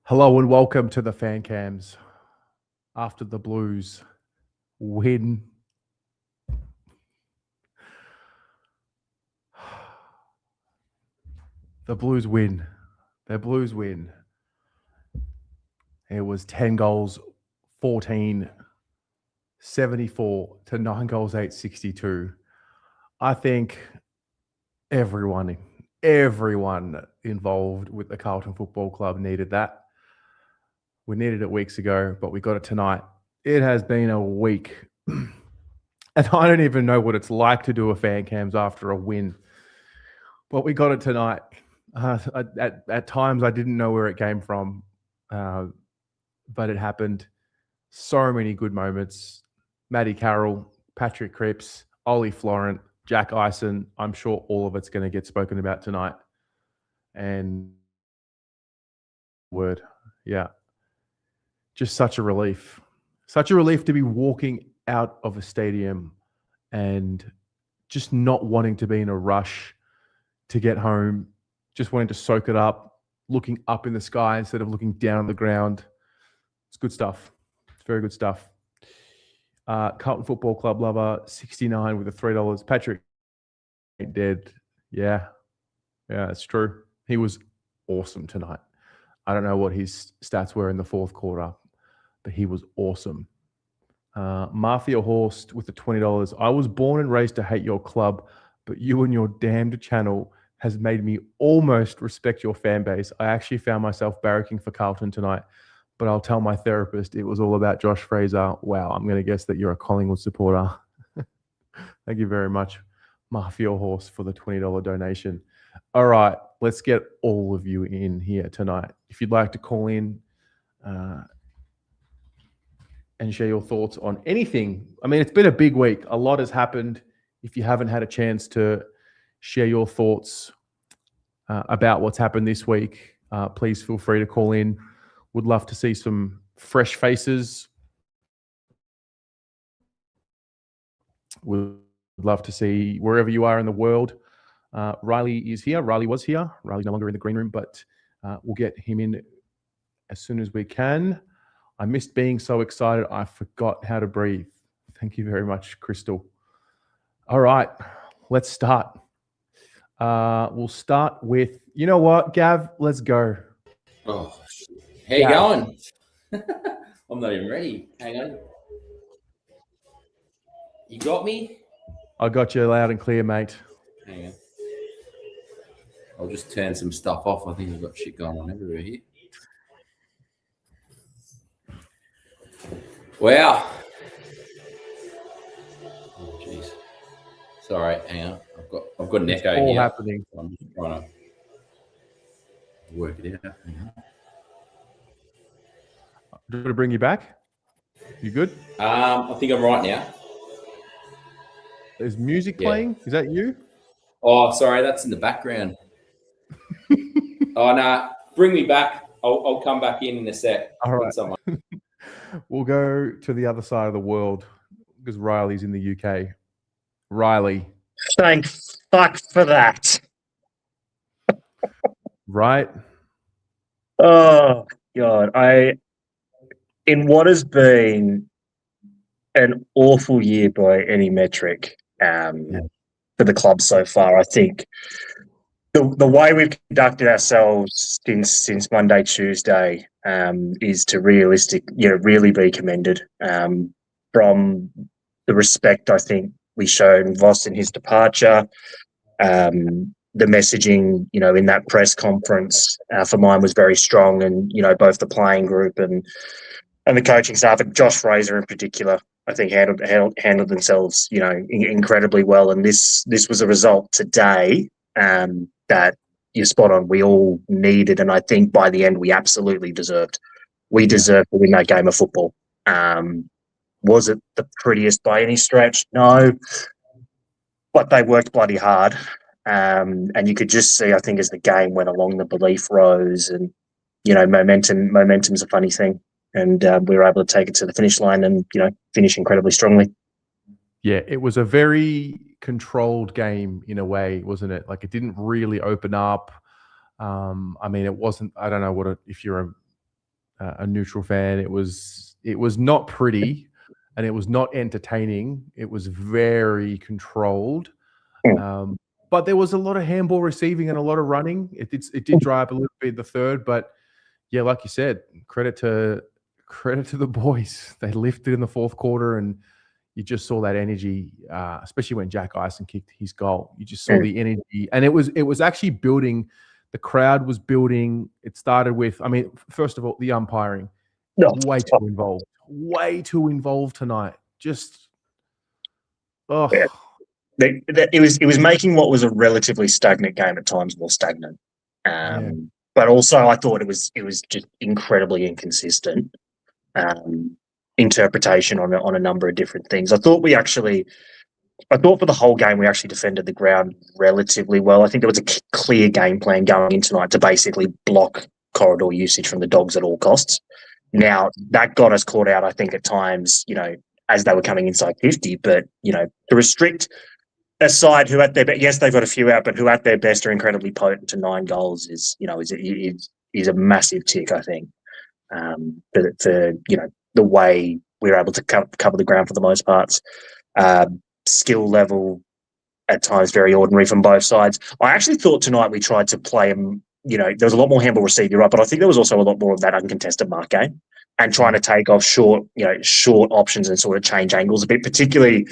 Hello and welcome to the fan cams. After the Blues win, the Blues win. The Blues win. It was 10 goals, 14, 74 to 9 goals, 862. I think everyone involved with the Carlton Football Club needed that. We needed it weeks ago, but we got it tonight. It has been a week. And I don't even know what it's like to do a fan cams after a win. But we got it tonight. At times, I didn't know where it came from, but it happened. So many good moments. Matty Carroll, Patrick Cripps, Ollie Florent, Jack Ison. I'm sure all of it's going to get spoken about tonight. And yeah. Just such a relief. Such a relief to be walking out of a stadium and just not wanting to be in a rush to get home, just wanting to soak it up, looking up in the sky instead of looking down on the ground. It's good stuff. It's very good stuff. Carlton Football Club lover, 69 with the $3. Patrick ain't dead. Yeah, it's true. He was awesome tonight. I don't know what his stats were in the fourth quarter, but he was awesome. Mafia Horst with the $20. I was born and raised to hate your club, but you and your damned channel has made me almost respect your fan base. I actually found myself barracking for Carlton tonight, but I'll tell my therapist it was all about Josh Fraser. Wow, I'm going to guess that you're a Collingwood supporter. Thank you very much, Mafia Horse, for the $20 donation. All right, let's get all of you in here tonight. If you'd like to call in and share your thoughts on anything. I mean, it's been a big week. A lot has happened. If you haven't had a chance to share your thoughts about what's happened this week, please feel free to call in. Would love to see some fresh faces. Would love to see wherever you are in the world. Riley is here. Riley was here. Riley's no longer in the green room, but we'll get him in as soon as we can. I missed being so excited. I forgot how to breathe. Thank you very much, Crystal. All right, let's start. We'll start with, you know what, Gav, let's go. Oh, how you going? I'm not even ready. Hang on. You got me? I got you loud and clear, mate. Hang on. I'll just turn some stuff off. I think I've got shit going on everywhere here. Wow. Oh, jeez. Sorry, hang on. I've got an echo all here. Happening. I'm just trying to work it out. Hang on. Do you want to bring you back? You good? I think I'm right now. There's music playing. Is that you? Oh, sorry, that's in the background. Oh, no. Bring me back. I'll come back in a sec. All right. We'll go to the other side of the world because Riley's in the UK. Riley. Thank fuck for that. Right? Oh, God. In what has been an awful year by any metric for the club so far, I think the way we've conducted ourselves since Monday, Tuesday is to really be commended from the respect I think we showed Voss in his departure. The messaging, in that press conference for mine was very strong, and both the playing group and the coaching staff, and Josh Fraser in particular, I think handled themselves, incredibly well. And this was a result today that you're spot on. We all needed, and I think by the end we absolutely deserved. We deserved to win that game of football. Was it the prettiest by any stretch? No, but they worked bloody hard. And you could just see, I think, as the game went along, the belief rose, and momentum's a funny thing, and we were able to take it to the finish line and finish incredibly strongly. Yeah, it was a very controlled game in a way, wasn't it? Like, it didn't really open up. I mean, it wasn't. I don't know if you're a neutral fan. It was not pretty, and it was not entertaining. It was very controlled. But there was a lot of handball receiving and a lot of running. It did dry up a little bit in the third, but yeah, like you said, credit to the boys. They lifted in the fourth quarter, and you just saw that energy, especially when Jack Ison kicked his goal. You just saw the energy, and it was actually building. The crowd was building. It started with, I mean, first of all, the umpiring, way too involved tonight. Just, Yeah. It was making what was a relatively stagnant game at times more stagnant. But also, I thought it was just incredibly inconsistent interpretation on a number of different things. I thought for the whole game we actually defended the ground relatively well. I think there was a clear game plan going in tonight to basically block corridor usage from the Dogs at all costs. Now, that got us caught out, I think, at times, as they were coming inside 50, but, to restrict a side who at their best, yes, they've got a few out, but who at their best are incredibly potent to 9 goals is a massive tick, I think, for the way we were able to cover the ground for the most parts. Skill level at times very ordinary from both sides. I actually thought tonight we tried to play them, there was a lot more handball receive, you're right, but I think there was also a lot more of that uncontested mark game and trying to take off short options and sort of change angles a bit, particularly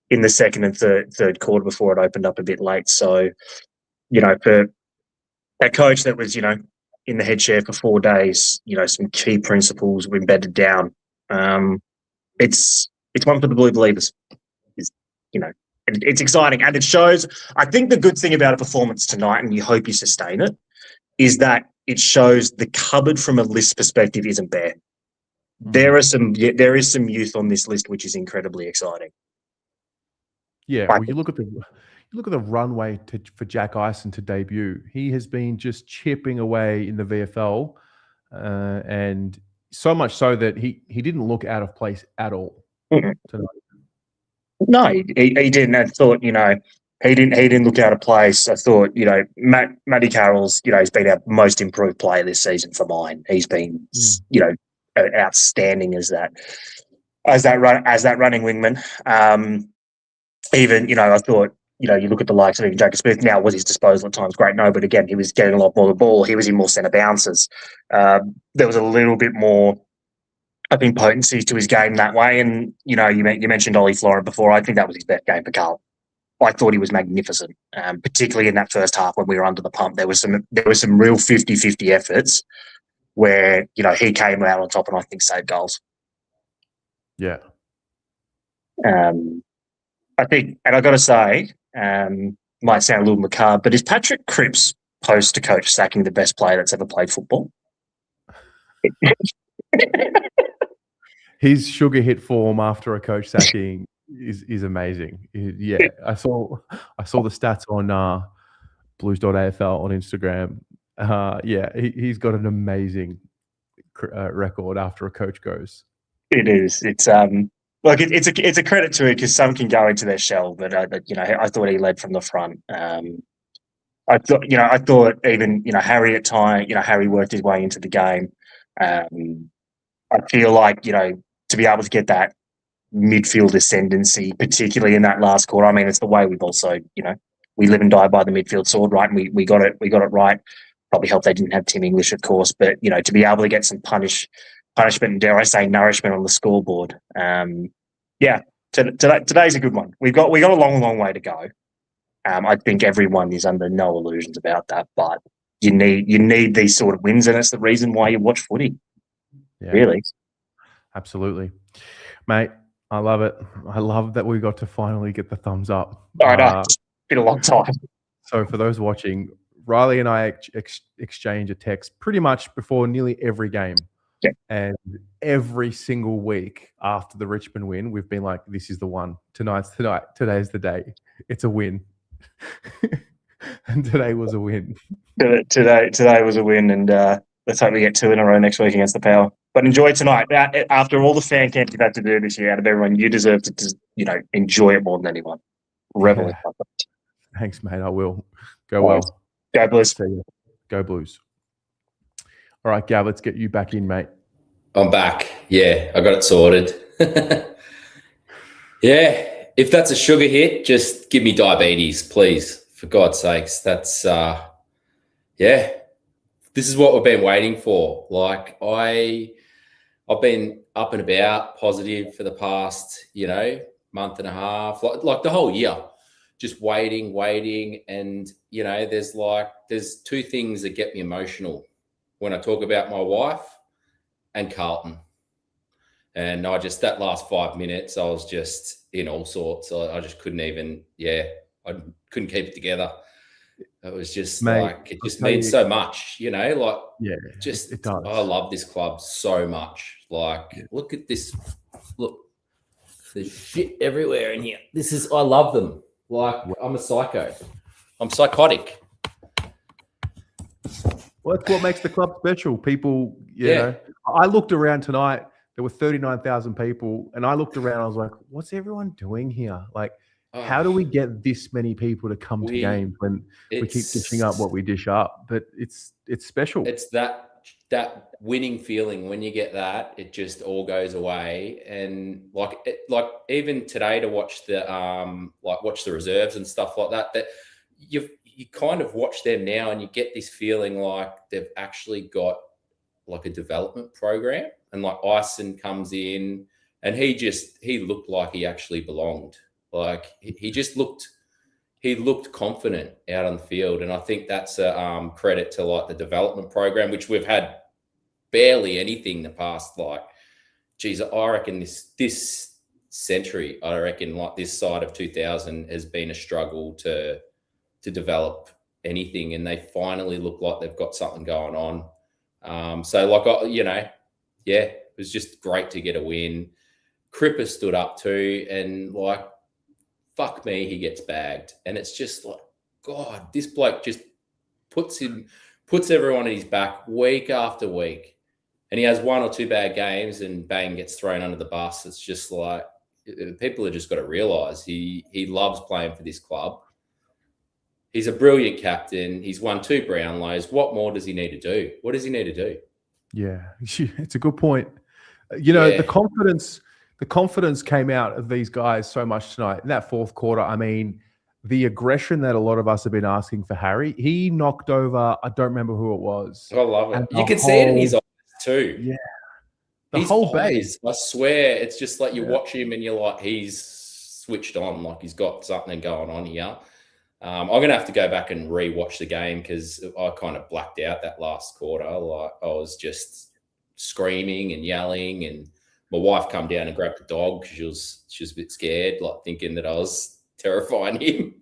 in the second and third quarter before it opened up a bit late. So, for a coach that was, in the head chair for 4 days, some key principles were embedded down. It's one for the Blue Believers. It's exciting, and it shows. I think the good thing about a performance tonight, and you hope you sustain it, is that it shows the cupboard from a list perspective isn't bare. There is some youth on this list, which is incredibly exciting. Yeah, well, you look at the runway for Jack Ison to debut. He has been just chipping away in the VFL, and so much so that he didn't look out of place at all tonight. No, he didn't. I thought, he didn't look out of place. I thought, Matty Carroll's, he's been our most improved player this season for mine. He's been, outstanding as that running wingman. Even, I thought, you look at the likes of even Jacob Smith. Now, was his disposal at times great? No, but again, he was getting a lot more of the ball. He was in more centre bounces. There was a little bit more, I think, potency to his game that way. And, you mentioned Ollie Florent before. I think that was his best game for Carlton. I thought he was magnificent, particularly in that first half when we were under the pump. There was some real 50-50 efforts where, he came out on top and I think saved goals. Yeah. I think, and I've got to say, might sound a little macabre, but is Patrick Cripps post to coach sacking the best player that's ever played football? His sugar hit form after a coach sacking is amazing. Yeah, I saw the stats on blues.afl on Instagram. He's got an amazing record after a coach goes. It is. It's it's a credit to it because some can go into their shell, but I thought he led from the front. I thought even Harry at time, Harry worked his way into the game. I feel like to be able to get that midfield ascendancy, particularly in that last quarter. I mean, it's the way we've also we live and die by the midfield sword, right? And we got it right. Probably helped they didn't have Tim English, of course, but to be able to get some punishment and dare I say nourishment on the scoreboard. Today's a good one. We got a long way to go. I think everyone is under no illusions about that, but you need these sort of wins, and it's the reason why you watch footy. Yeah. Really, absolutely, mate. I love it. I love that we got to finally get the thumbs up. I know. It's been a long time. So for those watching, Riley and I exchange a text pretty much before nearly every game. Yeah. And every single week after the Richmond win, we've been like, this is the one. Today's the day. It's a win. And today was a win. Today was a win, and let's hope we get 2 in a row next week against the Power. But enjoy tonight. After all the fan camp you've had to do this year, out of everyone, you deserve to enjoy it more than anyone. Revel in it. Thanks, mate. I will. Go well. Go Blues. Go Blues. All right, Gav, let's get you back in, mate. I'm back. Yeah, I got it sorted. Yeah, if that's a sugar hit, just give me diabetes, please. For God's sakes, that's yeah. This is what we've been waiting for. Like I've been up and about positive for the past, month and a half, like the whole year, just waiting. And, there's two things that get me emotional when I talk about my wife and Carlton. And that last 5 minutes, I was just in all sorts. I just couldn't even, I couldn't keep it together. It was just Mate, it just means so much, Yeah, it does. I love this club so much. Look at this. Look, there's shit everywhere in here. I love them. I'm a psycho. I'm psychotic. Well, that's what makes the club special. People, you know, I looked around tonight. There were 39,000 people, and I looked around. I was like, "What's everyone doing here? Like, how do we get this many people to come to games when we keep dishing up what we dish up?" But it's special. It's that winning feeling. When you get that, it just all goes away. And even today to watch the watch the reserves and stuff like that. That you kind of watch them now, and you get this feeling like they've actually got like a development program. And like Ison comes in, and he looked like he actually belonged. Like he looked confident out on the field. And I think that's a credit to like the development program, which we've had barely anything the past, I reckon this century, I reckon like this side of 2000 has been a struggle to develop anything. And they finally look like they've got something going on. It was just great to get a win. Cripper stood up too, and fuck me, he gets bagged. And it's just like, God, this bloke just puts everyone on his back week after week. And he has one or two bad games and bang, gets thrown under the bus. It's just like, people have just got to realise he loves playing for this club. He's a brilliant captain. He's won 2 Brownlows. What more does he need to do? What does he need to do? Yeah, it's a good point. The confidence came out of these guys so much tonight. In that fourth quarter, I mean, the aggression that a lot of us have been asking for Harry, he knocked over, I don't remember who it was. I love it. You can see it in his eyes too. Yeah. His whole base, I swear, it's just like you watch him and you're like, he's switched on, like he's got something going on here. I'm going to have to go back and re-watch the game because I kind of blacked out that last quarter. Like I was just screaming and yelling, and my wife come down and grabbed the dog because she was a bit scared, like thinking that I was terrifying him.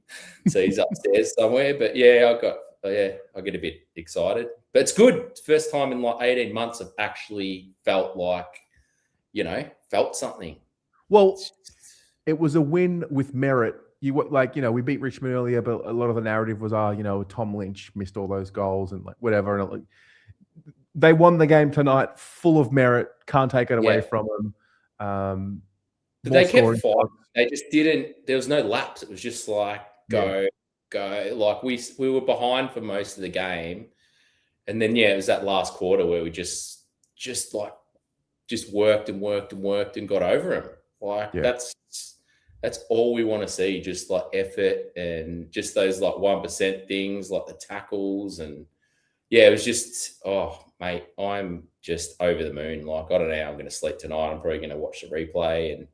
So he's upstairs somewhere. But yeah, I get a bit excited. But it's good. First time in like 18 months I've actually felt something. Well, it was a win with merit. We beat Richmond earlier, but a lot of the narrative was, Tom Lynch missed all those goals and like whatever. And they won the game tonight, full of merit. Can't take it away from them. But they kept fighting. They just didn't. There was no lapse. It was just like go. Like we were behind for most of the game, and then it was that last quarter where we just worked and got over him. That's all we want to see, just like effort and just those like 1% things, like the tackles. And it was just, oh mate, I'm just over the moon. Like, I don't know how I'm going to sleep tonight. I'm probably going to watch the replay, and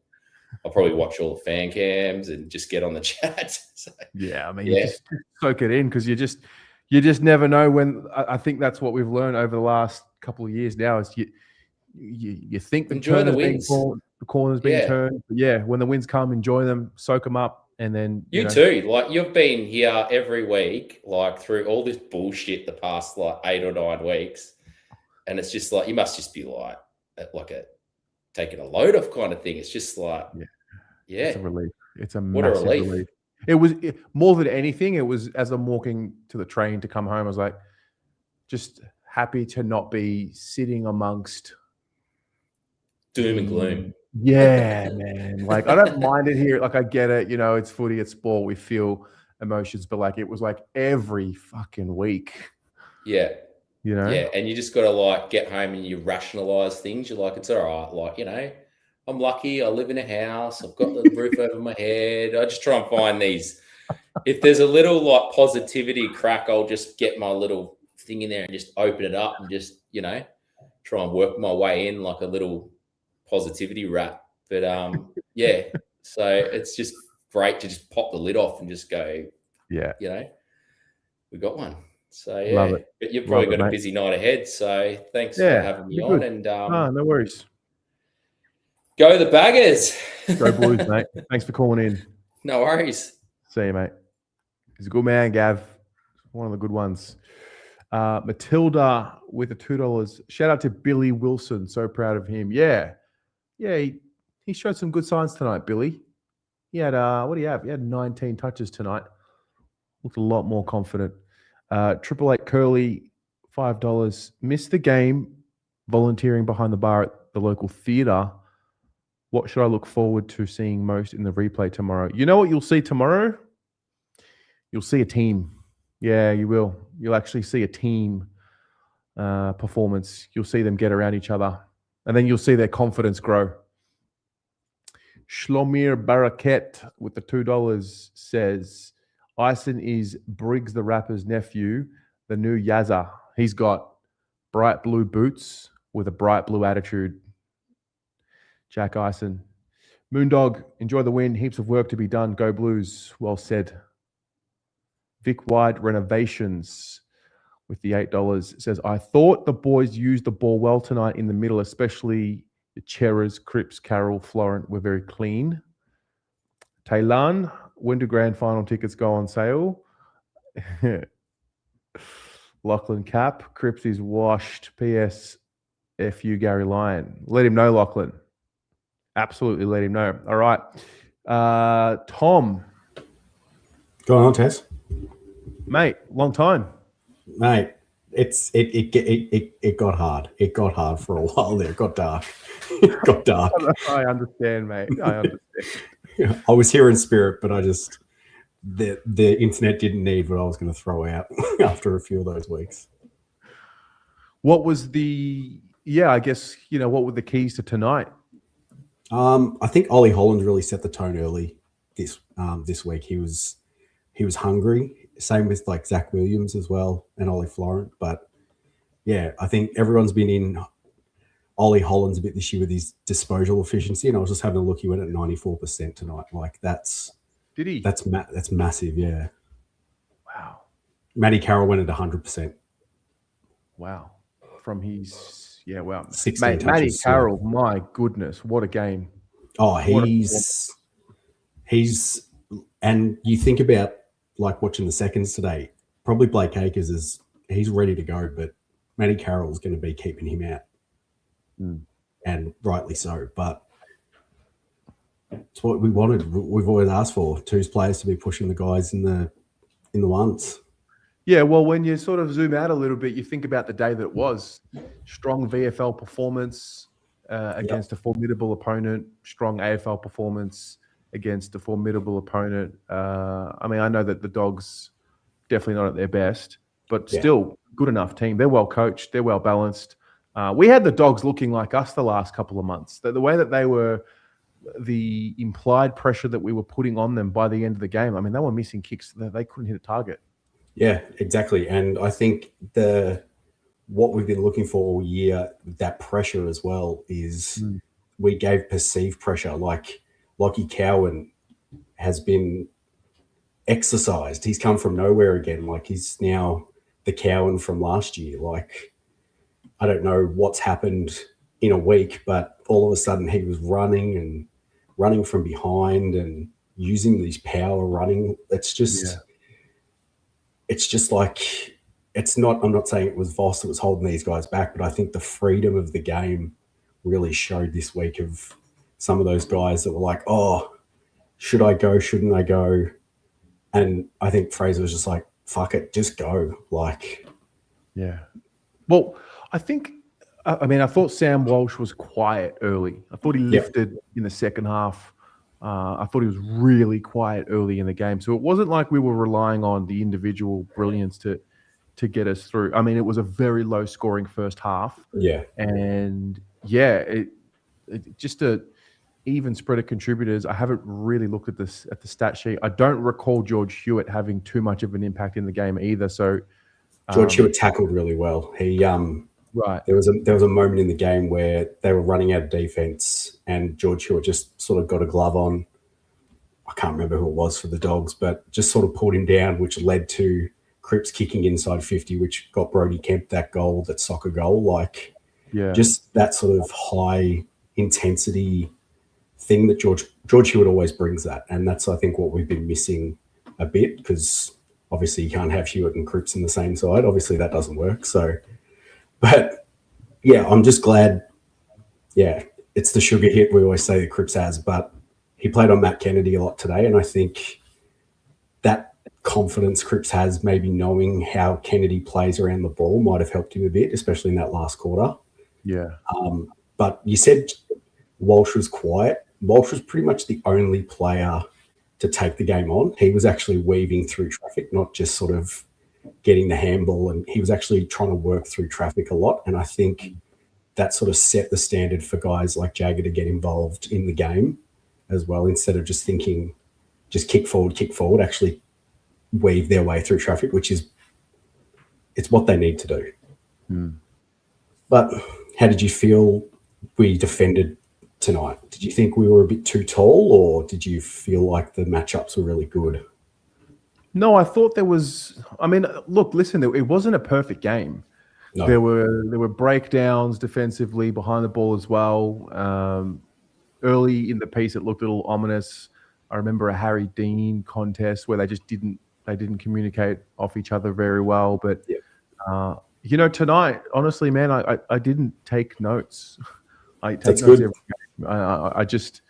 I'll probably watch all the fan cams and just get on the chat. So, you just soak it in, because you just never know when. I think that's what we've learned over the last couple of years now is you think the enjoy the wins. The corner's being turned. But when the wins come, enjoy them, soak them up, and then you too. Like, you've been here every week, like through all this bullshit the past like 8 or 9 weeks, and it's just like you must just be like taking a load off kind of thing. It's just like it's a relief. It's a massive relief. It was more than anything. It was as I'm walking to the train to come home, I was like, just happy to not be sitting amongst doom and gloom. Yeah, man. Like, I don't mind it here. Like, I get it. It's footy, it's sport. We feel emotions, but like, it was like every fucking week. Yeah. You know? Yeah, and you just got to like get home and you rationalize things. You're like, it's all right. Like, you know, I'm lucky. I live in a house. I've got the roof over my head. I just try and find these. If there's a little like positivity crack, I'll just get my little thing in there and just open it up and just, you know, try and work my way in like a little positivity wrap. But yeah, so it's just great to just pop the lid off and just go, Yeah. you know, we got one. So Love yeah, it. but you've Love probably it, got a mate. busy night ahead. So thanks for Yeah, having me be on. good. And No worries. go the Baggers. Go Blues, mate. Thanks for calling in. No worries. See you, mate. He's a good man, Gav. One of the good ones. Matilda with the $2. Shout out to Billy Wilson. So proud of him. Yeah. He showed some good signs tonight, Billy. He had what do you have? He had 19 touches tonight. Looked a lot more confident. 888 Curly, $5. Missed the game volunteering behind the bar at the local theatre. What should I look forward to seeing most in the replay tomorrow? You know what you'll see tomorrow? You'll see a team. Yeah, you will. You'll actually see a team performance. You'll see them get around each other. And then you'll see their confidence grow. Shlomir Baraket with the $2 says, Ison is Briggs the Rapper's nephew, the new Yazza. He's got bright blue boots with a bright blue attitude. Jack Ison. Moondog, enjoy the win. Heaps of work to be done. Go Blues. Well said. Vic Wide Renovations with the $8 says, I thought the boys used the ball well tonight in the middle, especially the Cheras, Cripps, Carroll, Florent were very clean. Taylan, when do grand final tickets go on sale? Lachlan Cap, Cripps is washed. P.S. F.U. Gary Lyon. Let him know, Lachlan. Absolutely let him know. All right. Tom. Go on, Tess. Mate, long time. Mate, it got hard. It got hard for a while there. It got dark. It got dark. I understand, mate. I understand. I was here in spirit, but I just the internet didn't need what I was going to throw out after a few of those weeks. What was I guess, what were the keys to tonight? I think Ollie Holland really set the tone early this week. He was hungry. Same with like Zach Williams as well and Ollie Florent. But yeah, I think everyone's been in Ollie Holland's a bit this year with his disposal efficiency. And I was just having a look. He went at 94% tonight. Like did he? That's massive. Yeah. Wow. Matty Carroll went at 100%. Wow. From his, wow. 16 Mate, touches, Matty Carroll, my goodness, what a game. Oh, he's and you think about like watching the seconds today, probably Blake Acres he's ready to go, but Matty Carroll's going to be keeping him out. And rightly so. But it's what we wanted. We've always asked for twos players to be pushing the guys in the ones. Yeah, well, when you sort of zoom out a little bit, you think about the day that it was. Strong VFL performance against a formidable opponent, strong AFL performance against a formidable opponent. I mean, I know that the Dogs definitely not at their best, but still good enough team. They're well coached. They're well balanced. We had the Dogs looking like us the last couple of months. The way that they were, the implied pressure that we were putting on them by the end of the game, I mean, they were missing kicks. They couldn't hit a target. Yeah, exactly. And I think what we've been looking for all year, that pressure as well, is we gave perceived pressure. Like Lockie Cowan has been exercised. He's come from nowhere again. Like he's now the Cowan from last year. Like I don't know what's happened in a week, but all of a sudden he was running from behind and using these power running. It's just like, it's not, I'm not saying it was Voss that was holding these guys back, but I think the freedom of the game really showed this week of some of those guys that were like, oh, should I go? Shouldn't I go? And I think Fraser was just like, fuck it, just go. Like, yeah. Well, I thought Sam Walsh was quiet early. I thought he lifted in the second half. I thought he was really quiet early in the game. So it wasn't like we were relying on the individual brilliance to to get us through. I mean, it was a very low scoring first half. Yeah. And yeah, it just a even spread of contributors. I haven't really looked at the stat sheet. I don't recall George Hewitt having too much of an impact in the game either. So George Hewitt tackled really well. He right. There was a moment in the game where they were running out of defense, and George Hewitt just sort of got a glove on. I can't remember who it was for the Dogs, but just sort of pulled him down, which led to Cripps kicking inside 50, which got Brody Kemp that goal, that soccer goal. Like, yeah, just that sort of high intensity thing that George Hewitt always brings that. And that's, I think, what we've been missing a bit, because obviously you can't have Hewitt and Cripps in the same side. Obviously that doesn't work. So, but yeah, I'm just glad. Yeah, it's the sugar hit we always say that Cripps has, but he played on Matt Kennedy a lot today. And I think that confidence Cripps has, maybe knowing how Kennedy plays around the ball, might have helped him a bit, especially in that last quarter. Yeah. But you said Walsh was quiet. Walsh was pretty much the only player to take the game on. He was actually weaving through traffic, not just sort of getting the handball, and he was actually trying to work through traffic a lot. And I think that sort of set the standard for guys like Jagger to get involved in the game as well, instead of just thinking, just kick forward, actually weave their way through traffic, which is, it's what they need to do. But how did you feel we defended tonight? Did you think we were a bit too tall, or did you feel like the matchups were really good? No, I thought there was. I mean, look, listen, it wasn't a perfect game. No. There were breakdowns defensively behind the ball as well. Early in the piece, it looked a little ominous. I remember a Harry Dean contest where they just didn't communicate off each other very well. But tonight, honestly, man, I didn't take notes. I take That's notes good. every game.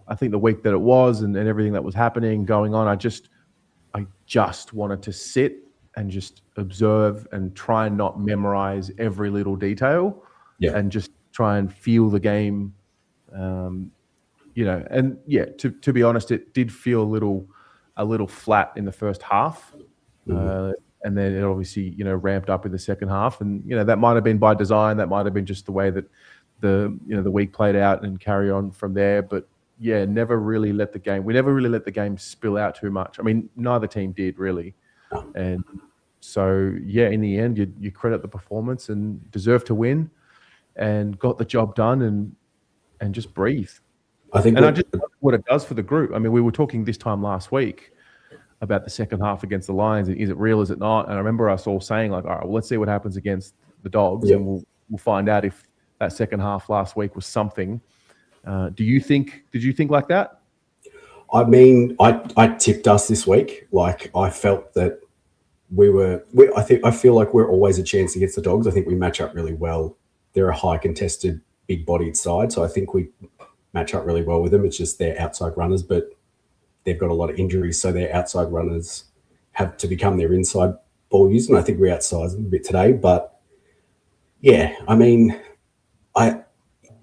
I think the week that it was and everything that was happening, going on, I just wanted to sit and just observe and try and not memorize every little detail, and just try and feel the game. And to be honest, it did feel a little flat in the first half. And then it obviously, ramped up in the second half. And, that might have been by design. That might have been just the way that the week played out and carry on from there. But yeah, we never really let the game spill out too much. I mean, neither team did really. And so, yeah, in the end, you credit the performance and deserve to win and got the job done and just breathe. I just what it does for the group. I mean, we were talking this time last week about the second half against the Lions. Is it real? Is it not? And I remember us all saying, like, all right, well, let's see what happens against the Dogs, and we'll find out if that second half last week was something. Did you think like that? I mean, I tipped us this week. Like, I felt that I feel like we're always a chance against the Dogs. I think we match up really well. They're a high contested, big-bodied side, so I think we match up really well with them. It's just they're outside runners, but they've got a lot of injuries, so their outside runners have to become their inside ball users, and I think we outsized them a bit today. But yeah, I mean,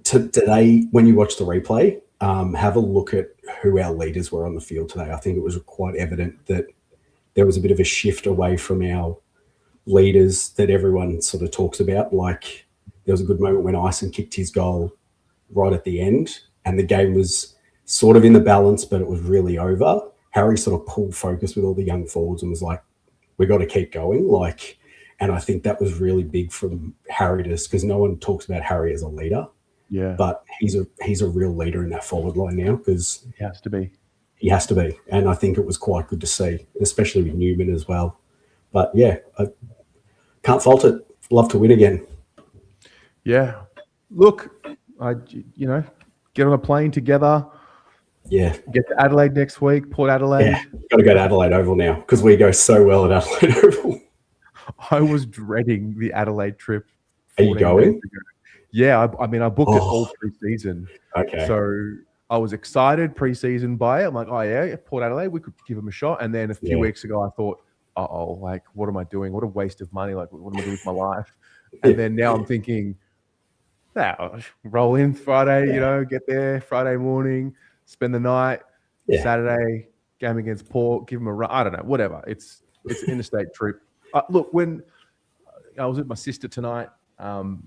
today, when you watch the replay, have a look at who our leaders were on the field today. I think it was quite evident that there was a bit of a shift away from our leaders that everyone sort of talks about. Like, there was a good moment when Ison kicked his goal right at the end, and the game was sort of in the balance, but it was really over. Harry sort of pulled focus with all the young forwards and was like, we got to keep going. Like, and I think that was really big from Harry, because no one talks about Harry as a leader. Yeah. But he's a real leader in that forward line now, because he has to be. He has to be. And I think it was quite good to see, especially with Newman as well. But yeah, I can't fault it. Love to win again. Yeah. Look, get on a plane together. Yeah. Get to Adelaide next week, Port Adelaide. Yeah, got to go to Adelaide Oval now, because we go so well at Adelaide Oval. I was dreading the Adelaide trip. Are you going? Yeah, I mean, I booked it all pre-season. Okay. So I was excited pre-season by it. I'm like, oh yeah, Port Adelaide, we could give them a shot. And then a few weeks ago, I thought, like, what am I doing? What a waste of money. Like, what am I doing with my life? And then now I'm thinking, roll in Friday, get there Friday morning, spend the night, Saturday, game against Port, give them a run. I don't know, whatever. It's an interstate trip. look, when I was with my sister tonight, and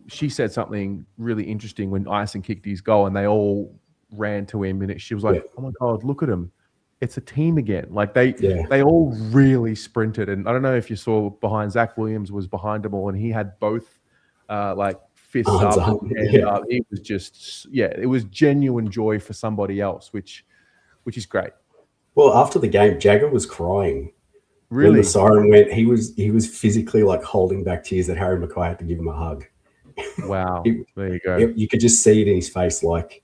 she said something really interesting when Ison kicked his goal, and they all ran to him, and she was like, "Oh my God, look at him! It's a team again." Like they all really sprinted, and I don't know if you saw behind Zach Williams was behind them all, and he had both like fists up, and up. He was just it was genuine joy for somebody else, which is great. Well, after the game, Jagger was crying. Really? When the siren went, he was physically like holding back tears that Harry Mackay had to give him a hug. Wow. There you go. You could just see it in his face, like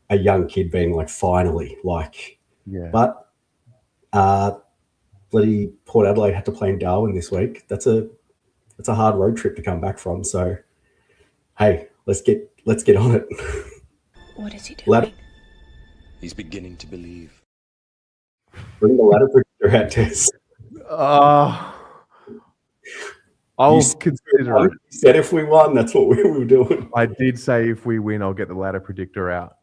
a young kid being like, finally, like. Yeah. But bloody Port Adelaide had to play in Darwin this week. That's a hard road trip to come back from. So, hey, let's get on it. What is he doing? He's beginning to believe. Bring the ladder predictor out, Tess. I'll consider it. You said if we won, that's what we were doing. I did say if we win, I'll get the ladder predictor out.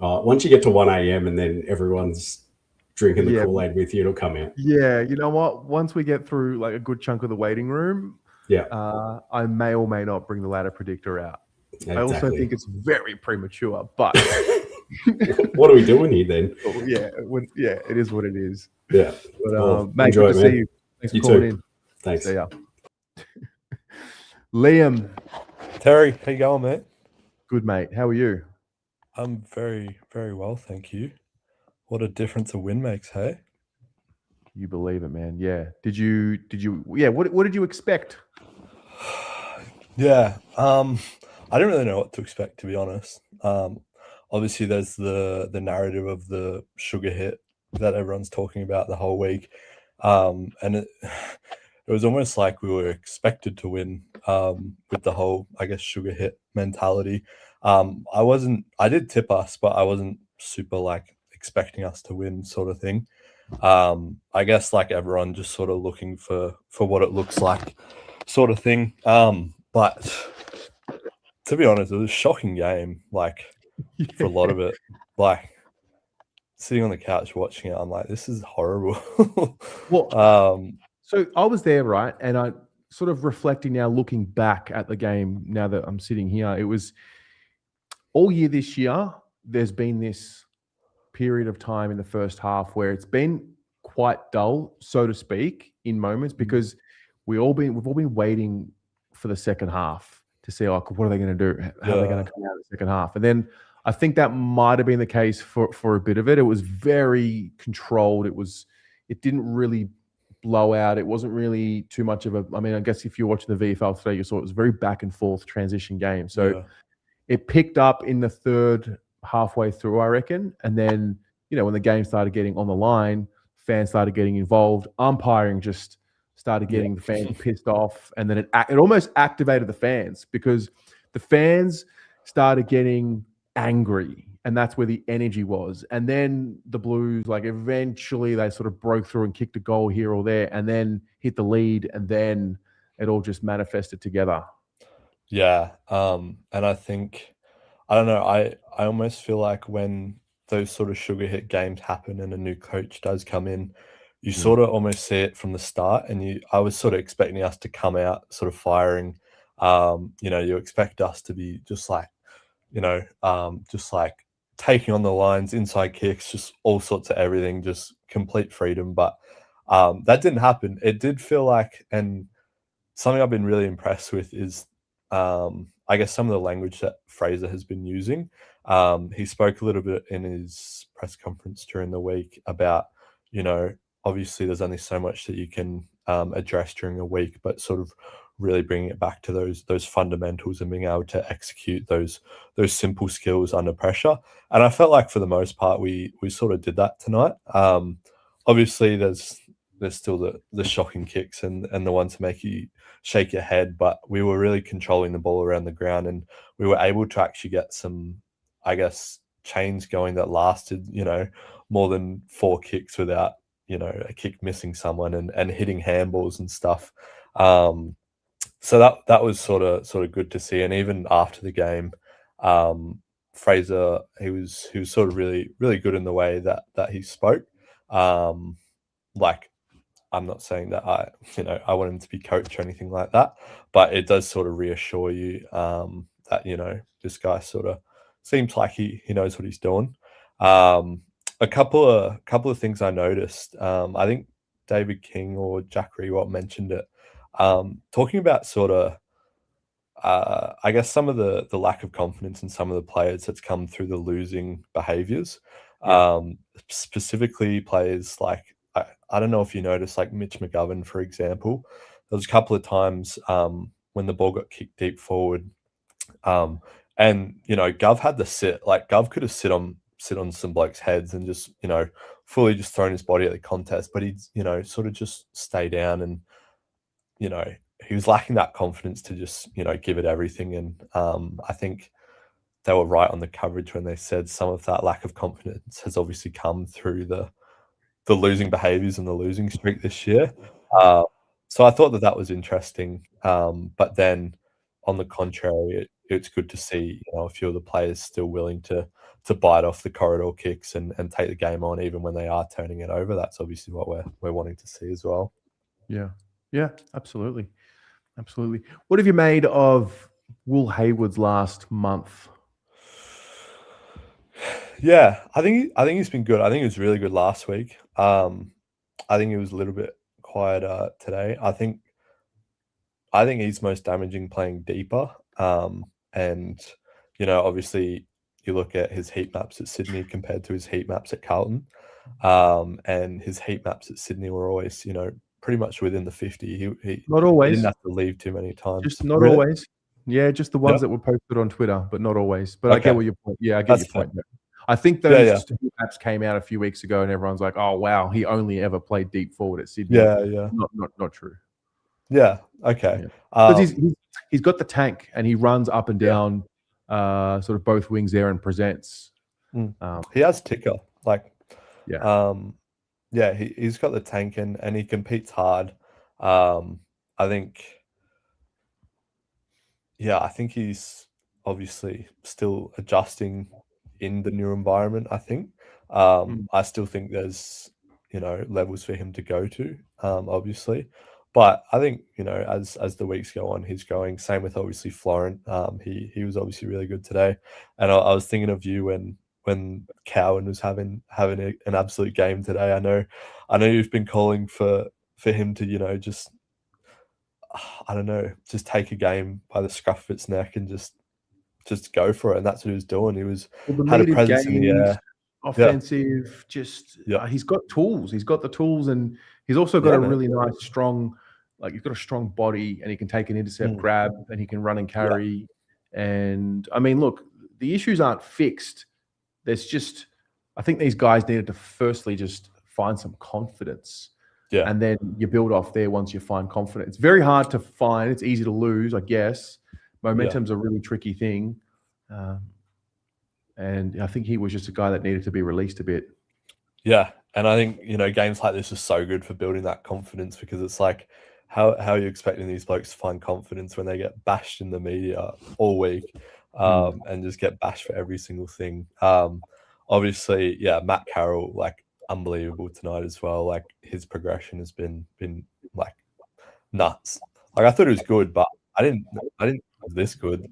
Once you get to 1 a.m. and then everyone's drinking the Kool-Aid with you, it'll come out. Yeah, you know what? Once we get through like a good chunk of the waiting room, I may or may not bring the ladder predictor out. Exactly. I also think it's very premature, but what are we doing here then? It is what it is. Yeah. But mate, good to see you. Thanks for calling in. Thanks. See ya. Liam. Terry, how you going, mate? Good, mate. How are you? I'm very, very well, thank you. What a difference a win makes, hey? You believe it, man. Yeah. Did you what did you expect? Yeah. I didn't really know what to expect, to be honest. Obviously there's the narrative of the sugar hit that everyone's talking about the whole week. And it was almost like we were expected to win with the whole, I guess, sugar hit mentality. I did tip us, but I wasn't super like expecting us to win sort of thing. I guess like everyone just sort of looking for what it looks like sort of thing. But to be honest, it was a shocking game, like for a lot of it. Like sitting on the couch watching it, I'm like, this is horrible. Well, so I was there, right? And I sort of reflecting now, looking back at the game now that I'm sitting here, it was all year this year, there's been this period of time in the first half where it's been quite dull, so to speak, in moments, because we've all been waiting for the second half to see, like, what are they going to do? How are they going to come out in the second half? And then I think that might have been the case for a bit of it. It was very controlled. It didn't really blow out. It wasn't really too much of I guess if you're watching the VFL today, you saw it was a very back and forth transition game. So it picked up in the third halfway through, I reckon. And then, when the game started getting on the line, fans started getting involved. Umpiring just started getting the fans pissed off. And then it almost activated the fans, because the fans started getting angry. And that's where the energy was. And then the Blues, like, eventually they sort of broke through and kicked a goal here or there and then hit the lead. And then it all just manifested together. Yeah. And I think, I don't know, I almost feel like when those sort of sugar hit games happen and a new coach does come in, you sort of almost see it from the start. And I was sort of expecting us to come out sort of firing. You expect us to be just like, just like taking on the lines, inside kicks, just all sorts of everything, just complete freedom. But that didn't happen. It did feel like, and something I've been really impressed with is, I guess, some of the language that Fraser has been using. He spoke a little bit in his press conference during the week about, obviously there's only so much that you can address during a week, but sort of really bringing it back to those fundamentals and being able to execute those simple skills under pressure. And I felt like for the most part we sort of did that tonight. Obviously there's still the shocking kicks and the ones to make you shake your head, but we were really controlling the ball around the ground, and we were able to actually get some, I guess, chains going that lasted, more than 4 kicks without, a kick missing someone and hitting handballs and stuff. So that was sort of good to see. And even after the game, Fraser, he was sort of really, really good in the way that he spoke. Like, I'm not saying that I want him to be coach or anything like that, but it does sort of reassure you that this guy sort of seems like he knows what he's doing. A couple of things I noticed. I think David King or Jack Rewalt mentioned it. Talking about sort of I guess some of the lack of confidence in some of the players that's come through the losing behaviors. Specifically players like I don't know if you noticed, like Mitch McGovern, for example. There was a couple of times when the ball got kicked deep forward, and Gov had to sit. Like Gov could have sit on some blokes' heads and just fully just thrown his body at the contest, but he'd sort of just stay down and he was lacking that confidence to just give it everything. And I think they were right on the coverage when they said some of that lack of confidence has obviously come through the losing behaviors and the losing streak this year. So I thought that was interesting. But then on the contrary, it's good to see a few of the players still willing to bite off the corridor kicks and take the game on even when they are turning it over. That's obviously what we're wanting to see as well. Yeah, absolutely. What have you made of Will Hayward's last month? Yeah, I think he's been good. I think he was really good last week. I think he was a little bit quieter today. I think he's most damaging playing deeper. And obviously you look at his heat maps at Sydney compared to his heat maps at Carlton. And his heat maps at Sydney were always, pretty much within the 50. He Not always. He didn't have to leave too many times. Just not always. Yeah, just the ones that were posted on Twitter, but not always. But okay. I get what your point. Yeah, I get your point. I think those apps came out a few weeks ago, and everyone's like, "Oh wow, he only ever played deep forward at Sydney." Yeah. Not true. Yeah. Okay. Because he's got the tank, and he runs up and down, sort of both wings there, and presents. He has ticker, he's got the tank and he competes hard. I think he's obviously still adjusting in the new environment. I think I still think there's levels for him to go to, obviously, but I think as the weeks go on, he's going. Same with obviously Florent. He was obviously really good today, and I was thinking of you when Cowan was having an absolute game today. I know you've been calling for him to just just take a game by the scruff of its neck and just go for it, and that's what he was doing. He had a presence in the air, offensive. He's got tools. He's got the tools, and he's also got a really nice, strong. He's got a strong body, and he can take an intercept, grab, and he can run and carry. And I mean, look, the issues aren't fixed. There's just, I think these guys needed to firstly just find some confidence. Yeah. And then you build off there once you find confidence. It's very hard to find. It's easy to lose, I guess. Momentum's a really tricky thing. And I think he was just a guy that needed to be released a bit. Yeah. And I think, games like this are so good for building that confidence, because it's like, how are you expecting these blokes to find confidence when they get bashed in the media all week? And just get bashed for every single thing. Obviously, Matt Carroll, unbelievable tonight as well. His progression has been nuts. I thought it was good, but I didn't think it was this good,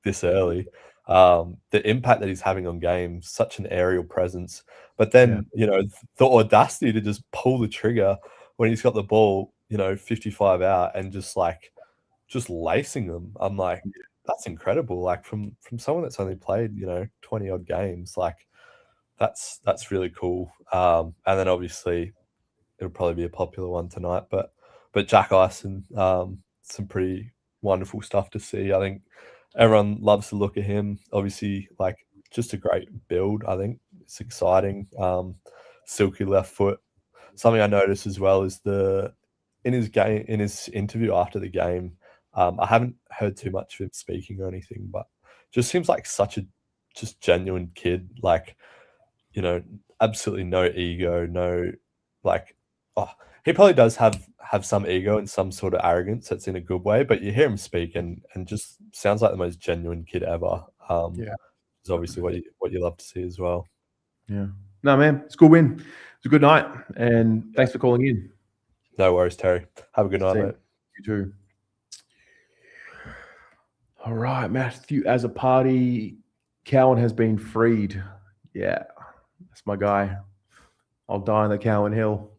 this early. The impact that he's having on games, such an aerial presence. But then, the audacity to just pull the trigger when he's got the ball, 55 out and just lacing them. I'm like, that's incredible. From someone that's only played, 20 odd games, that's really cool. And then obviously it'll probably be a popular one tonight, but Jack Ison, some pretty wonderful stuff to see. I think everyone loves to look at him. Obviously, just a great build. I think it's exciting. Silky left foot. Something I noticed as well is in his interview after the game, I haven't heard too much of him speaking or anything, but just seems like such a just genuine kid. Absolutely no ego, no he probably does have some ego and some sort of arrogance that's in a good way, but you hear him speak and just sounds like the most genuine kid ever. It's obviously what you love to see as well. Yeah. No, man, it's a good win. It's a good night, and thanks for calling in. No No worries, Terry. Have a good night, Same. mate. You too. All right, Matthew. As a party, Cowan has been freed. Yeah, that's my guy. I'll die on the Cowan Hill.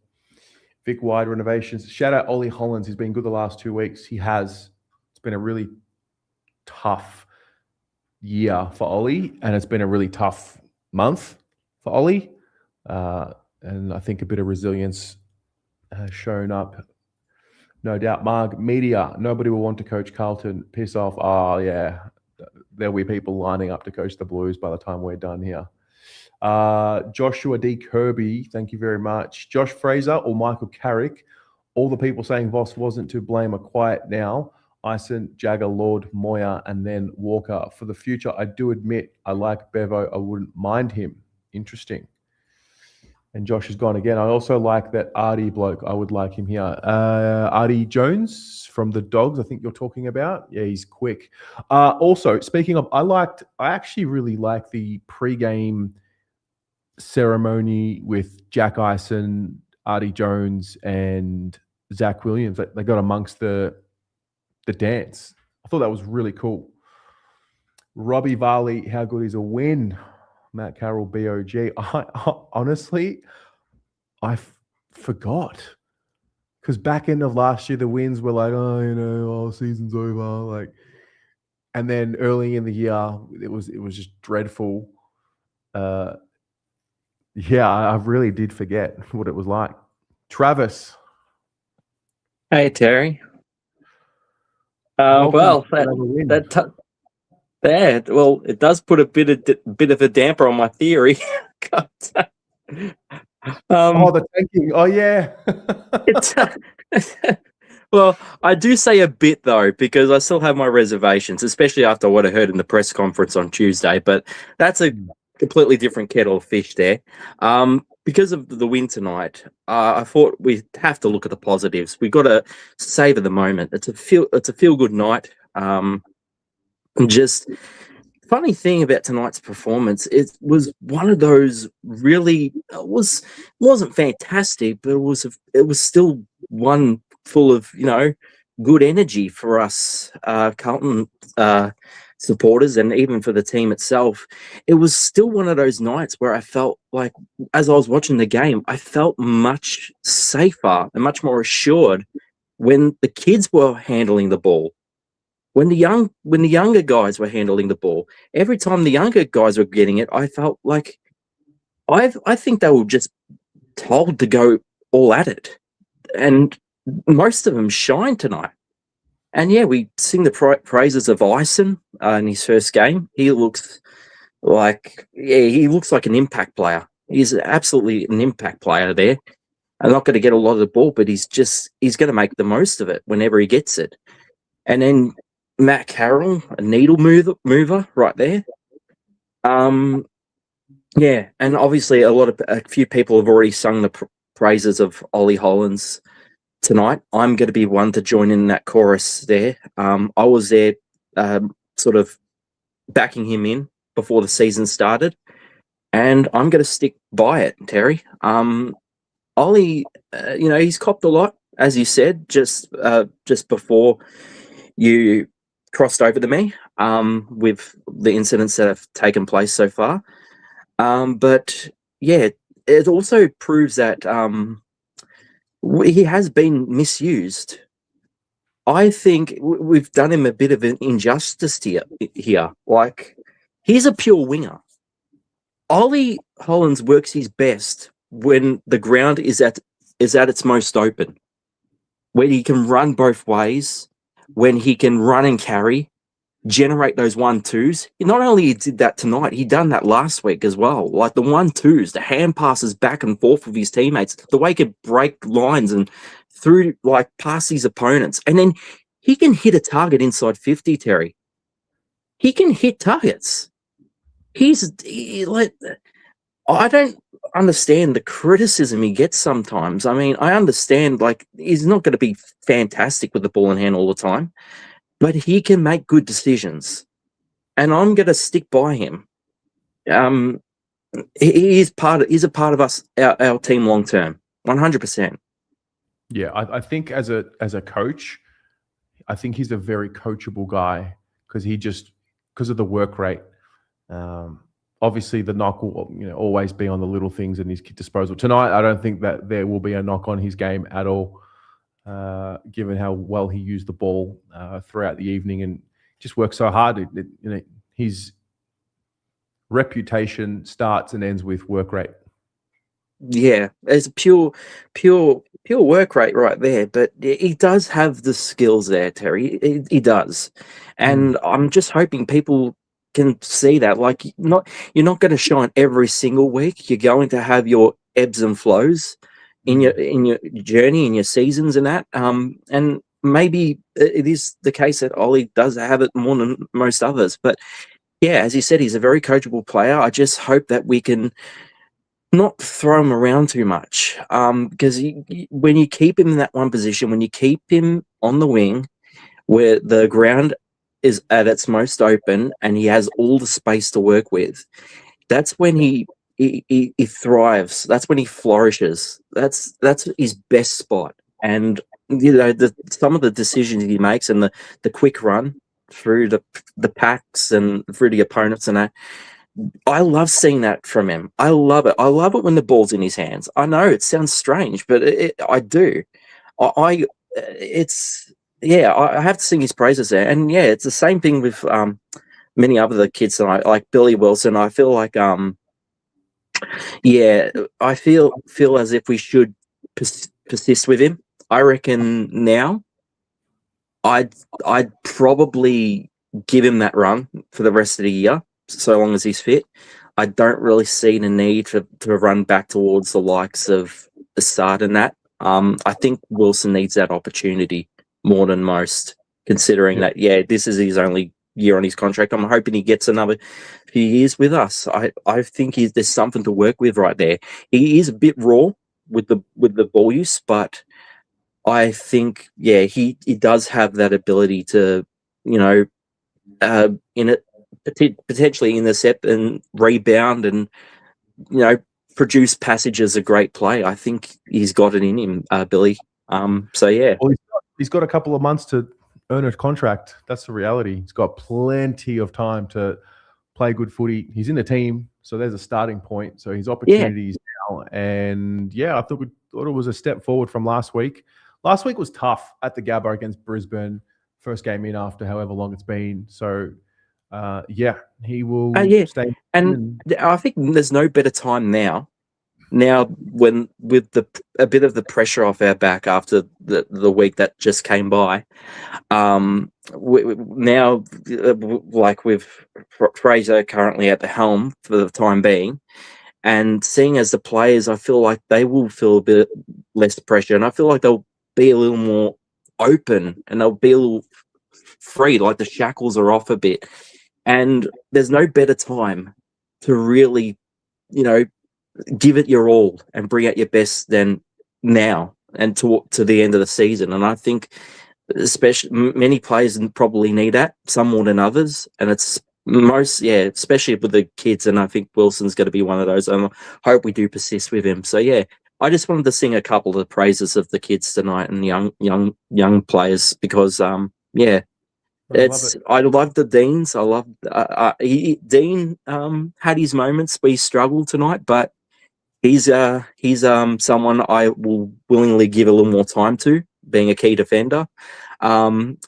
Vic Wide renovations. Shout out Ollie Hollins. He's been good the last 2 weeks. He has. It's been a really tough year for Ollie, and it's been a really tough month for Ollie. And I think a bit of resilience has shown up. No doubt. Marg, media. Nobody will want to coach Carlton. Piss off. Oh, yeah. There'll be people lining up to coach the Blues by the time we're done here. Joshua D. Kirby, thank you very much. Josh Fraser or Michael Carrick, all the people saying Voss wasn't to blame are quiet now. Ison, Jagger, Lord, Moyer, and then Walker. For the future, I do admit I like Bevo. I wouldn't mind him. Interesting. And Josh has gone again. I also like that Artie bloke. I would like him here. Artie Jones from the Dogs, I think you're talking about. Yeah, he's quick. Also, speaking of, I actually really like the pre-game ceremony with Jack Ison, Artie Jones, and Zach Williams. They got amongst the dance. I thought that was really cool. Robbie Varley, how good is a win? Matt Carroll, BOG. Honestly, I forgot. Because back end of last year, the wins were like, season's over. And then early in the year, it was just dreadful. I really did forget what it was like. Travis. Hey, Terry. It does put a bit of a damper on my theory. The tanking. Oh yeah. Well, I do say a bit though, because I still have my reservations, especially after what I heard in the press conference on Tuesday. But that's a completely different kettle of fish there. Because of the win tonight, I thought we have to look at the positives. We've got to savor the moment. It's a feel good night. Just funny thing about tonight's performance, it was one of those really wasn't fantastic, but it was still one full of good energy for us Carlton supporters, and even for the team itself. It was still one of those nights where I felt like, as I was watching the game, I felt much safer and much more assured when the kids were handling the ball. When the younger guys were handling the ball, every time the younger guys were getting it, I felt like I think they were just told to go all at it, and most of them shined tonight. And yeah, we sing the praises of Ison in his first game. He looks like an impact player. He's absolutely an impact player there. I'm not going to get a lot of the ball, but he's going to make the most of it whenever he gets it. And then Matt Carroll, a needle mover right there. Yeah, and obviously a few people have already sung the praises of Ollie Hollins tonight. I'm going to be one to join in that chorus there. I was there sort of backing him in before the season started, and I'm going to stick by it, Terry. Ollie, he's copped a lot, as you said, just before you crossed over to me with the incidents that have taken place so far. But yeah, it also proves that he has been misused. I think we've done him a bit of an injustice here. Like, he's a pure winger. Ollie Hollins works his best when the ground is at its most open, when he can run both ways, when he can run and carry, generate those 1-2s. Not only did that tonight, he done that last week as well. Like the 1-2s, the hand passes back and forth with his teammates, the way he could break lines and through, like, past his opponents. And then he can hit a target inside 50, Terry. He can hit targets. I don't understand the criticism he gets sometimes. I mean, I understand, like, he's not going to be fantastic with the ball in hand all the time, but he can make good decisions, and I'm going to stick by him. He's a part of us, our team long term, 100%. Yeah, I think as a coach, I think he's a very coachable guy because because of the work rate. Obviously, the knock will always be on the little things in his disposal. Tonight, I don't think that there will be a knock on his game at all, given how well he used the ball throughout the evening and just worked so hard. His reputation starts and ends with work rate. Yeah, it's pure work rate right there. But he does have the skills there, Terry. He does, and I'm just hoping people can see that. Like, you're not going to shine every single week. You're going to have your ebbs and flows in your journey, in your seasons, and that. And maybe it is the case that Ollie does have it more than most others. But yeah, as you said, he's a very coachable player. I just hope that we can not throw him around too much, because when you keep him in that one position, when you keep him on the wing where the ground is at its most open and he has all the space to work with, that's when he thrives. That's when he flourishes. That's his best spot. And some of the decisions he makes and the quick run through the packs and through the opponents and that, I love seeing that from him. I love it. I love it when the ball's in his hands. I know it sounds strange, but I do. I have to sing his praises there. And yeah, it's the same thing with many other kids tonight, like Billy Wilson. I feel like I feel as if we should persist with him. I reckon now I'd probably give him that run for the rest of the year, so long as he's fit. I don't really see the need to run back towards the likes of Assad and that. I think Wilson needs that opportunity more than most, considering that, this is his only year on his contract. I'm hoping he gets another few years with us. I think there's something to work with right there. He is a bit raw with the ball use, but I think, he does have that ability to, potentially intercept and rebound and produce passage as a great play. I think he's got it in him, Billy. So yeah, well, he's got a couple of months to earn a contract. That's the reality. He's got plenty of time to play good footy. He's in the team, so there's a starting point. So his opportunities now, and I thought it was a step forward from last week. Last week was tough at the Gabba against Brisbane. First game in after however long it's been. So. He will stay. And I think there's no better time now. Now, when with a bit of the pressure off our back after the week that just came by, now like with Fraser currently at the helm for the time being, and seeing as the players, I feel like they will feel a bit less pressure, and I feel like they'll be a little more open and they'll be a little free, like the shackles are off a bit. And there's no better time to really, give it your all and bring out your best than now and to the end of the season. And I think especially many players probably need that, some more than others. And it's especially with the kids. And I think Wilson's going to be one of those. And I hope we do persist with him. So I just wanted to sing a couple of the praises of the kids tonight and young players because I love the Deans. I love Dean had his moments where he struggled tonight, but he's someone I will willingly give a little more time to, being a key defender. And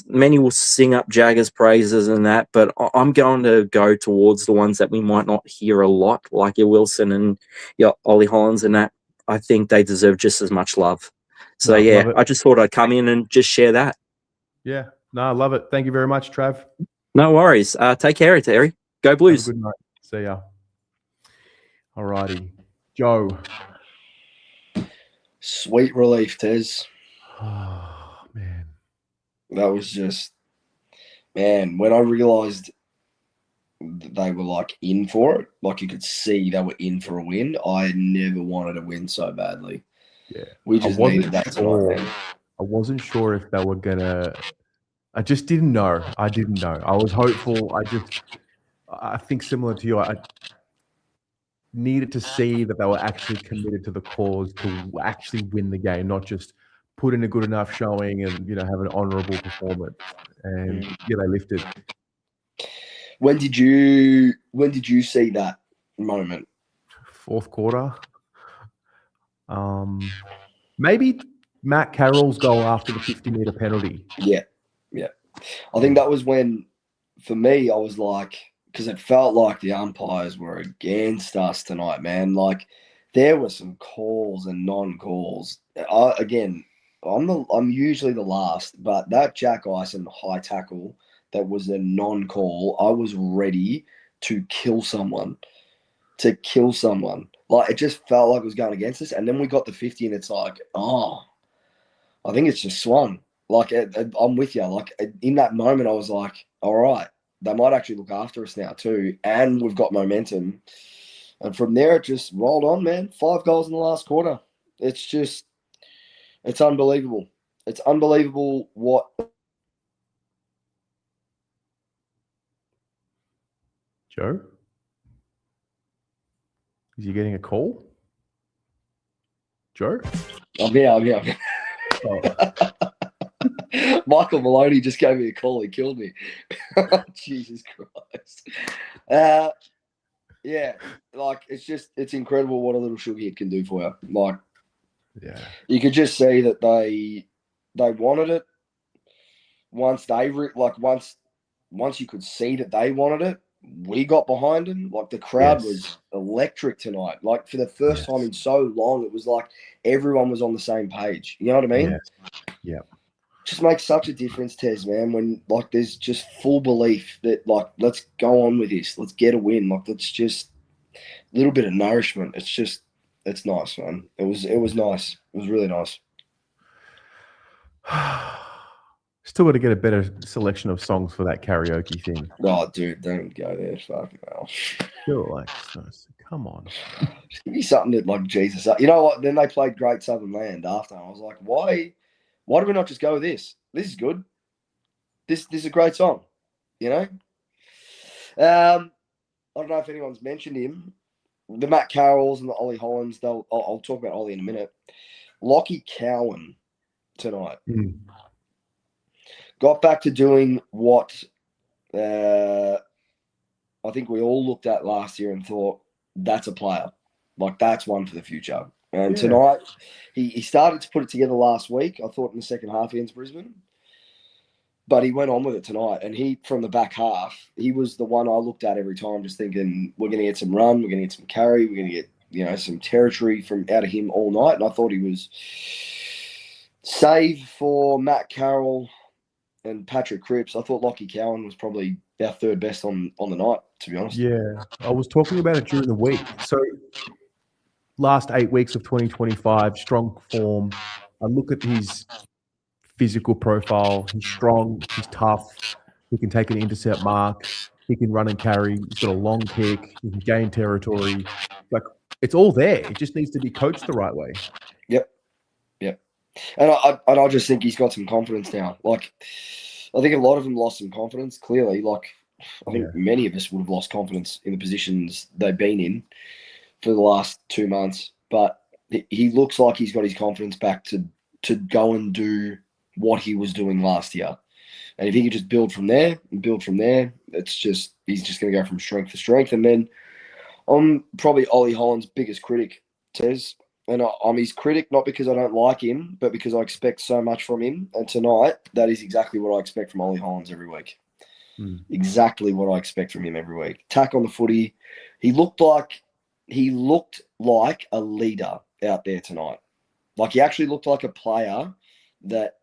many will sing up Jagger's praises and that, but I'm going to go towards the ones that we might not hear a lot, like your Wilson and your Ollie Hollands and that. I think they deserve just as much love. So I just thought I'd come in and just share that. Yeah. No, I love it. Thank you very much, Trav. No worries. Take care, Terry. Go Blues. Good night. See ya. All righty. Joe. Sweet relief, Tez. Oh, man. That was just, when I realised they were like in for it, like you could see they were in for a win, I never wanted to win so badly. Yeah. We just needed that tonight, man. I wasn't sure if they were going to... I just didn't know. I didn't know. I was hopeful. I think similar to you, needed to see that they were actually committed to the cause to actually win the game, not just put in a good enough showing and have an honourable performance. And yeah, they lifted. When did you see that moment? Fourth quarter. Maybe Matt Carroll's goal after the 50-meter penalty. Yeah. I think that was when, for me, I was like, because it felt like the umpires were against us tonight, man. Like, there were some calls and non-calls. I'm usually the last, but that Jack Ison high tackle that was a non-call, I was ready to kill someone. Like, it just felt like it was going against us. And then we got the 50 and it's like, I think it's just swung. Like, I'm with you. Like, in that moment, I was like, all right, they might actually look after us now too. And we've got momentum. And from there, it just rolled on, man. 5 goals in the last quarter. It's unbelievable. It's unbelievable what. Joe? Is he getting a call? Joe? I'm here. Oh. Michael Maloney just gave me a call. He killed me. Jesus Christ. Yeah, like, it's incredible what a little sugar hit can do for you. Like, yeah, you could just see that they wanted it. Once you could see that they wanted it, we got behind them. Like, the crowd was electric tonight. Like, for the first time in so long, it was like everyone was on the same page. You know what I mean? Yeah. Just makes such a difference, Tez, man, when, like, there's just full belief that, like, let's go on with this. Let's get a win. Like, let's just a little bit of nourishment. It's nice, man. It was nice. It was really nice. Still got to get a better selection of songs for that karaoke thing. Oh, dude, don't go there. Fucking hell. Still, like, come on. Give me something that, like, Jesus. You know what? Then they played Great Southern Land after. I was like, why do we not just go with this? This is good. This is a great song, you know? I don't know if anyone's mentioned him. The Matt Carrolls and the Ollie Hollands, I'll talk about Ollie in a minute. Lockie Cowan tonight. Got back to doing what I think we all looked at last year and thought, that's a player. Like, that's one for the future. And tonight, he started to put it together last week, I thought, in the second half against Brisbane. But he went on with it tonight. And he, from the back half, he was the one I looked at every time, just thinking, we're going to get some run, we're going to get some carry, we're going to get, some territory from out of him all night. And I thought he was, save for Matt Carroll and Patrick Cripps, I thought Lockie Cowan was probably our third best on the night, to be honest. Yeah, I was talking about it during the week. So last 8 weeks of 2025, strong form. I look at his physical profile. He's strong. He's tough. He can take an intercept mark. He can run and carry. He's got a long kick. He can gain territory. Like, it's all there. It just needs to be coached the right way. Yep. And I just think he's got some confidence now. Like, I think a lot of them lost some confidence, clearly. Like, I think many of us would have lost confidence in the positions they've been in for the last 2 months. But he looks like he's got his confidence back to go and do what he was doing last year. And if he could just build from there, he's just going to go from strength to strength. And then I'm probably Ollie Holland's biggest critic, Tez. And I'm his critic, not because I don't like him, but because I expect so much from him. And tonight, that is exactly what I expect from Ollie Hollands every week. Exactly what I expect from him every week. Tack on the footy. He looked like a leader out there tonight. Like, he actually looked like a player that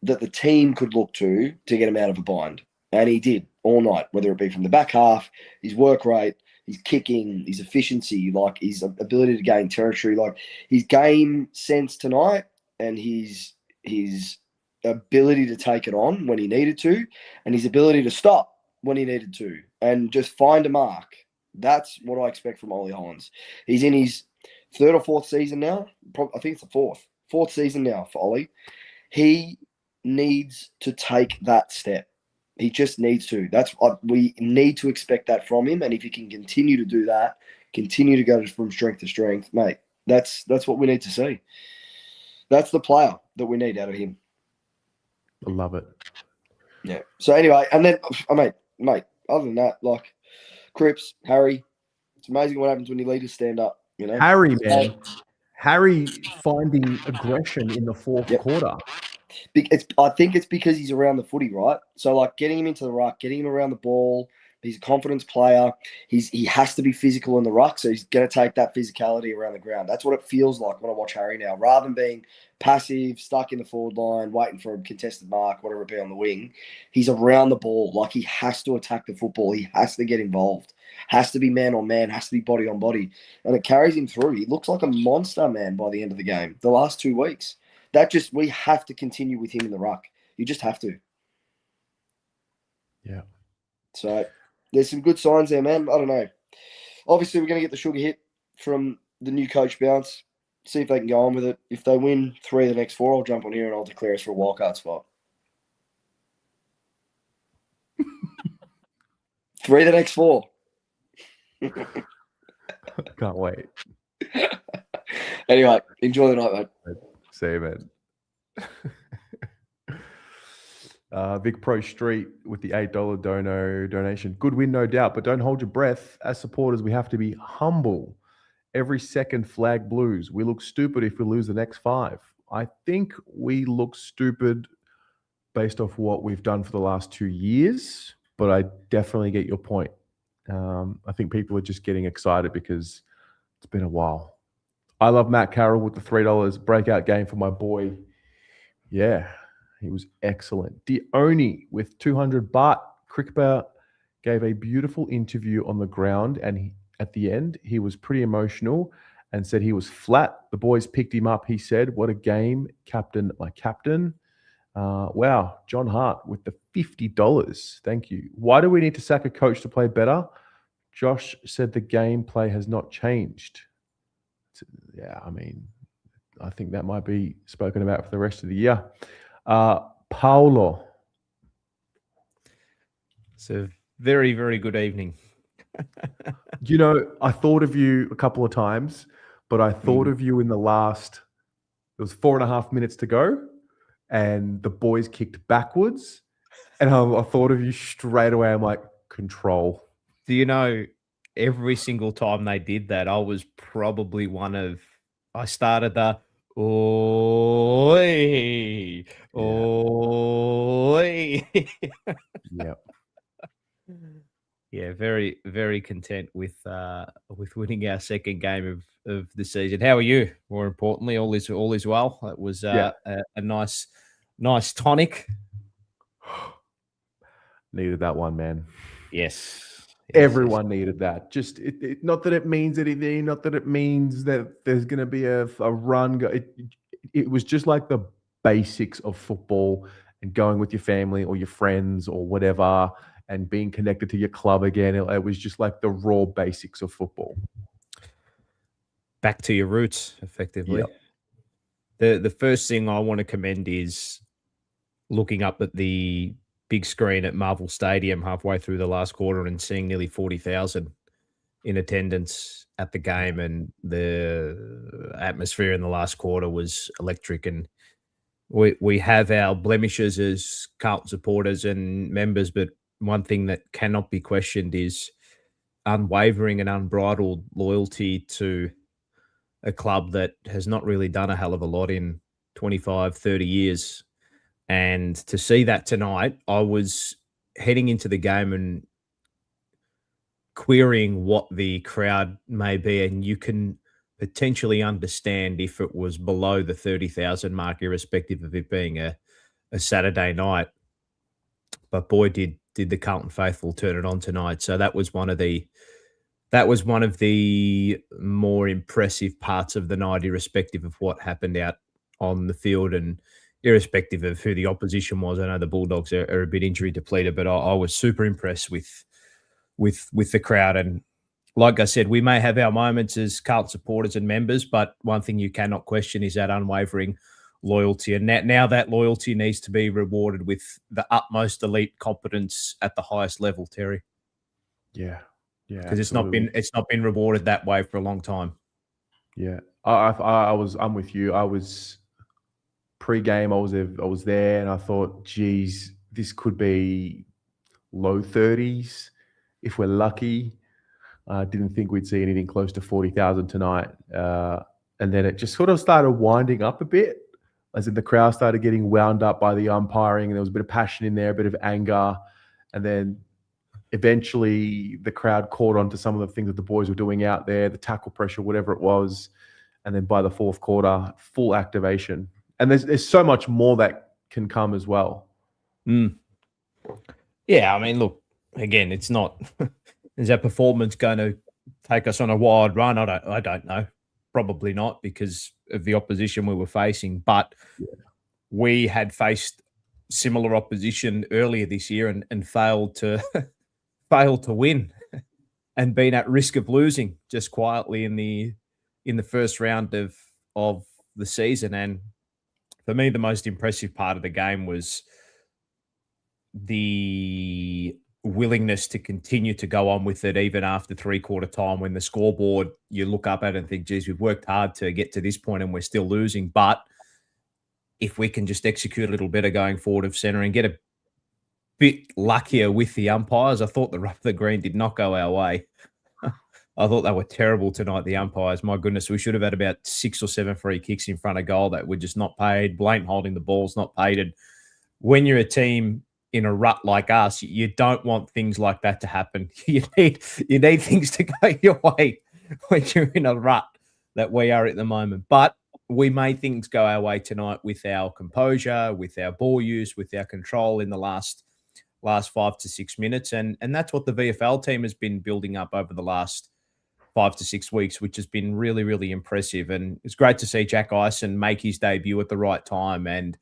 the team could look to get him out of a bind. And he did all night, whether it be from the back half, his work rate, his kicking, his efficiency, like his ability to gain territory, like his game sense tonight and his ability to take it on when he needed to and his ability to stop when he needed to and just find a mark. That's what I expect from Ollie Hollands. He's in his 3rd or 4th season now. I think it's the 4th season now for Ollie. He needs to take that step. He just needs to. We need to expect that from him. And if he can continue to do that, continue to go from strength to strength, mate, that's what we need to see. That's the player that we need out of him. I love it. Yeah. So anyway, and then, mate, other than that, like Cripps, Harry, it's amazing what happens when your leaders stand up. You know, Harry, man. Harry finding aggression in the fourth quarter. I think it's because he's around the footy, right? So, like, getting him into the ruck, getting him around the ball. He's a confidence player. He has to be physical in the ruck, so he's going to take that physicality around the ground. That's what it feels like when I watch Harry now. Rather than being passive, stuck in the forward line, waiting for a contested mark, whatever it be on the wing, he's around the ball. Like, he has to attack the football. He has to get involved. Has to be man on man. Has to be body on body. And it carries him through. He looks like a monster, man, by the end of the game. The last 2 weeks. We have to continue with him in the ruck. You just have to. Yeah. So there's some good signs there, man. I don't know. Obviously, we're going to get the sugar hit from the new coach bounce. See if they can go on with it. If they win 3 of the next 4, I'll jump on here and I'll declare us for a wildcard spot. 3 of the next 4. Can't wait. Anyway, enjoy the night, mate. See you, man. Vic Pro Street with the $8 donation. Good win, no doubt, but don't hold your breath. As supporters, we have to be humble. Every second flag blues. We look stupid if we lose the next 5. I think we look stupid based off what we've done for the last 2 years, but I definitely get your point. I think people are just getting excited because it's been a while. I love Matt Carroll with the $3 breakout game for my boy. Yeah, he was excellent. Dione with 200 baht. Crickber gave a beautiful interview on the ground, and at the end, he was pretty emotional and said he was flat. The boys picked him up. He said, "What a game, captain, my captain." Wow, John Hart with the $50. Thank you. Why do we need to sack a coach to play better? Josh said the gameplay has not changed. Yeah, I mean, I think that might be spoken about for the rest of the year. Paolo. It's a very, very good evening. You know, I thought of you a couple of times, but I thought of you in the last, it was 4.5 minutes to go, and the boys kicked backwards, and I thought of you straight away. I'm like, control. Do you know, every single time they did that, I was probably I started the oi, oi. Yep. Yeah, very, very content with winning our second game of the season. How are you? More importantly, all is well. It was a nice tonic. Needed that one, man. Yes. Everyone needed that. Just not that it means anything, not that it means that there's going to be a run. It was just like the basics of football and going with your family or your friends or whatever and being connected to your club again. It was just like the raw basics of football. Back to your roots, effectively. Yep. The first thing I want to commend is looking up at the big screen at Marvel Stadium halfway through the last quarter and seeing nearly 40,000 in attendance at the game, and the atmosphere in the last quarter was electric. And we have our blemishes as Carlton supporters and members, but one thing that cannot be questioned is unwavering and unbridled loyalty to a club that has not really done a hell of a lot in 25, 30 years. And to see that tonight, I was heading into the game and querying what the crowd may be, and you can potentially understand if it was below the 30,000 mark, irrespective of it being a Saturday night. But boy, did the Carlton faithful turn it on tonight. So that was one of the more impressive parts of the night, irrespective of what happened out on the field and irrespective of who the opposition was. I know the Bulldogs are a bit injury depleted, but I was super impressed with the crowd. And like I said, we may have our moments as Carlton supporters and members, but one thing you cannot question is that unwavering loyalty. And now that loyalty needs to be rewarded with the utmost elite competence at the highest level, Terry. Yeah. Because it's not been rewarded that way for a long time. Yeah. I'm with you. I was pre-game, I was there and I thought, geez, this could be low 30s if we're lucky. I didn't think we'd see anything close to 40,000 tonight. And then it just sort of started winding up a bit, as in the crowd started getting wound up by the umpiring, and there was a bit of passion in there, a bit of anger. And then eventually the crowd caught on to some of the things that the boys were doing out there, the tackle pressure, whatever it was. And then by the fourth quarter, full activation. And there's so much more that can come as well. Yeah, I mean, look, again, it's not is that performance going to take us on a wild run? I don't know. Probably not, because of the opposition we were facing. But we had faced similar opposition earlier this year and failed to win and been at risk of losing just quietly in the first round of the season. And for me, the most impressive part of the game was the willingness to continue to go on with it even after three-quarter time, when the scoreboard, you look up at it and think, geez, we've worked hard to get to this point and we're still losing. But if we can just execute a little better going forward of centre and get a bit luckier with the umpires. I thought the rough the green did not go our way. I thought they were terrible tonight, the umpires. My goodness, we should have had about 6 or 7 free kicks in front of goal that were just not paid. Blatant holding the balls, not paid. And when you're a team in a rut like us, you don't want things like that to happen. You need things to go your way when you're in a rut that we are at the moment. But we made things go our way tonight with our composure, with our ball use, with our control in the last 5 to 6 minutes. And that's what the VFL team has been building up over the last 5 to 6 weeks, which has been really, really impressive. And it's great to see Jack Ison make his debut at the right time and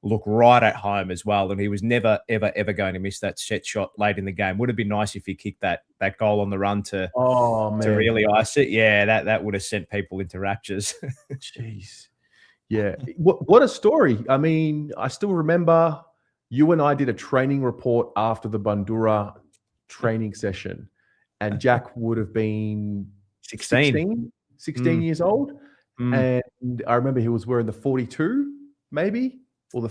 look right at home as well. And he was never, ever, ever going to miss that set shot late in the game. Would have been nice if he kicked that goal on the run to really ice it. Yeah, that would have sent people into raptures. Jeez. Yeah. What a story. I mean, I still remember you and I did a training report after the Bandura training session, and Jack would have been 16 years old. And I remember he was wearing the 42, maybe.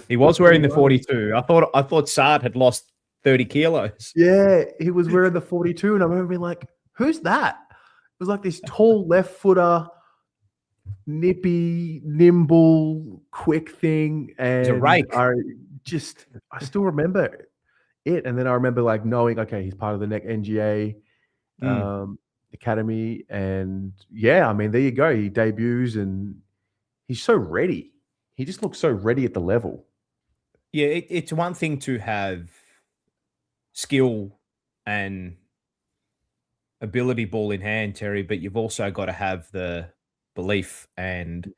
He was wearing the 42. I thought Saad had lost 30 kilos. Yeah, he was wearing the 42. And I remember being like, who's that? It was like this tall left footer, nippy, nimble, quick thing. And he's a rake. I still remember it. And then I remember like knowing, okay, he's part of the NEC NGA Academy. And yeah, I mean, there you go. He debuts and he's so ready. He just looks so ready at the level. Yeah, it's one thing to have skill and ability ball in hand, Terry, but you've also got to have the belief and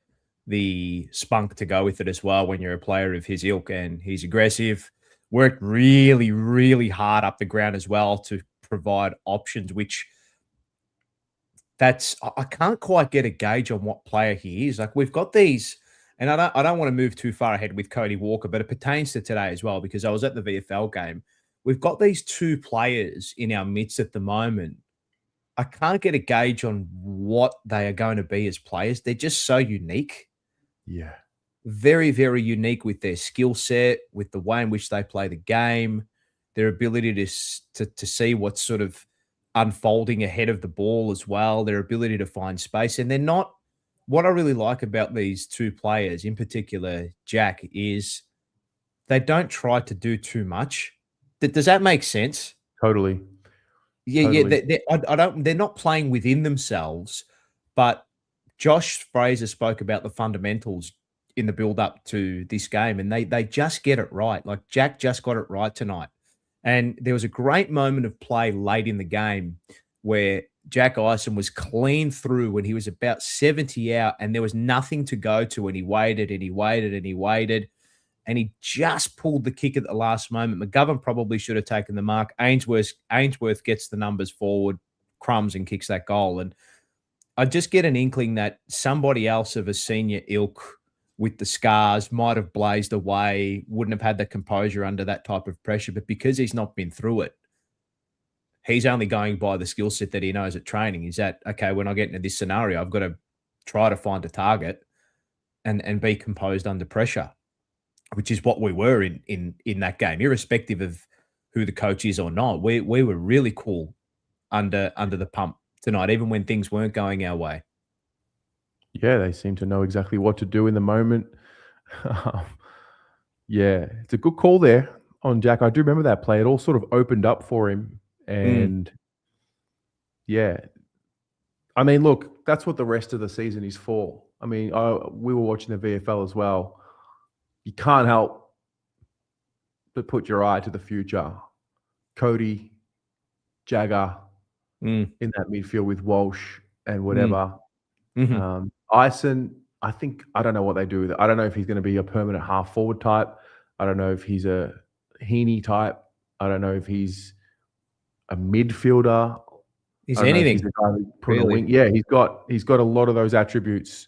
the spunk to go with it as well when you're a player of his ilk. And he's aggressive, worked really, really hard up the ground as well to provide options, which I can't quite get a gauge on what player he is. Like, we've got these. And I don't want to move too far ahead with Cody Walker, but it pertains to today as well, because I was at the VFL game. We've got these two players in our midst at the moment. I can't get a gauge on what they are going to be as players. They're just so unique. Yeah. Very, very unique with their skill set, with the way in which they play the game, their ability to see what's sort of unfolding ahead of the ball as well, their ability to find space. And they're not. What I really like about these two players, in particular Jack, is they don't try to do too much. Does that make sense? Totally. Yeah, Totally. yeah. They're not playing within themselves, but Josh Fraser spoke about the fundamentals in the build-up to this game, and they just get it right. Like, Jack just got it right tonight. And there was a great moment of play late in the game where Jack Ison was clean through when he was about 70 out, and there was nothing to go to, and he waited and he waited and he waited, and he just pulled the kick at the last moment. McGovern probably should have taken the mark. Ainsworth gets the numbers forward, crumbs, and kicks that goal. And I just get an inkling that somebody else of a senior ilk with the scars, might have blazed away, wouldn't have had the composure under that type of pressure. But because he's not been through it, he's only going by the skill set that he knows at training. Is that, okay, when I get into this scenario, I've got to try to find a target and be composed under pressure, which is what we were in that game, irrespective of who the coach is or not. We were really cool under the pump tonight, even when things weren't going our way. Yeah, they seem to know exactly what to do in the moment. Yeah, it's a good call there on Jack. I do remember that play. It all sort of opened up for him. And yeah, I mean, look, that's what the rest of the season is for. I mean, we were watching the VFL as well. You can't help but put your eye to the future. Cody, Jagger in that midfield with Walsh and whatever. Ison, I don't know what they do with it. I don't know if he's going to be a permanent half forward type. I don't know if he's a Heaney type. I don't know if he's a midfielder. He's anything. He's a guy who put a wing. Yeah, he's got a lot of those attributes.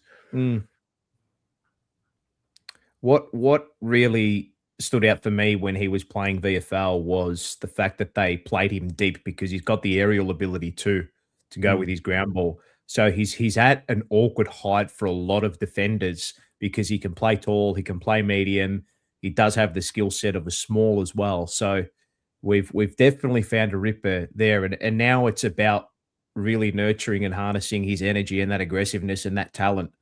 What really stood out for me when he was playing VFL was the fact that they played him deep because he's got the aerial ability to go with his ground ball. So he's at an awkward height for a lot of defenders because he can play tall, he can play medium, he does have the skill set of a small as well. So we've definitely found a ripper there, and now it's about really nurturing and harnessing his energy and that aggressiveness and that talent,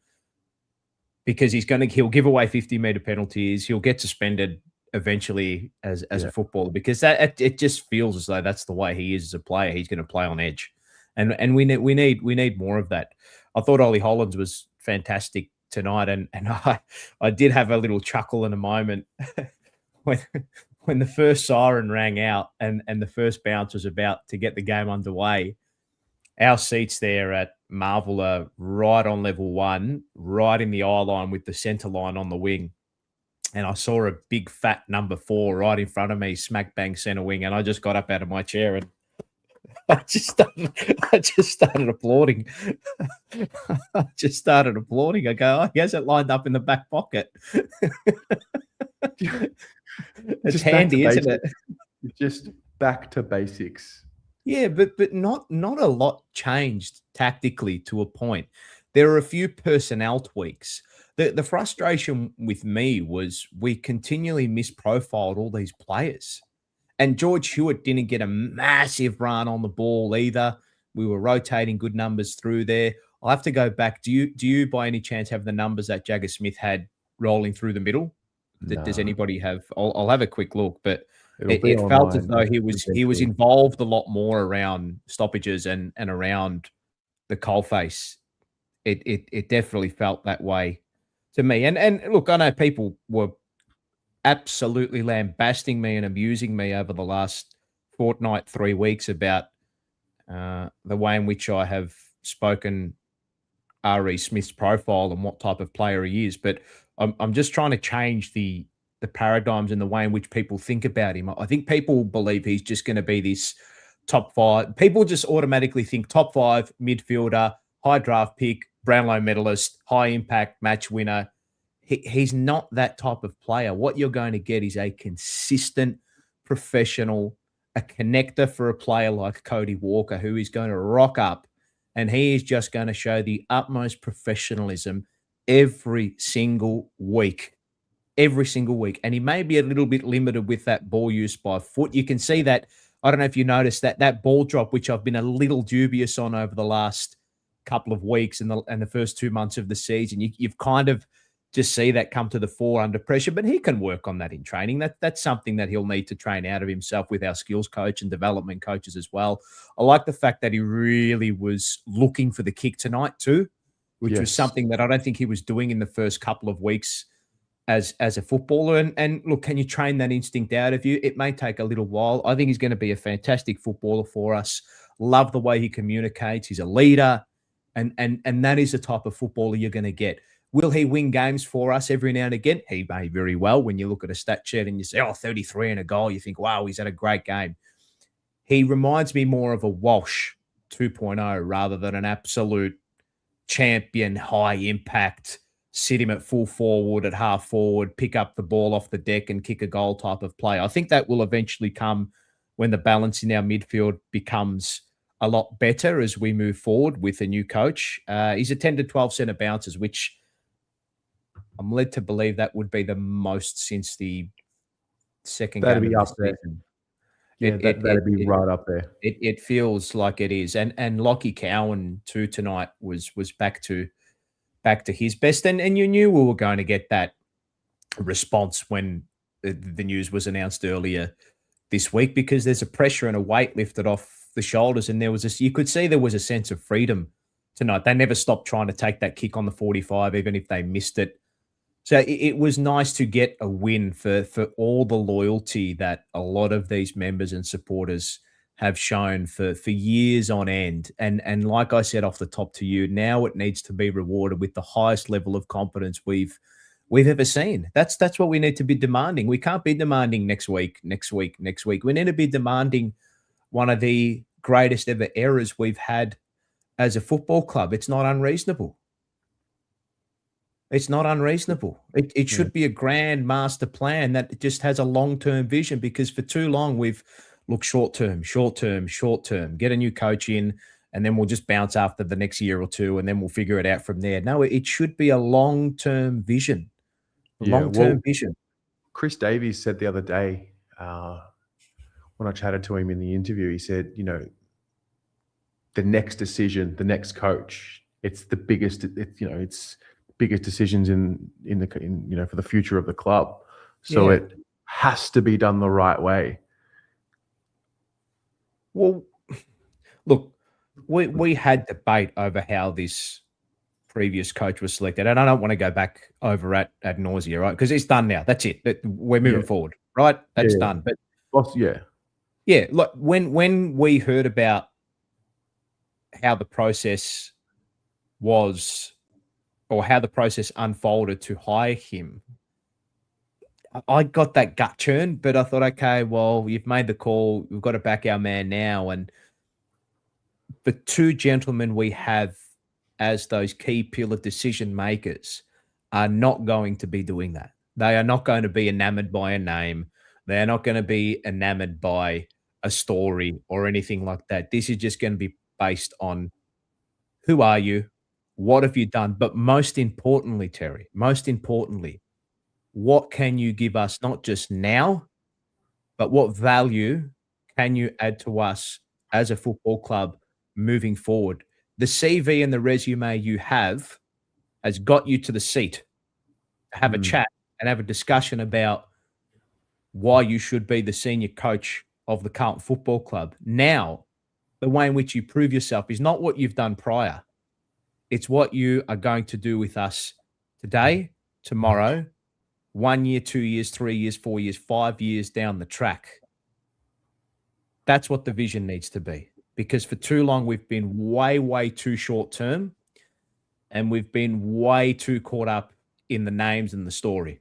because he'll give away 50-meter penalties, he'll get suspended eventually as a footballer, because it just feels as though that's the way he is as a player. He's going to play on edge. And we need more of that. I thought Ollie Hollands was fantastic tonight, and I did have a little chuckle in a moment when the first siren rang out and the first bounce was about to get the game underway. Our seats there at Marvel are right on level 1, right in the eye line with the centre line on the wing. And I saw a big fat number 4 right in front of me, smack bang centre wing, and I just got up out of my chair and I just started applauding. I just started applauding. I go, oh, he has it lined up in the back pocket. It's handy, isn't it? Just back to basics. Yeah, but not a lot changed tactically to a point. There are a few personnel tweaks. The frustration with me was we continually misprofiled all these players. And George Hewitt didn't get a massive run on the ball either. We were rotating good numbers through there. I'll have to go back. Do you by any chance have the numbers that Jagger Smith had rolling through the middle? No. Does anybody have? I'll have a quick look, but it felt as though he was involved a lot more around stoppages and around the coalface. It definitely felt that way to me. And look, I know people were absolutely lambasting me and abusing me over the last fortnight, 3 weeks about the way in which I have spoken R.E. Smith's profile and what type of player he is. But I'm just trying to change the paradigms and the way in which people think about him. I think people believe he's just going to be this top 5. People just automatically think top 5 midfielder, high draft pick, Brownlow medalist, high impact match winner. He's not that type of player. What you're going to get is a consistent professional, a connector for a player like Cody Walker, who is going to rock up, and he is just going to show the utmost professionalism every single week. Every single week. And he may be a little bit limited with that ball use by foot. You can see that. I don't know if you noticed that ball drop, which I've been a little dubious on over the last couple of weeks and the first 2 months of the season. You've kind of just see that come to the fore under pressure, but he can work on that in training. That's something that he'll need to train out of himself with our skills coach and development coaches as well. I like the fact that he really was looking for the kick tonight too, which was something that I don't think he was doing in the first couple of weeks as a footballer. And look, can you train that instinct out of you? It may take a little while. I think he's going to be a fantastic footballer for us. Love the way he communicates. He's a leader, and that is the type of footballer you're going to get. Will he win games for us every now and again? He may very well. When you look at a stat sheet and you say, 33 and a goal, you think, wow, he's had a great game. He reminds me more of a Walsh 2.0 rather than an absolute champion, high impact, sit him at full forward, at half forward, pick up the ball off the deck and kick a goal type of play. I think that will eventually come when the balance in our midfield becomes a lot better as we move forward with a new coach. He's a 10 to 12 centre bouncers, which I'm led to believe that would be the most since the second That'd game be of up the there. season. Yeah, that'd be right up there. It feels like it is. And Lockie Cowan too tonight was back to his best. And you knew we were going to get that response when the news was announced earlier this week, because there's a pressure and a weight lifted off the shoulders. And you could see there was a sense of freedom tonight. They never stopped trying to take that kick on the 45, even if they missed it. So it was nice to get a win for all the loyalty that a lot of these members and supporters have shown for years on end. And like I said off the top to you, now it needs to be rewarded with the highest level of competence we've ever seen. That's what we need to be demanding. We can't be demanding next week. We need to be demanding one of the greatest ever errors we've had as a football club. It's not unreasonable. It's not unreasonable. It should be a grand master plan that just has a long-term vision, because for too long we've looked short-term, get a new coach in, and then we'll just bounce after the next year or two, and then we'll figure it out from there. No, it should be a long-term vision. Vision. Chris Davies said the other day, when I chatted to him in the interview, he said, the next decision, the next coach, it's the biggest, it's biggest decisions in for the future of the club. So it has to be done the right way. Well, look, we had debate over how this previous coach was selected, and I don't want to go back over ad nausea, right? Because it's done now. That's it. We're moving forward, right? That's done. But look, when we heard about how the process was, or how the process unfolded to hire him, I got that gut churn, but I thought, okay, well, you've made the call. We've got to back our man now. And the two gentlemen we have as those key pillar decision makers are not going to be doing that. They are not going to be enamored by a name. They are not going to be enamored by a story or anything like that. This is just going to be based on who are you? What have you done? But most importantly, Terry, what can you give us, not just now, but what value can you add to us as a football club moving forward? The CV and the resume you have has got you to the seat to have a chat and have a discussion about why you should be the senior coach of the Carlton Football Club. Now, the way in which you prove yourself is not what you've done prior. It's what you are going to do with us today, tomorrow, 1 year, 2 years, 3 years, 4 years, 5 years down the track. That's what the vision needs to be. Because for too long, we've been way too short term, and we've been way too caught up in the names and the story.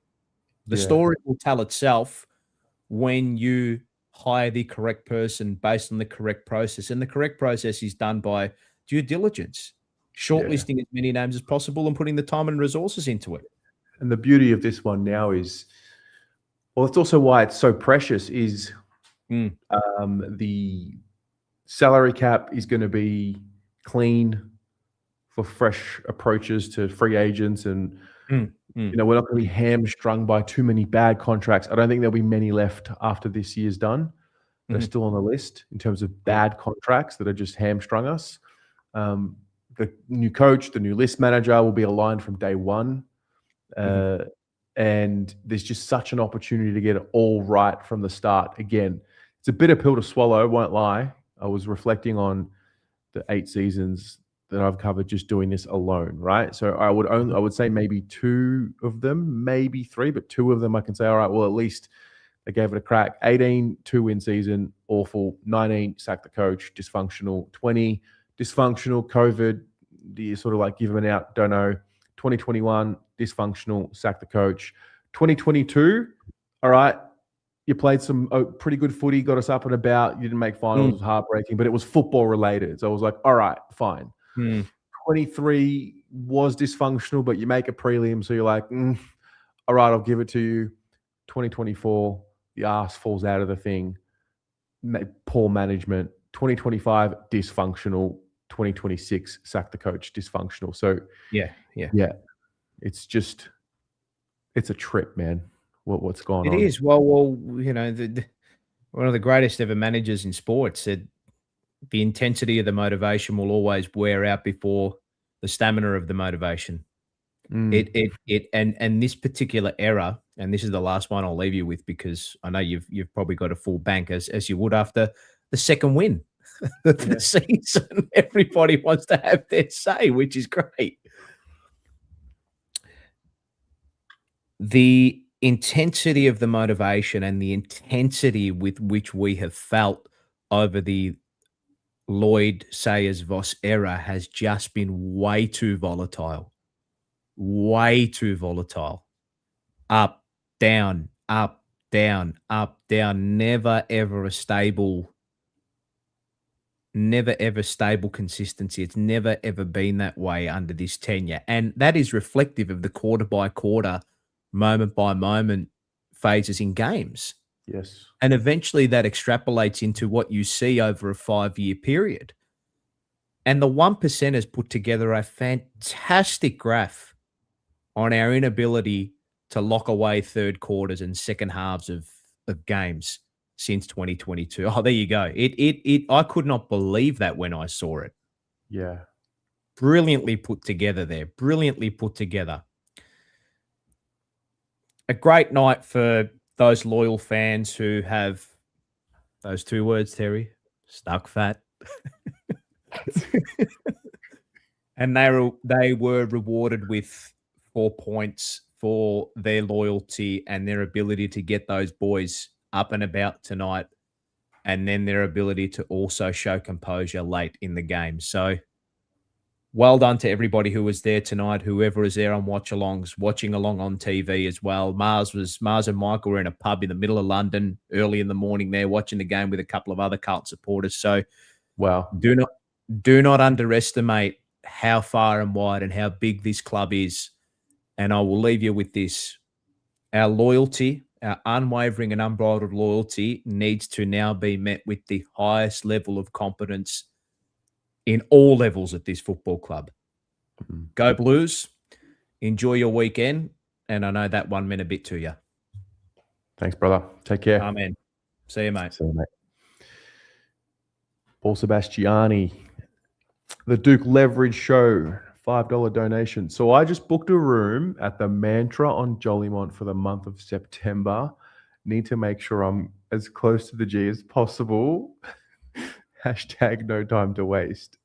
The story will tell itself when you hire the correct person based on the correct process. And the correct process is done by due diligence, shortlisting as many names as possible and putting the time and resources into it. And the beauty of this one now is, well, it's also why it's so precious, is the salary cap is going to be clean for fresh approaches to free agents. And, we're not going to be hamstrung by too many bad contracts. I don't think there'll be many left after this year's done. They're still on the list in terms of bad contracts that are just hamstrung us. The new coach, the new list manager will be aligned from day one. And there's just such an opportunity to get it all right from the start. Again, it's a bitter pill to swallow, won't lie. I was reflecting on the 8 seasons that I've covered just doing this alone, right? So I would say maybe 2 of them, maybe 3, but 2 of them I can say, all right, well, at least they gave it a crack. 18, 2-win season, awful. 19, sacked the coach, dysfunctional. 20, dysfunctional, COVID. Do you sort of like give them an out? Don't know. 2021, dysfunctional, sacked the coach. 2022, all right, you played some pretty good footy, got us up and about. You didn't make finals, it was heartbreaking, but it was football related. So I was like, all right, fine. 23, was dysfunctional, but you make a prelim, so you're like, all right, I'll give it to you. 2024, the ass falls out of the thing. Poor management. 2025, dysfunctional. 2026, sack the coach, dysfunctional. So Yeah. It's just, it's a trip, man. What's going It on? is. Well, one of the greatest ever managers in sports said the intensity of the motivation will always wear out before the stamina of the motivation. And this particular era, and this is the last one I'll leave you with, because I know you've probably got a full bank as you would after the second win of the season. Everybody wants to have their say, which is great. The intensity of the motivation and the intensity with which we have felt over the Lloyd Sayers Voss era has just been way too volatile. Way too volatile. Up, down, up, down, up, down. Never ever stable consistency. It's never ever been that way under this tenure. And that is reflective of the quarter by quarter, moment by moment phases in games. Yes. And eventually that extrapolates into what you see over a 5-year period. And the 1% has put together a fantastic graph on our inability to lock away third quarters and second halves of games since 2022. Oh, there you go. I could not believe that when I saw it. Yeah. Brilliantly put together there. Brilliantly put together. A great night for those loyal fans who have those two words, Terry, stuck fat. And they were rewarded with 4 points for their loyalty and their ability to get those boys up and about tonight, and then their ability to also show composure late in the game. So well done to everybody who was there tonight, whoever was there on watch-alongs, watching along on TV as well. Mars and Michael were in a pub in the middle of London early in the morning there, watching the game with a couple of other Carlton supporters. So wow, do not underestimate how far and wide and how big this club is. And I will leave you with this. Our loyalty, our unwavering and unbridled loyalty, needs to now be met with the highest level of competence in all levels at this football club. Go Blues. Enjoy your weekend. And I know that one meant a bit to you. Thanks, brother. Take care. Amen. See you, mate. See you, mate. Paul Sebastiani, the Duke Leverage Show, $5 donation. So I just booked a room at the Mantra on Jolimont for the month of September. Need to make sure I'm as close to the G as possible. Hashtag no time to waste.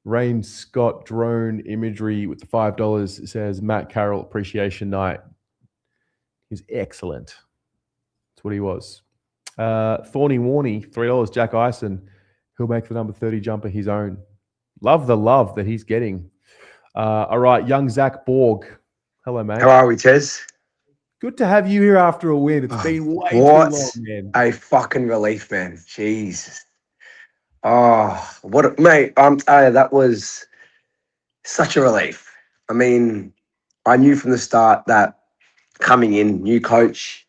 Rain Scott drone imagery with the $5 says Matt Carroll appreciation night. He's excellent. That's what he was. Thorny Warney, $3. Jack Ison, he'll make the number 30 jumper his own. Love the love that he's getting. All right, young Zach Borg. Hello, mate. How are we, Tez? Good to have you here after a win. It's been way too long, man. A fucking relief, man. Jesus. Oh, mate, that was such a relief. I mean, I knew from the start that coming in, new coach,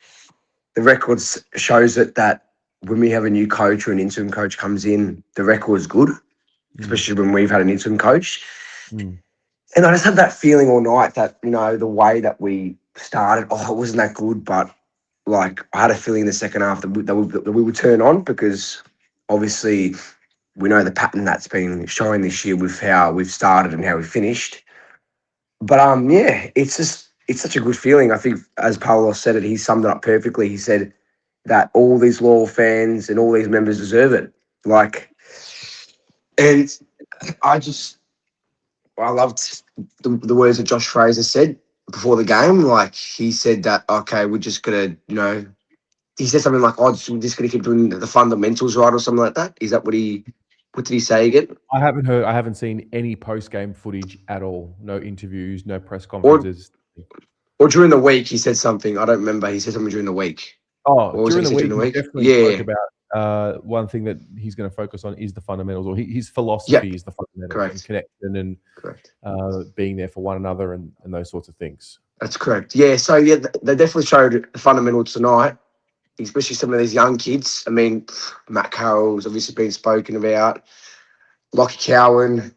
the records shows it that when we have a new coach or an interim coach comes in, the record is good, especially when we've had an interim coach. And I just had that feeling all night that, the way that we started, it wasn't that good, but like I had a feeling in the second half that we would turn on, because obviously we know the pattern that's been showing this year with how we've started and how we finished. But it's such a good feeling. I think, as Paolo said it, he summed it up perfectly. He said that all these loyal fans and all these members deserve it. And I loved the words that Josh Fraser said before the game. Like, he said that, okay, we're just going to, he said something like, we're just going to keep doing the fundamentals right, or something like that. Is that what did he say again? I haven't seen any post-game footage at all. No interviews, no press conferences. Or during the week, he said something. I don't remember. He said something during the week. Oh, during the week, he definitely spoke about one thing that he's going to focus on is the fundamentals, or his philosophy is the fundamentals and connection and being there for one another and those sorts of things. That's correct. Yeah, so yeah, they definitely showed the fundamentals tonight, especially some of these young kids. I mean, Matt Carroll's obviously been spoken about. Lockie Cowan,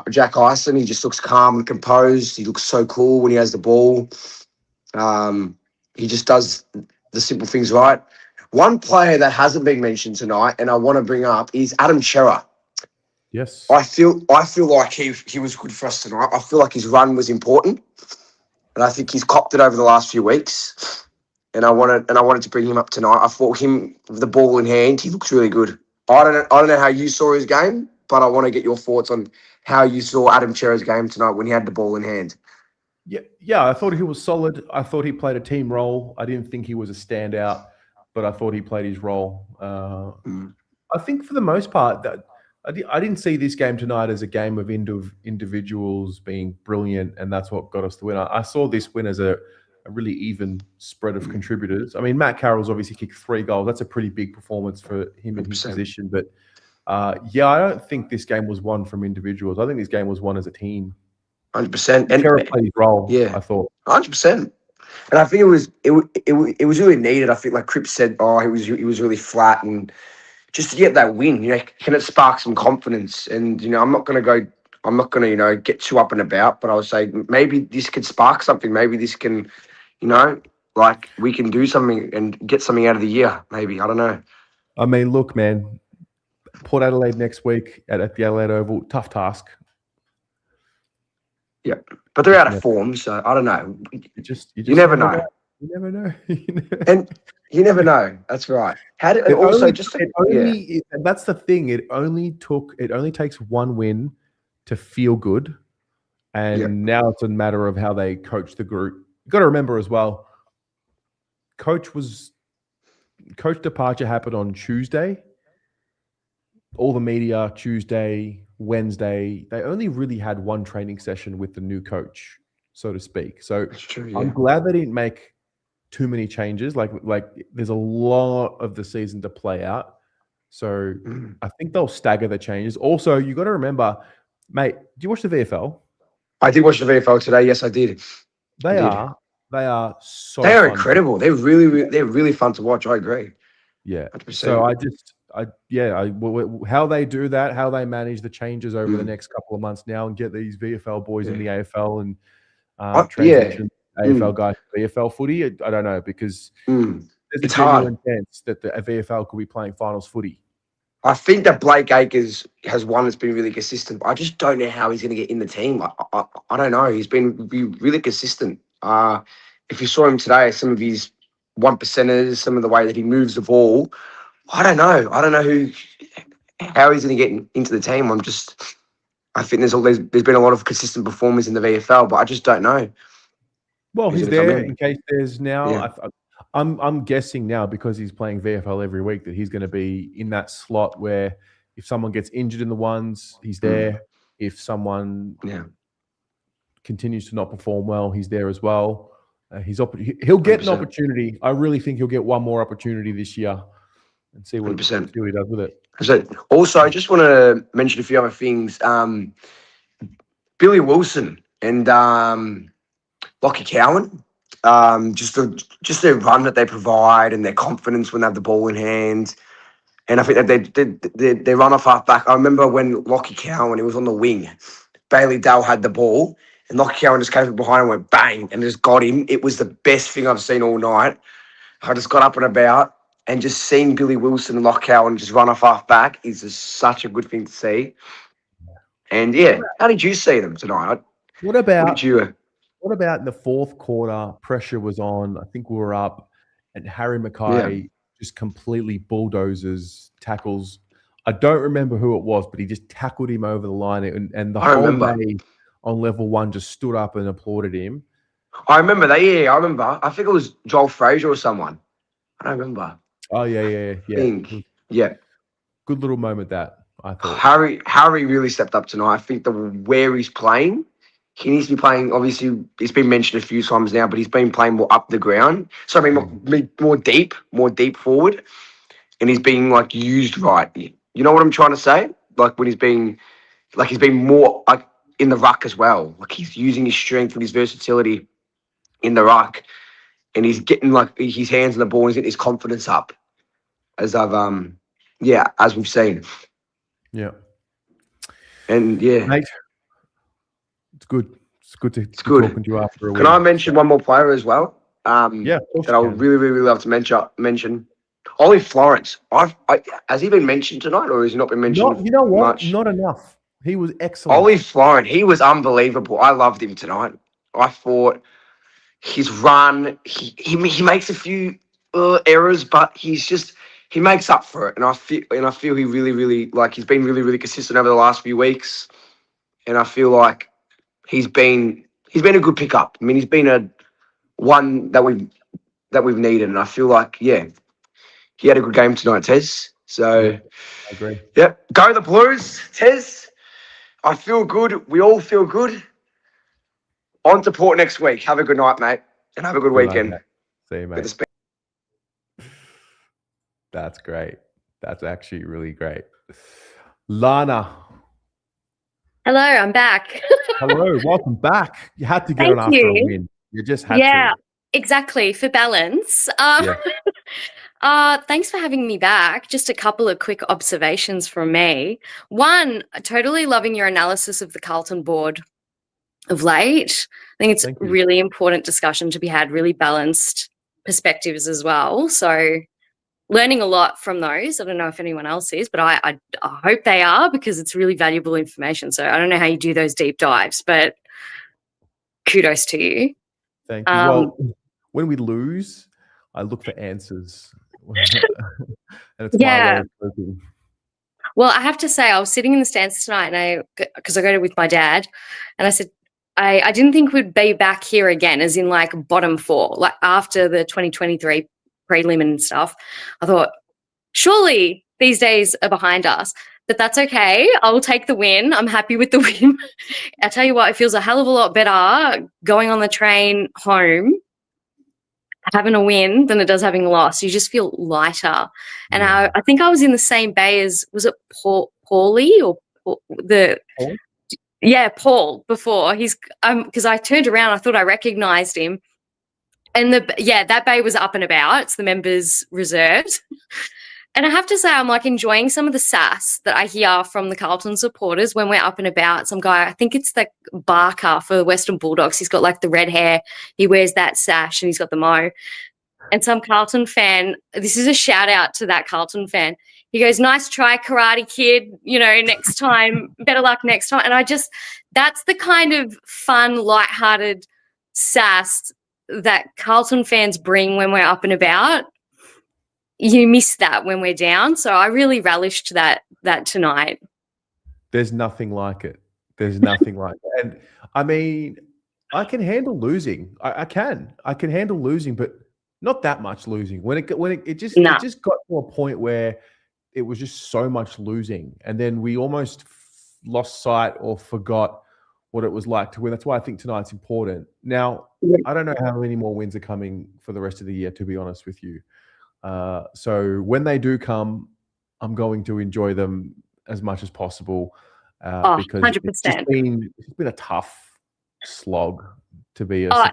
Jack Ison, he just looks calm and composed. He looks so cool when he has the ball. He just does the simple things right. One player that hasn't been mentioned tonight, and I want to bring up, is Adam Chera. Yes, I feel like he was good for us tonight. I feel like his run was important, and I think he's copped it over the last few weeks. And I wanted to bring him up tonight. I thought him with the ball in hand, he looks really good. I don't know how you saw his game, but I want to get your thoughts on how you saw Adam Chera's game tonight when he had the ball in hand. Yeah, I thought he was solid. I thought he played a team role. I didn't think he was a standout, but I thought he played his role. I think for the most part, that I didn't see this game tonight as a game of individuals being brilliant, and that's what got us the win. I saw this win as a really even spread of contributors. I mean, Matt Carroll's obviously kicked 3 goals. That's a pretty big performance for him in his position. But I don't think this game was won from individuals. I think this game was won as a team. 100%. And Carroll played his role. Yeah, I thought 100%. And I think it was really needed. I think, like Cripps said, he was really flat, and just to get that win, can it spark some confidence? And I'm not going to get too up and about, but I would say maybe this could spark something. Maybe this can, we can do something and get something out of the year. Maybe, I don't know. I mean, look, man, Port Adelaide next week at the Adelaide Oval, tough task. Yeah, but they're out of form, so I don't know. You never know. You never know. And you never know. That's right. That's the thing. It only takes one win to feel good, and now it's a matter of how they coach the group. You got to remember as well, coach departure happened on Tuesday. All the media Tuesday, Wednesday, they only really had one training session with the new coach, so to speak. So I'm glad they didn't make too many changes. Like there's a lot of the season to play out. So I think they'll stagger the changes. Also, you got to remember, mate, do you watch the VFL? I did watch the VFL today. Yes, I did. They are so they are fun. incredible. They're really fun to watch. I agree. Yeah. 100%. So how they do that, how they manage the changes over the next couple of months now and get these VFL boys in the AFL and transition AFL guys to VFL footy, I don't know, because there's a genuine chance that the VFL could be playing finals footy. I think that Blake Acres has one that's been really consistent. I just don't know how he's going to get in the team. I don't know. He's been really consistent. If you saw him today, some of his 1%ers, some of the way that he moves the ball, I don't know. I don't know how he's going to get into the team. I think there's been a lot of consistent performers in the VFL, but I just don't know. Well, he's there in case there's now. Yeah. I'm guessing now, because he's playing VFL every week, that he's going to be in that slot where if someone gets injured in the ones, he's there. If someone continues to not perform well, he's there as well. He'll get 100%. An opportunity. I really think he'll get one more opportunity this year and see what he does with it. Also, I just want to mention a few other things. Billy Wilson and Lockie Cowan, just their run that they provide and their confidence when they have the ball in hand. And I think that they run off half back. I remember when Lockie Cowan, he was on the wing, Bailey Dale had the ball, and Lockie Cowan just came from behind and went bang and just got him. It was the best thing I've seen all night. I just got up and about, and just seeing Billy Wilson and Lockie Cowan just run off half back is just such a good thing to see. And how did you see them tonight? What about in the fourth quarter? Pressure was on. I think we were up, and Harry Mackay just completely bulldozers, tackles. I don't remember who it was, but he just tackled him over the line, and the whole day on level 1 just stood up and applauded him. I remember that. Yeah, I remember. I think it was Joel Frazier or someone. I don't remember. Oh yeah. Good little moment that I thought. Harry really stepped up tonight. I think where he's playing, he needs to be playing. Obviously, it's been mentioned a few times now, but he's been playing more up the ground. So I mean, more deep forward. and he's being like used right. You know what I'm trying to say? Like when he's being more like in the ruck as well. Like he's using his strength and his versatility in the ruck, and he's getting like his hands on the ball. And he's getting his confidence up, as as we've seen. Yeah, and yeah, mate, it's good. It's good to good. talking to you after a week. Can I mention one more player as well? That I would really, really love to mention. Ollie Florence. Has he been mentioned tonight, or has he not been mentioned? You know what? Much? Not enough. He was excellent. Ollie Florence, he was unbelievable. I loved him tonight. I thought his run. He makes a few errors, but he makes up for it. And I feel he really, really he's been really, really consistent over the last few weeks. And I feel like he's been a good pickup. I mean, he's been one that we've needed, and I feel like he had a good game tonight, Tez. So I agree. Yep, go the Blues, Tez. I feel good. We all feel good. On to Port next week. Have a good night, mate, and have a good weekend. Night, see you, mate. That's great. That's actually really great. Lana. Hello, I'm back. Hello, welcome back. You had to get Thank on after you. a win. You just had Yeah, to. exactly, for balance. Thanks for having me back. Just a couple of quick observations from me. One, totally loving your analysis of the Carlton board of late. I think it's a really important discussion to be had, really balanced perspectives as well. So learning a lot from those. I don't know if anyone else is, but I hope they are, because it's really valuable information. So I don't know how you do those deep dives, but kudos to you. Thank you. Well, when we lose, I look for answers. And it's my way of coping. Well, I have to say, I was sitting in the stands tonight, because I go with my dad, and I said, I didn't think we'd be back here again, as in like bottom four, like after the 2023 prelim and stuff. I thought, surely these days are behind us, but that's okay. I will take the win. I'm happy with the win. I tell you what, it feels a hell of a lot better going on the train home, having a win, than it does having a loss. You just feel lighter. And I think I was in the same bay as, was it Paulie or Paul? Yeah, Paul before. He's because I turned around, I thought I recognized him. And that bay was up and about. It's the members reserved. And I have to say, I'm like enjoying some of the sass that I hear from the Carlton supporters when we're up and about. Some guy, I think it's the Barker for the Western Bulldogs. He's got like the red hair. He wears that sash and he's got the mo. And some Carlton fan, this is a shout out to that Carlton fan. He goes, "Nice try, Karate Kid. Next time, better luck next time." And that's the kind of fun, lighthearted sass that Carlton fans bring when we're up and about. You miss that when we're down. So I really relished that tonight. There's nothing like it. There's nothing like it. And I mean, I can handle losing. I can handle losing, but not that much losing. When it just got to a point where it was just so much losing, and then we almost lost sight or forgot what it was like to win. That's why I think tonight's important. Now, I don't know how many more wins are coming for the rest of the year, to be honest with you. So when they do come, I'm going to enjoy them as much as possible, because 100%. It's been a tough slog to be this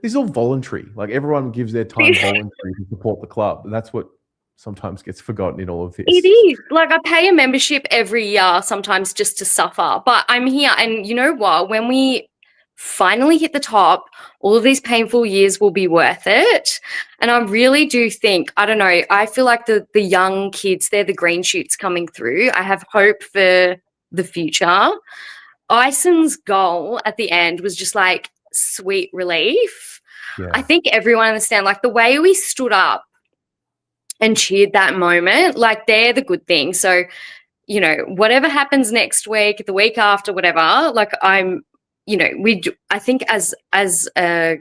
is all voluntary. Like everyone gives their time voluntary to support the club, and that's what sometimes gets forgotten in all of this. It is. Like I pay a membership every year sometimes just to suffer, but I'm here, and you know what? When we finally hit the top, all of these painful years will be worth it. And I really do think, I don't know, I feel like the young kids, they're the green shoots coming through. I have hope for the future. Ison's goal at the end was just like sweet relief. Yeah. I think everyone understands, like the way we stood up and cheered that moment, like they're the good thing. So, whatever happens next week, the week after, whatever, like I think as a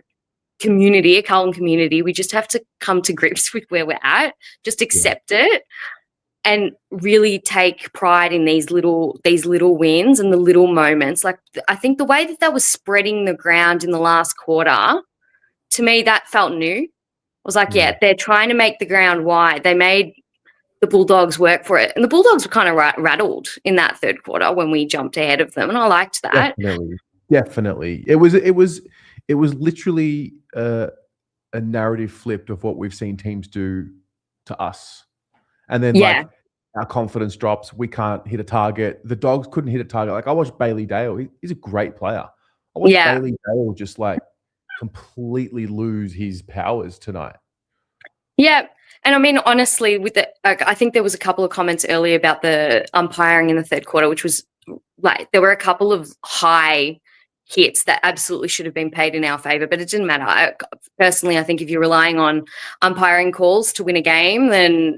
community, a Carlton community, we just have to come to grips with where we're at, just accept it, and really take pride in these little wins and the little moments. Like I think the way that was spreading the ground in the last quarter, to me, that felt new. I was like, they're trying to make the ground wide. They made the Bulldogs work for it. And the Bulldogs were kind of rattled in that third quarter when we jumped ahead of them, and I liked that. Definitely. It was literally a narrative flipped of what we've seen teams do to us. And then like our confidence drops. We can't hit a target. The Dogs couldn't hit a target. Like I watched Bailey Dale. He's a great player. I watched Bailey Dale just like completely lose his powers tonight. Yeah. And I mean, honestly, I think there was a couple of comments earlier about the umpiring in the third quarter, which was like there were a couple of high hits that absolutely should have been paid in our favour, but it didn't matter. Personally, I think if you're relying on umpiring calls to win a game, then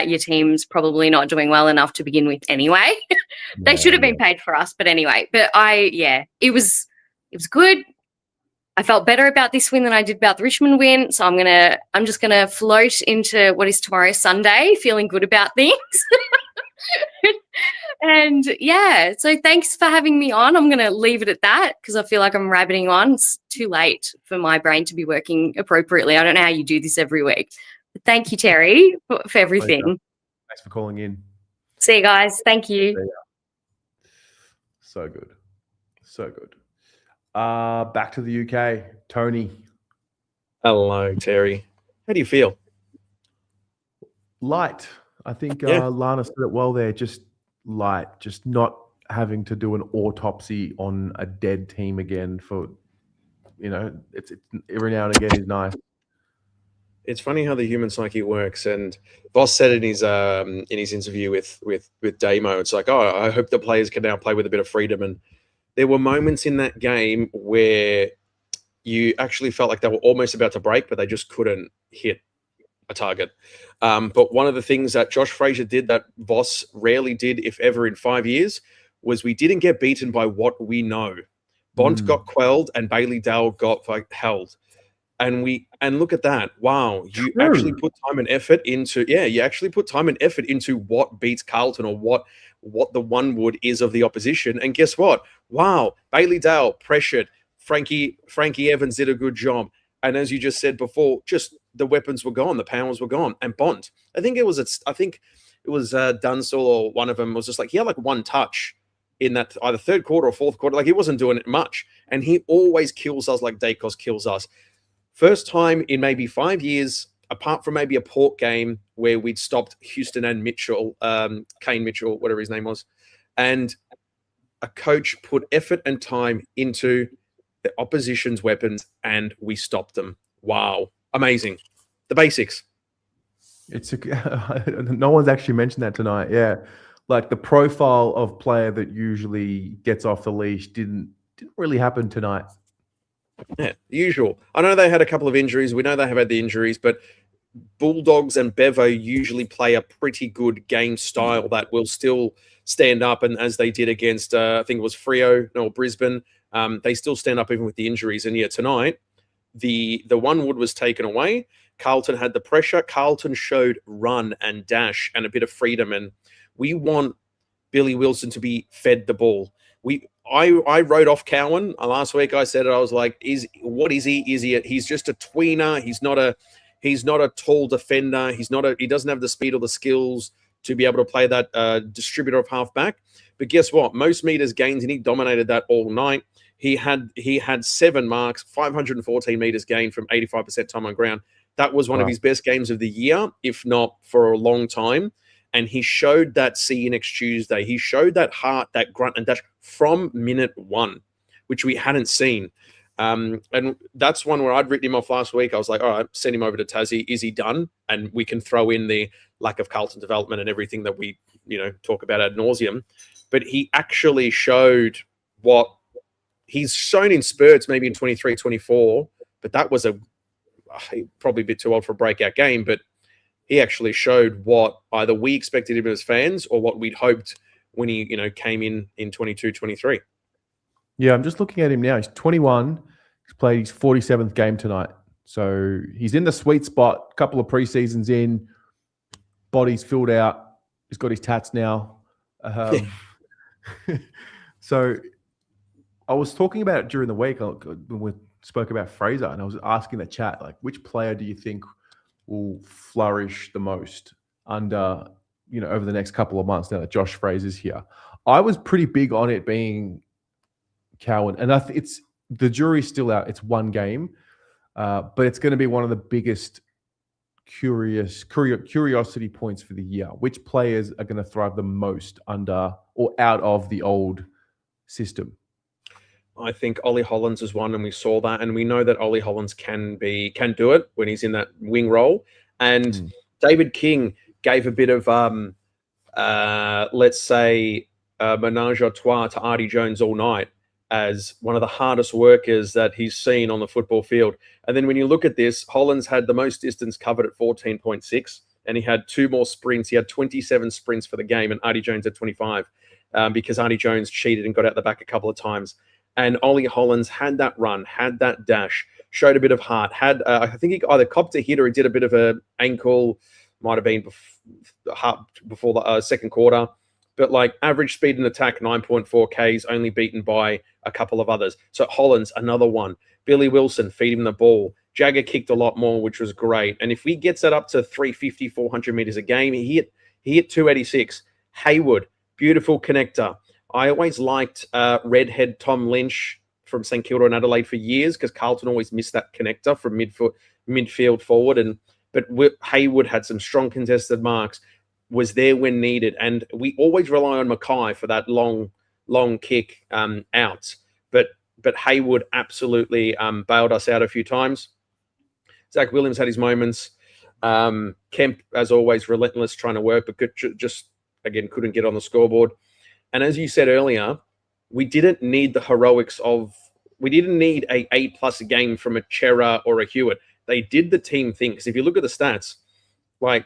your team's probably not doing well enough to begin with anyway. They should have been paid for us, but anyway. But it was good. I felt better about this win than I did about the Richmond win, so I'm just gonna float into what is tomorrow, Sunday, feeling good about things. And so thanks for having me on. I'm going to leave it at that because I feel like I'm rabbiting on. It's too late for my brain to be working appropriately. I don't know how you do this every week. But thank you, Terry, for everything. Pleasure. Thanks for calling in. See you guys. Thank you. So good. So good. Back to the UK. Tony. Hello, Terry. How do you feel? Light. I think Lana said it well there. Just light, just not having to do an autopsy on a dead team again for, it's every now and again is nice. It's funny how the human psyche works. And Voss said in his interview with Damo, it's like, oh, I hope the players can now play with a bit of freedom. And there were moments in that game where you actually felt like they were almost about to break, but they just couldn't hit a target. But one of the things that Josh Fraser did that Voss rarely did, if ever in 5 years, was we didn't get beaten by what we know. Bont got quelled and Bailey Dale got held. And look at that. Wow. You actually put time and effort into, what beats Carlton or what the one wood is of the opposition. And guess what? Wow. Bailey Dale pressured. Frankie Evans did a good job. And as you just said before, just the weapons were gone, the powers were gone. And Bont, I think it was Dunstall or one of them was just like, he had like one touch in that either third quarter or fourth quarter. Like he wasn't doing it much. And he always kills us like Dacos kills us. First time in maybe 5 years, apart from maybe a Port game where we'd stopped Houston and Mitchell, Kane Mitchell, whatever his name was. And a coach put effort and time into the opposition's weapons and we stopped them. Wow. Amazing. The basics. No one's actually mentioned that tonight. Yeah. Like the profile of player that usually gets off the leash didn't really happen tonight. Yeah, the usual. I know they had a couple of injuries. We know they have had the injuries, but Bulldogs and Bevo usually play a pretty good game style that will still stand up. And as they did against, I think it was Brisbane, they still stand up even with the injuries. And tonight, the one wood was taken away. Carlton had the pressure. Carlton showed run and dash and a bit of freedom. And we want Billy Wilson to be fed the ball. I wrote off Cowan last week. I said it. I was like, what is he? He's just a tweener. He's not a tall defender. He doesn't have the speed or the skills to be able to play that distributor of halfback. But guess what? Most meters gains, and he dominated that all night. He had 7 marks, 514 meters gained from 85% time on ground. That was one of his best games of the year, if not for a long time. And he showed that next Tuesday. He showed that heart, that grunt and dash from minute 1, which we hadn't seen. And that's one where I'd written him off last week. I was like, all right, send him over to Tassie. Is he done? And we can throw in the lack of Carlton development and everything that we, talk about ad nauseum. But he actually showed what he's shown in spurts, maybe in 23, 24. But that was probably a bit too old for a breakout game. But he actually showed what either we expected him as fans or what we'd hoped when he, came in 22, 23. Yeah, I'm just looking at him now. He's 21. He's played his 47th game tonight. So he's in the sweet spot. A couple of preseasons in. Body's filled out. He's got his tats now. So I was talking about it during the week when we spoke about Fraser, and I was asking the chat, like, which player do you think will flourish the most under over the next couple of months now that Josh Fraser's here. I was pretty big on it being Cowan, and it's the jury's still out. It's one game, but it's going to be one of the biggest curiosity points for the year. Which players are going to thrive the most under or out of the old system? I think Ollie Hollands is one, and we saw that, and we know that Ollie Hollands can do it when he's in that wing role. And David King gave a bit of let's say menage a trois to Artie Jones all night as one of the hardest workers that he's seen on the football field. And then when you look at this, Hollands had the most distance covered at 14.6, and he had 2 more sprints. He had 27 sprints for the game, and Artie Jones had 25 because Artie Jones cheated and got out the back a couple of times. And Ollie Hollands had that run, had that dash, showed a bit of heart, had I think he either copped a hit or he did a bit of an ankle, might have been before the second quarter. But like average speed in attack, 9.4 Ks, only beaten by a couple of others. So Hollands, another one. Billy Wilson, feed him the ball. Jagger kicked a lot more, which was great. And if he gets that up to 350, 400 meters a game, he hit 286. Haywood, beautiful connector. I always liked redhead Tom Lynch from St Kilda and Adelaide for years because Carlton always missed that connector from midfield forward. But Haywood had some strong contested marks, was there when needed. And we always rely on Mackay for that long kick out. But Haywood absolutely bailed us out a few times. Zach Williams had his moments. Kemp, as always, relentless trying to work, but couldn't get on the scoreboard. And as you said earlier, we didn't need the heroics we didn't need a A+ game from a Chera or a Hewitt. They did the team thing. Because if you look at the stats, like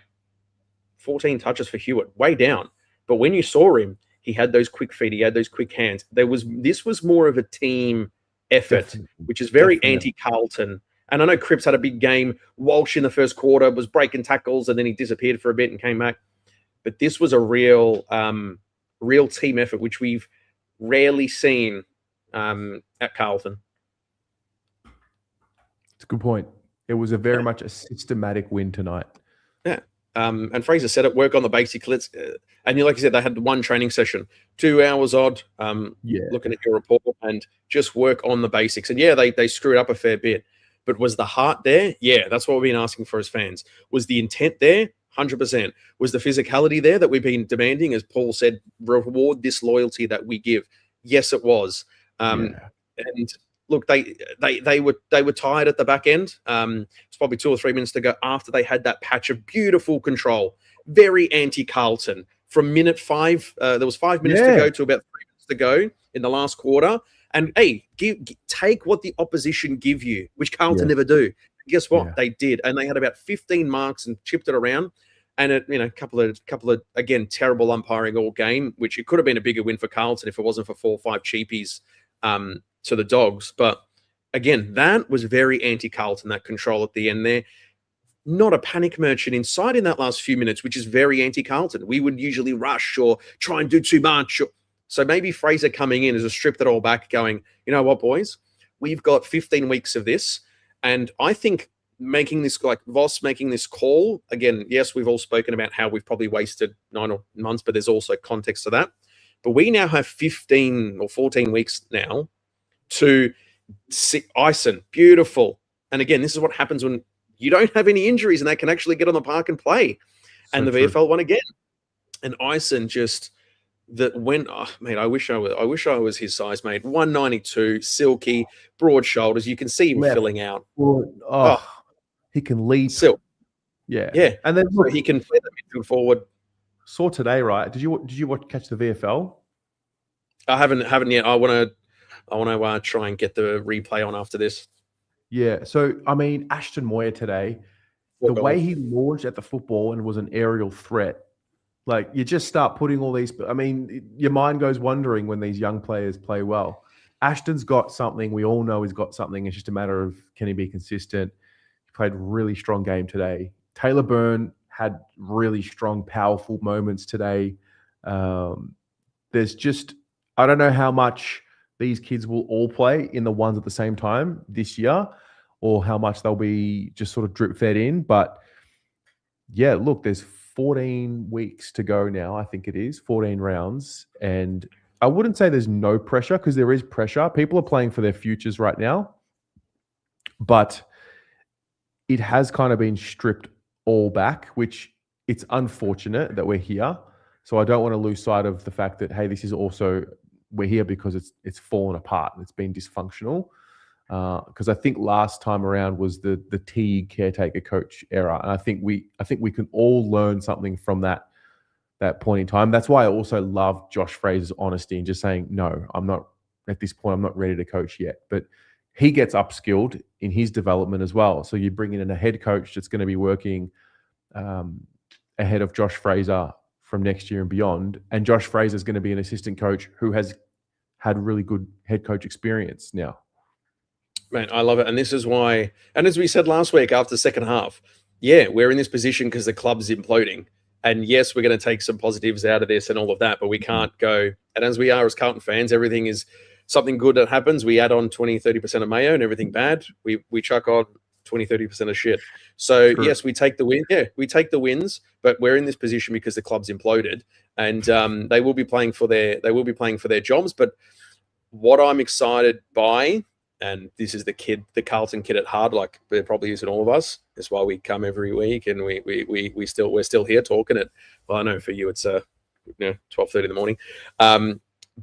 14 touches for Hewitt, way down. But when you saw him, he had those quick feet, he had those quick hands. This was more of a team effort, which is very anti-Carlton. And I know Cripps had a big game. Walsh in the first quarter was breaking tackles, and then he disappeared for a bit and came back. But this was a real team effort, which we've rarely seen at Carlton. It's a good point. It was very much a systematic win tonight. Yeah. And Fraser said it, work on the basics. And like you said, they had one training session, 2 hours odd, looking at your report, and just work on the basics. And they screwed up a fair bit. But was the heart there? Yeah, that's what we've been asking for as fans. Was the intent there? 100%. Was the physicality there that we've been demanding? As Paul said, reward this loyalty that we give. Yes, it was. And look, they were tired at the back end. It's probably 2 or 3 minutes to go after they had that patch of beautiful control. Very anti-Carlton. From minute 5, there was 5 minutes to go to about 3 minutes to go in the last quarter. And hey, take what the opposition give you, which Carlton never do. Guess what? Yeah. They did, and they had about 15 marks and chipped it around. And a couple of again terrible umpiring all game, which it could have been a bigger win for Carlton if it wasn't for 4 or 5 cheapies to the Dogs. But again, that was very anti-Carlton. That control at the end there, not a panic merchant inside in that last few minutes, which is very anti-Carlton. We would usually rush or try and do too much. So maybe Fraser coming in as a stripped it all back, going, you know what, boys, we've got 15 weeks of this. And I think making this, like Voss making this call, again, yes, we've all spoken about how we've probably wasted 9 months, but there's also context to that. But we now have 15 or 14 weeks now to see Ison, beautiful. And again, this is what happens when you don't have any injuries and they can actually get on the park and play. So and the VFL won again. And Ison just... I wish I was his size, mate. 192, silky, broad shoulders. You can see him filling out. He can lead. Silk. Yeah. And then so he can play the midfield forward. Saw today, right? Did you catch the VFL? I haven't yet. I want to try and get the replay on after this. Yeah. So I mean, Ashton Moyer today, the way he launched at the football and was an aerial threat. Like, you just start putting all these... I mean, your mind goes wandering when these young players play well. Ashton's got something. We all know he's got something. It's just a matter of, can he be consistent? He played a really strong game today. Taylor Byrne had really strong, powerful moments today. There's just... I don't know how much these kids will all play in the ones at the same time this year, or how much they'll be just sort of drip-fed in. But, yeah, look, there's 14 weeks to go now. I think it is 14 rounds. And I wouldn't say there's no pressure, because there is pressure. People are playing for their futures right now. But it has kind of been stripped all back, which it's unfortunate that we're here. So I don't want to lose sight of the fact that, hey, this is also, we're here because it's fallen apart and it's been dysfunctional. Because I think last time around was the Teague caretaker coach era, and I think we can all learn something from that point in time. That's why I also love Josh Fraser's honesty and just saying, no, I'm not at this point. I'm not ready to coach yet, but he gets upskilled in his development as well. So you bring in a head coach that's going to be working ahead of Josh Fraser from next year and beyond, and Josh Fraser is going to be an assistant coach who has had really good head coach experience now. Man, I love it. And this is why, and as we said last week after the second half, yeah, we're in this position because the club's imploding. And yes, we're going to take some positives out of this and all of that, but we can't go. And as we are as Carlton fans, everything is something good that happens. We add on 20, 30% of mayo, and everything bad, we chuck on 20, 30% of shit. So True. yes, we take the win. Yeah, we take the wins, but we're in this position because the club's imploded, and they will be playing for their jobs. But what I'm excited by, and this is the Carlton kid at heart, like there probably isn't all of us. That's why we come every week, and we're still here talking it. Well, I know for you it's 12:30 in the morning,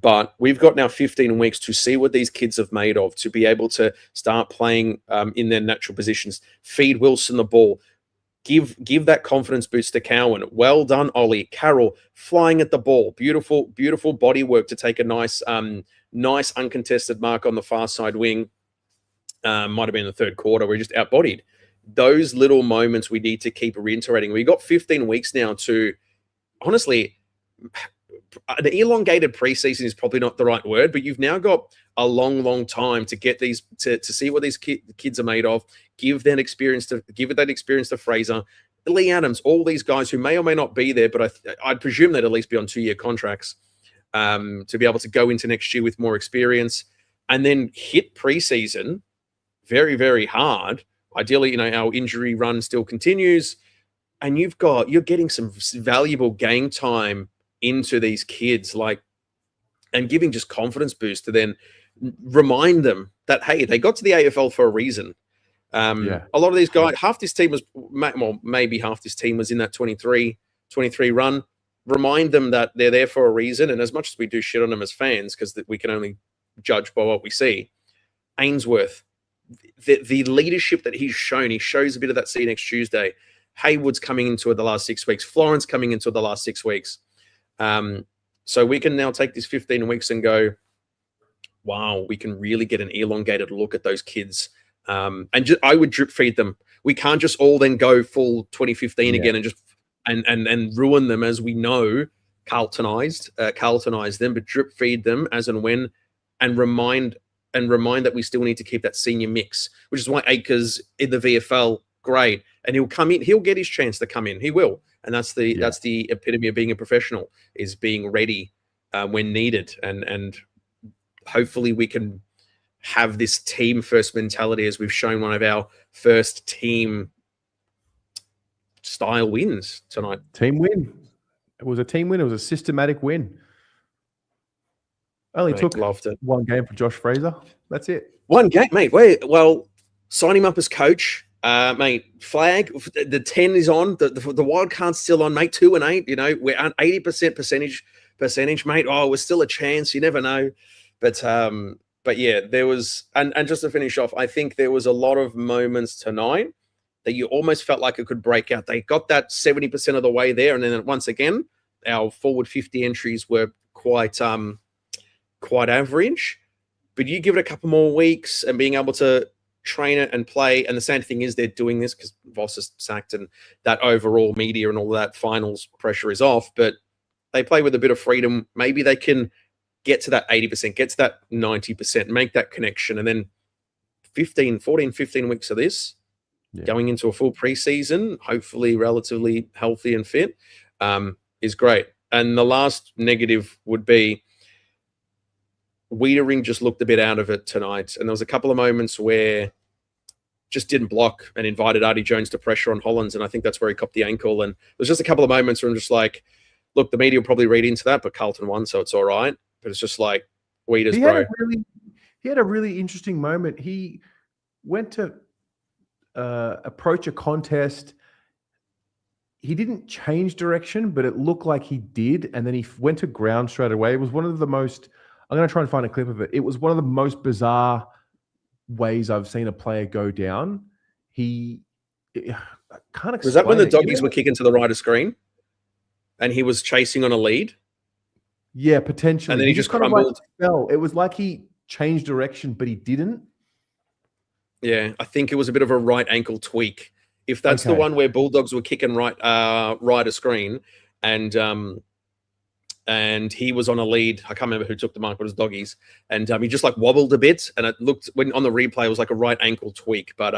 but we've got now 15 weeks to see what these kids have made of, to be able to start playing in their natural positions. Feed Wilson the ball. Give that confidence boost to Cowan. Well done, Ollie. Carroll flying at the ball. Beautiful body work to take a nice uncontested mark on the far side wing. Might have been in the third quarter. We're just outbodied. Those little moments we need to keep reiterating. We got 15 weeks now to, honestly, an elongated preseason is probably not the right word, but you've now got a long time to get these to see what these kids are made of. Give that experience to Fraser, Lee Adams, all these guys who may or may not be there, but I'd presume they'd at least be on 2-year contracts to be able to go into next year with more experience, and then hit preseason very, very hard. Ideally, our injury run still continues, and you're getting some valuable game time into these kids, and giving just confidence boost to then remind them that, hey, they got to the AFL for a reason. A lot of these guys, half this team was, maybe half this team was in that 23 run. Remind them that they're there for a reason. And as much as we do shit on them as fans, because we can only judge by what we see, Ainsworth, the leadership that he's shown, he shows a bit of that see next Tuesday. Haywood's coming into the last 6 weeks. Florence coming into the last 6 weeks. So we can now take this 15 weeks and go, wow, we can really get an elongated look at those kids. And I would drip feed them. We can't just all then go full 2015 again and just and ruin them, as we know, Carltonize them, but drip feed them as and when, and remind that we still need to keep that senior mix, which is why Akers in the VFL, great. And he'll come in, he'll get his chance to come in. He will. And that's the epitome of being a professional, is being ready when needed. And hopefully we can have this team first mentality, as we've shown one of our first team style wins tonight. Team win. It was a team win. It was a systematic win. Only took one game for Josh Fraser. That's it. One game, mate. Well, sign him up as coach. Mate, flag, the 10 is on, the wild card's still on, mate. 2-8, we're at 80% percentage, mate. Oh, we're still a chance. You never know. But yeah, there was, and just to finish off, I think there was a lot of moments tonight that you almost felt like it could break out. They got that 70% of the way there, and then once again, our forward 50 entries were quite average. But you give it a couple more weeks and being able to train it and play, and the same thing is they're doing this because Voss is sacked and that overall media and all that finals pressure is off, but they play with a bit of freedom. Maybe they can get to that 80%, get to that 90%, make that connection, and then 15 weeks of this, going into a full preseason, hopefully relatively healthy and fit, is great. And the last negative would be Wiedering just looked a bit out of it tonight. And there was a couple of moments where just didn't block and invited Artie Jones to pressure on Hollins, and I think that's where he copped the ankle. And there's just a couple of moments where I'm just like, look, the media will probably read into that, but Carlton won, so it's all right. But it's just like, weeders, bro. He had a really interesting moment. He went to approach a contest. He didn't change direction, but it looked like he did, and then he went to ground straight away. It was one of the most. I'm going to try and find a clip of it. It was one of the most bizarre ways I've seen a player go down. I can't explain. Was that when the doggies it. were kicking to the right of screen, and he was chasing on a lead? Yeah, potentially. And then he just kind of crumbled. fell. It was like he changed direction, but he didn't. Yeah, I think it was a bit of a right ankle tweak. If that's the Okay. one where Bulldogs were kicking right of screen, and he was on a lead. I can't remember who took the mark, but it was doggies. And he just like wobbled a bit, and it looked when on the replay it was like a right ankle tweak. But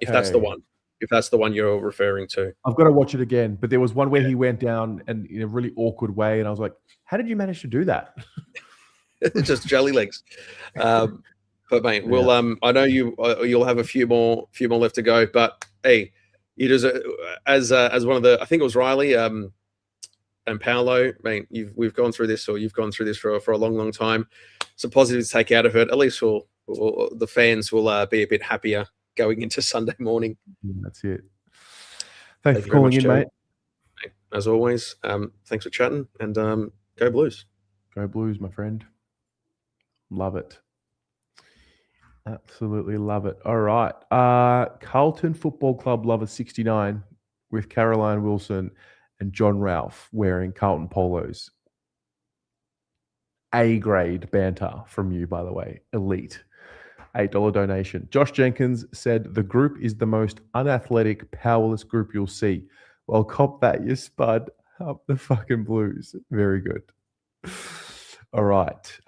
if that's the one you're referring to, I've got to watch it again. But there was one where he went down and in a really awkward way, and I was like, "How did you manage to do that?" just jelly legs. But mate, we'll I know you'll have a few more left to go. But hey, you just as one of the, I think it was Riley and Paolo, mate, we've gone through this, or you've gone through this for a long time. Some positives to take out of it. At least the fans will be a bit happier going into Sunday morning. That's it. Thanks Thank for you very calling much, in, Joe. mate. As always, thanks for chatting, and go Blues. Go Blues, my friend. Love it. Absolutely love it. All right. Carlton Football Club Lover 69 with Caroline Wilson and John Ralph wearing Carlton polos. A-grade banter from you, by the way. Elite. $8 donation. Josh Jenkins said, the group is the most unathletic, powerless group you'll see. Well, cop that, you spud. Up the fucking Blues. Very good. All right.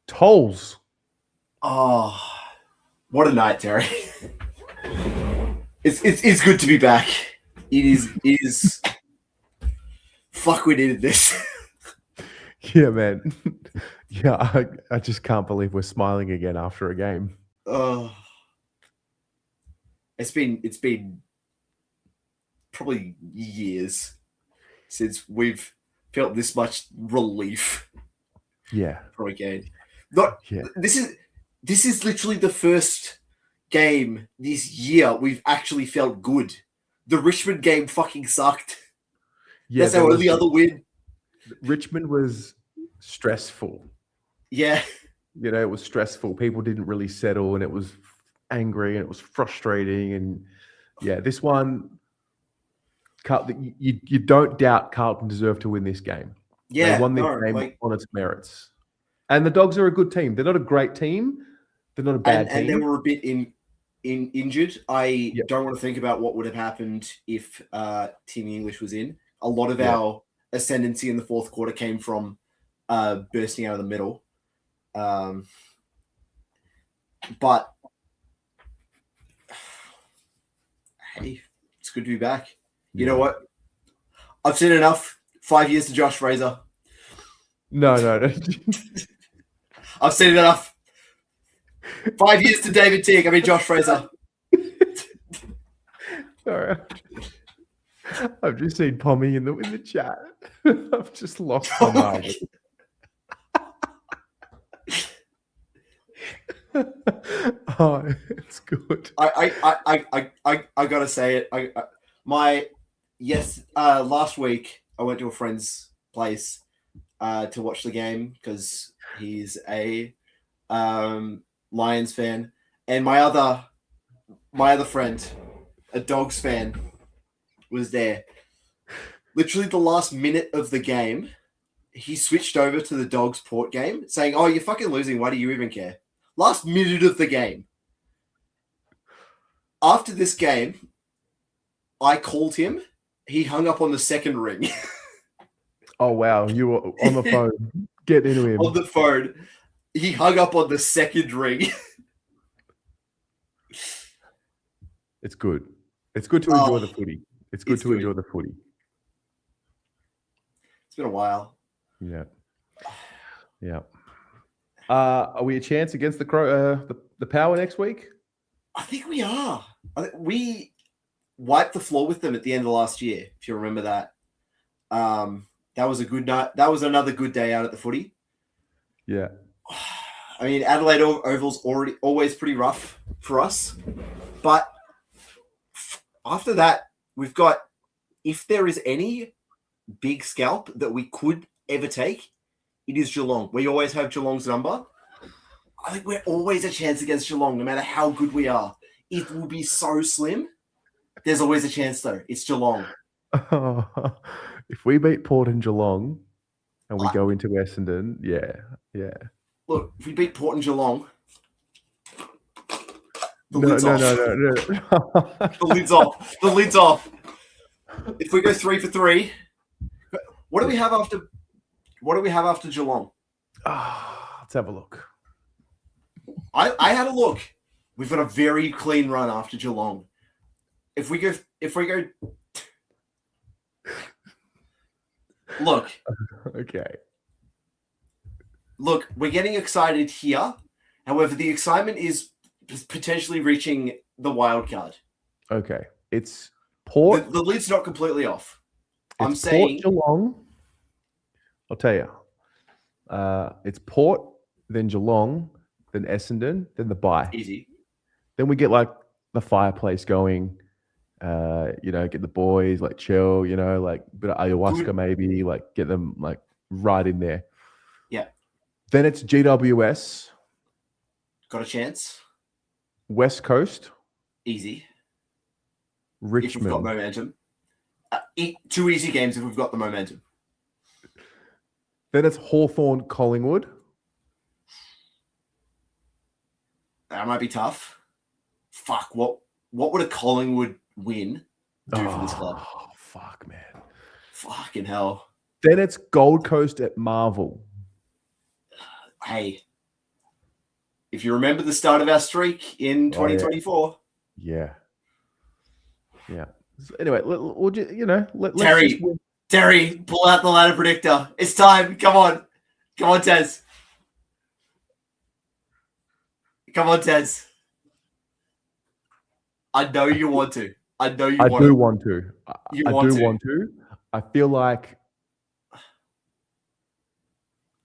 Tolls. Oh, what a night, Terry. It's good to be back. It is fuck, we needed this. Yeah, man. Yeah, I just can't believe we're smiling again after a game. Oh, it's been probably years since we've felt this much relief. Yeah. For a game. This is literally the first game this year we've actually felt good. The Richmond game fucking sucked. Yeah, that's our only other win. Richmond was stressful. Yeah. You know, it was stressful. People didn't really settle, and it was angry, and it was frustrating. And yeah, this one, you don't doubt Carlton deserved to win this game. Yeah, they won this game on its merits. And the Dogs are a good team. They're not a great team. They're not a bad team. And they were a bit injured. I don't want to think about what would have happened if Timmy English was in. A lot of our ascendancy in the fourth quarter came from bursting out of the middle. But hey, it's good to be back. You know what? I've seen enough. 5 years to Josh Fraser. No. I've seen enough. 5 years to David Teague. I mean, Josh Fraser. Sorry. I've just seen Pommy in the chat. I've just lost my mind. Oh, it's good. I gotta say it. Last week I went to a friend's place to watch the game because he's a Lions fan, and my other friend, a Dogs fan, was there. Literally the last minute of the game, he switched over to the Dogs Port game, saying, "Oh, you're fucking losing. Why do you even care?" Last minute of the game. After this game, I called him. He hung up on the second ring. Oh, wow. You were on the phone. Get into him. On the phone. He hung up on the second ring. It's good. It's good to enjoy the footy. It's good to enjoy the footy. It's been a while. Yeah. Yeah. Are we a chance against the Power next week? I think we are. We wiped the floor with them at the end of last year, if you remember that. That was a good night. That was another good day out at the footy. Yeah. I mean, Adelaide Oval's always pretty rough for us. But after that, we've got, if there is any big scalp that we could ever take, it is Geelong. We always have Geelong's number. I think we're always a chance against Geelong, no matter how good we are. It will be so slim. There's always a chance, though. It's Geelong. If we beat Port and Geelong and we go into Essendon, yeah. Look, if we beat Port and Geelong, the No. lid's off. The lid's off. If we go 3 for 3, what do we have after? What do we have after Geelong? Let's have a look. I had a look. We've got a very clean run after Geelong. If we go, look. Okay. Look, we're getting excited here. However, the excitement is potentially reaching the wild card. Okay. It's Port. The lid's not completely off. I'm It's saying Port, Geelong. I'll tell you. It's Port, then Geelong, then Essendon, then the bye. Easy. Then we get like the fireplace going. Get the boys like chill. Like a bit of ayahuasca maybe. Like get them like right in there. Yeah. Then it's GWS. Got a chance. West Coast. Easy. Richmond. If we've got momentum. 2 easy games if we've got the momentum. Then it's Hawthorn, Collingwood. That might be tough. Fuck, what would a Collingwood win do for this club? Oh, fuck, man. Fucking hell. Then it's Gold Coast at Marvel. Hey, if you remember the start of our streak in 2024. Yeah. So anyway, we'll just, Terry, pull out the ladder predictor. It's time. Come on, Tez. Come on, Tez. I know you want to. I do want to. Want to. I feel like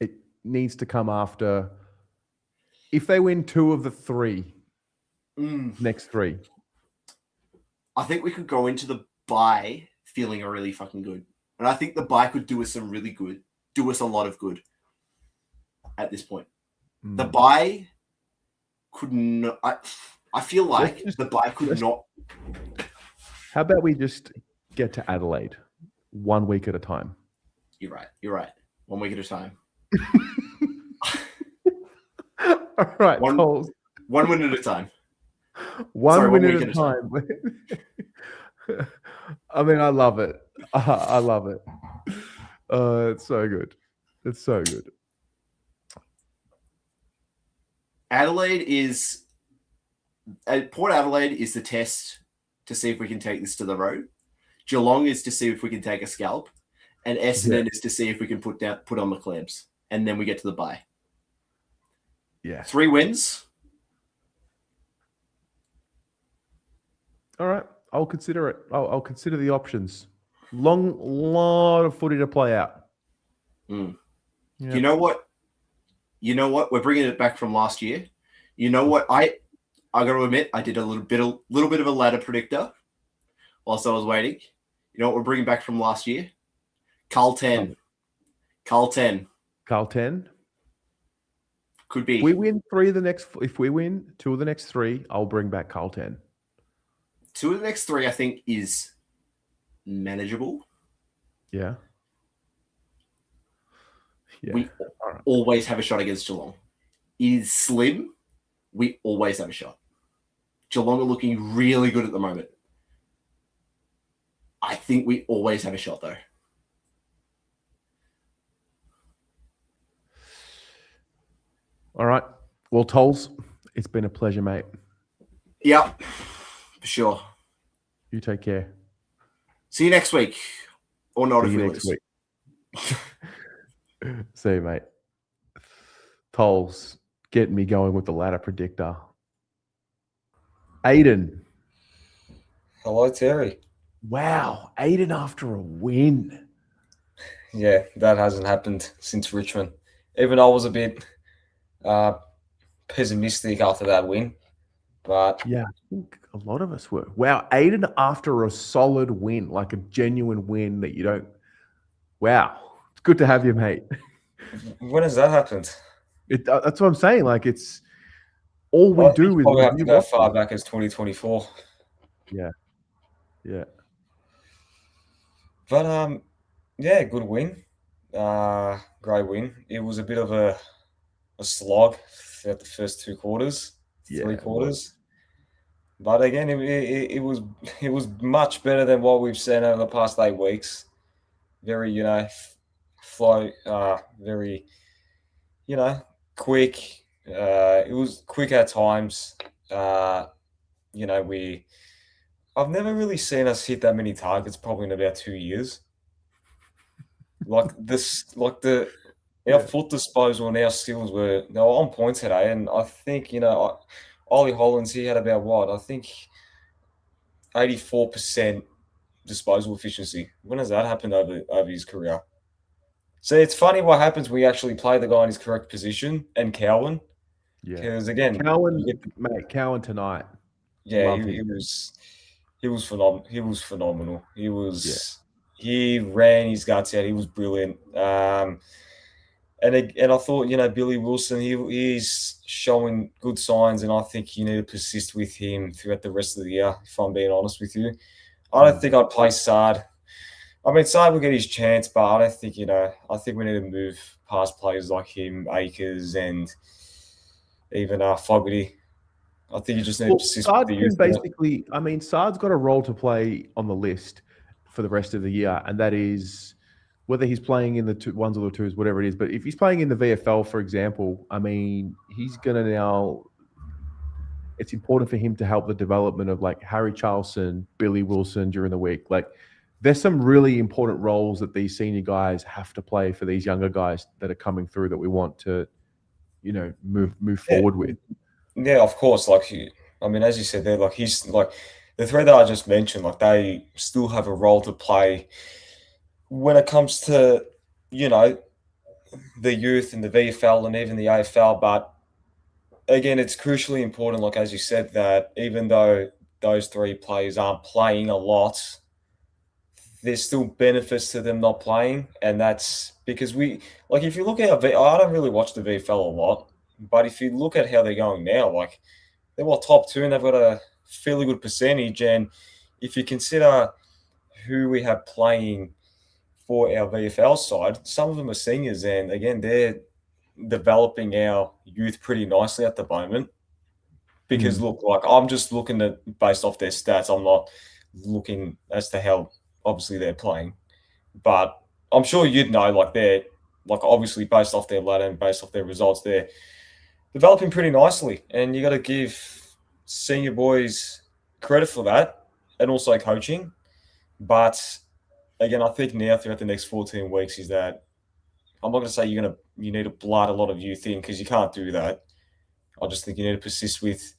it needs to come after. If they win 2 of the 3 next 3, I think we could go into the bye feeling really fucking good. And I think the bye could do us a lot of good at this point. The bye could not. I feel like the bye could not. How about we just get to Adelaide 1 week at a time? You're right. 1 week at a time. All right. One win at a time. One win at a time. I mean, I love it. I love it. It's so good. Port Adelaide is the test to see if we can take this to the road. Geelong is to see if we can take a scalp, and Essendon is to see if we can put on the clamps, and then we get to the bye. Yeah, 3 wins. All right, I'll consider it. I'll consider the options. Lot of footy to play out. Yeah. You know what? We're bringing it back from last year. You know what? I got to admit, I did a little bit of a ladder predictor whilst I was waiting. You know what we're bringing back from last year? Carlton. Could be. If we win 2 of the next 3, I'll bring back Carlton. 2 of the next 3, I think, is manageable. Yeah. We always have a shot against Geelong. It is slim. We always have a shot. Geelong are looking really good at the moment. I think we always have a shot, though. All right. Well, Tolls, it's been a pleasure, mate. Yep, for sure. You take care. See you next week. Or not. See you next week. See you, mate. Tolls, get me going with the ladder predictor. Aiden. Hello, Terry. Wow, Aiden after a win. Yeah, that hasn't happened since Richmond. Even I was a bit pessimistic after that win, but yeah, I think a lot of us were. Wow, Aiden after a solid win, like a genuine win that you don't. Wow, it's good to have you, mate. When has that happened? That's what I'm saying. Like it's all we do is probably have to review go losses. far back as 2024. Yeah, yeah. But yeah, good win. Great win. It was a bit of a slog throughout the first 2 quarters, three quarters. But again, it was much better than what we've seen over the past 8 weeks. Very, flow, very, quick. It was quick at times. I've never really seen us hit that many targets probably in about 2 years. Our foot disposal and our skills they were on point today. And I think, Ollie Hollands, he had about what? I think 84% disposal efficiency. When has that happened over his career? So it's funny what happens when you actually play the guy in his correct position and Carlton. Yeah. Because again, Cowan tonight. Yeah, he was phenomenal. He ran his guts out. He was brilliant. And I thought, Billy Wilson, he's showing good signs, and I think you need to persist with him throughout the rest of the year, if I'm being honest with you. I don't think I'd play Sard. I mean, Sard will get his chance, but I don't think, I think we need to move past players like him, Akers, and even Fogarty. I think you just need to persist with the youth. Basically, I mean, Sard's got a role to play on the list for the rest of the year, and that is whether he's playing in the ones or the twos, whatever it is. But if he's playing in the VFL, for example, I mean, he's going to now. It's important for him to help the development of like Harry Charlson, Billy Wilson during the week. Like, there's some really important roles that these senior guys have to play for these younger guys that are coming through that we want to, move forward with. Yeah, of course. Like, I mean, as you said there, like he's like the three that I just mentioned, like they still have a role to play when it comes to, the youth and the VFL and even the AFL. But again, it's crucially important, like as you said, that even though those 3 players aren't playing a lot, there's still benefits to them not playing. And that's because if you look at I don't really watch the VFL a lot, but if you look at how they're going now, like they're top 2 and they've got a fairly good percentage. And if you consider who we have playing for our VFL side, some of them are seniors, and again, they're developing our youth pretty nicely at the moment. Because look, like I'm just looking at based off their stats. I'm not looking as to how obviously they're playing, but I'm sure you'd know, like they're like obviously based off their ladder and based off their results, they're developing pretty nicely, and you got to give senior boys credit for that, and also coaching. But again, I think now throughout the next 14 weeks is that I'm not going to say you need to blood a lot of youth in, because you can't do that. I just think you need to persist with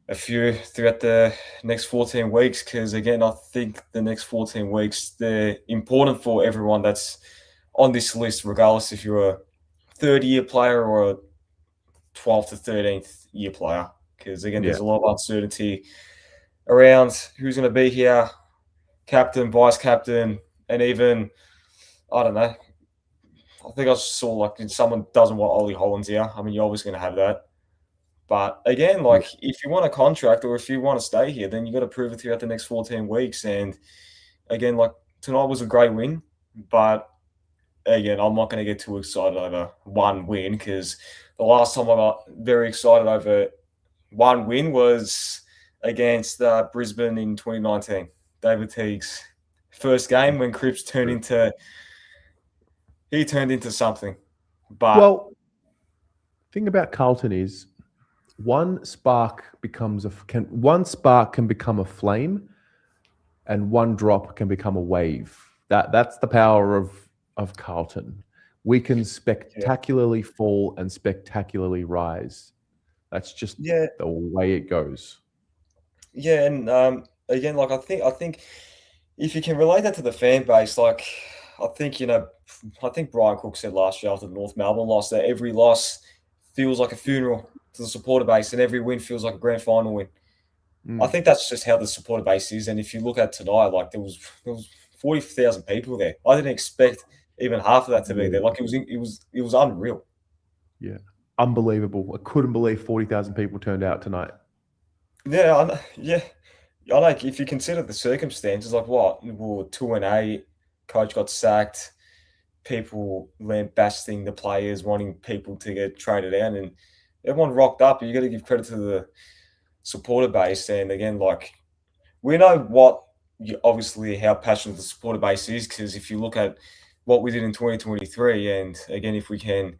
a few throughout the next 14 weeks, because again, I think the next 14 weeks, they're important for everyone that's on this list, regardless if you're a 30-year player or a 12th to 13th year player. Because again, there's a lot of uncertainty around who's going to be here, captain, vice captain, and even, I don't know, I think I saw like if someone doesn't want Ollie Hollands here. I mean, you're always going to have that. But again, like if you want a contract or if you want to stay here, then you got to prove it throughout the next 14 weeks. And again, like tonight was a great win, but again, I'm not going to get too excited over one win, because the last time I got very excited over one win was against Brisbane in 2019. David Teague's first game when Cripps turned into something. But thing about Carlton is one spark can become a flame, and one drop can become a wave. That's the power of Carlton. We can spectacularly fall and spectacularly rise. That's just the way it goes. Yeah, and again, like I think if you can relate that to the fan base, like I think I think Brian Cook said last year after the North Melbourne loss that every loss feels like a funeral to the supporter base, and every win feels like a grand final win. I think that's just how the supporter base is. And if you look at tonight, like there was 40,000 people there. I didn't expect even half of that to be there. Like it was unreal. Yeah, unbelievable. I couldn't believe 40,000 people turned out tonight. Yeah, I like if you consider the circumstances, like what we were 2-8, coach got sacked, people lambasting the players, wanting people to get traded out, and everyone rocked up. You got to give credit to the supporter base, and again, like we know obviously how passionate the supporter base is, because if you look at what we did in 2023, and again, if we can,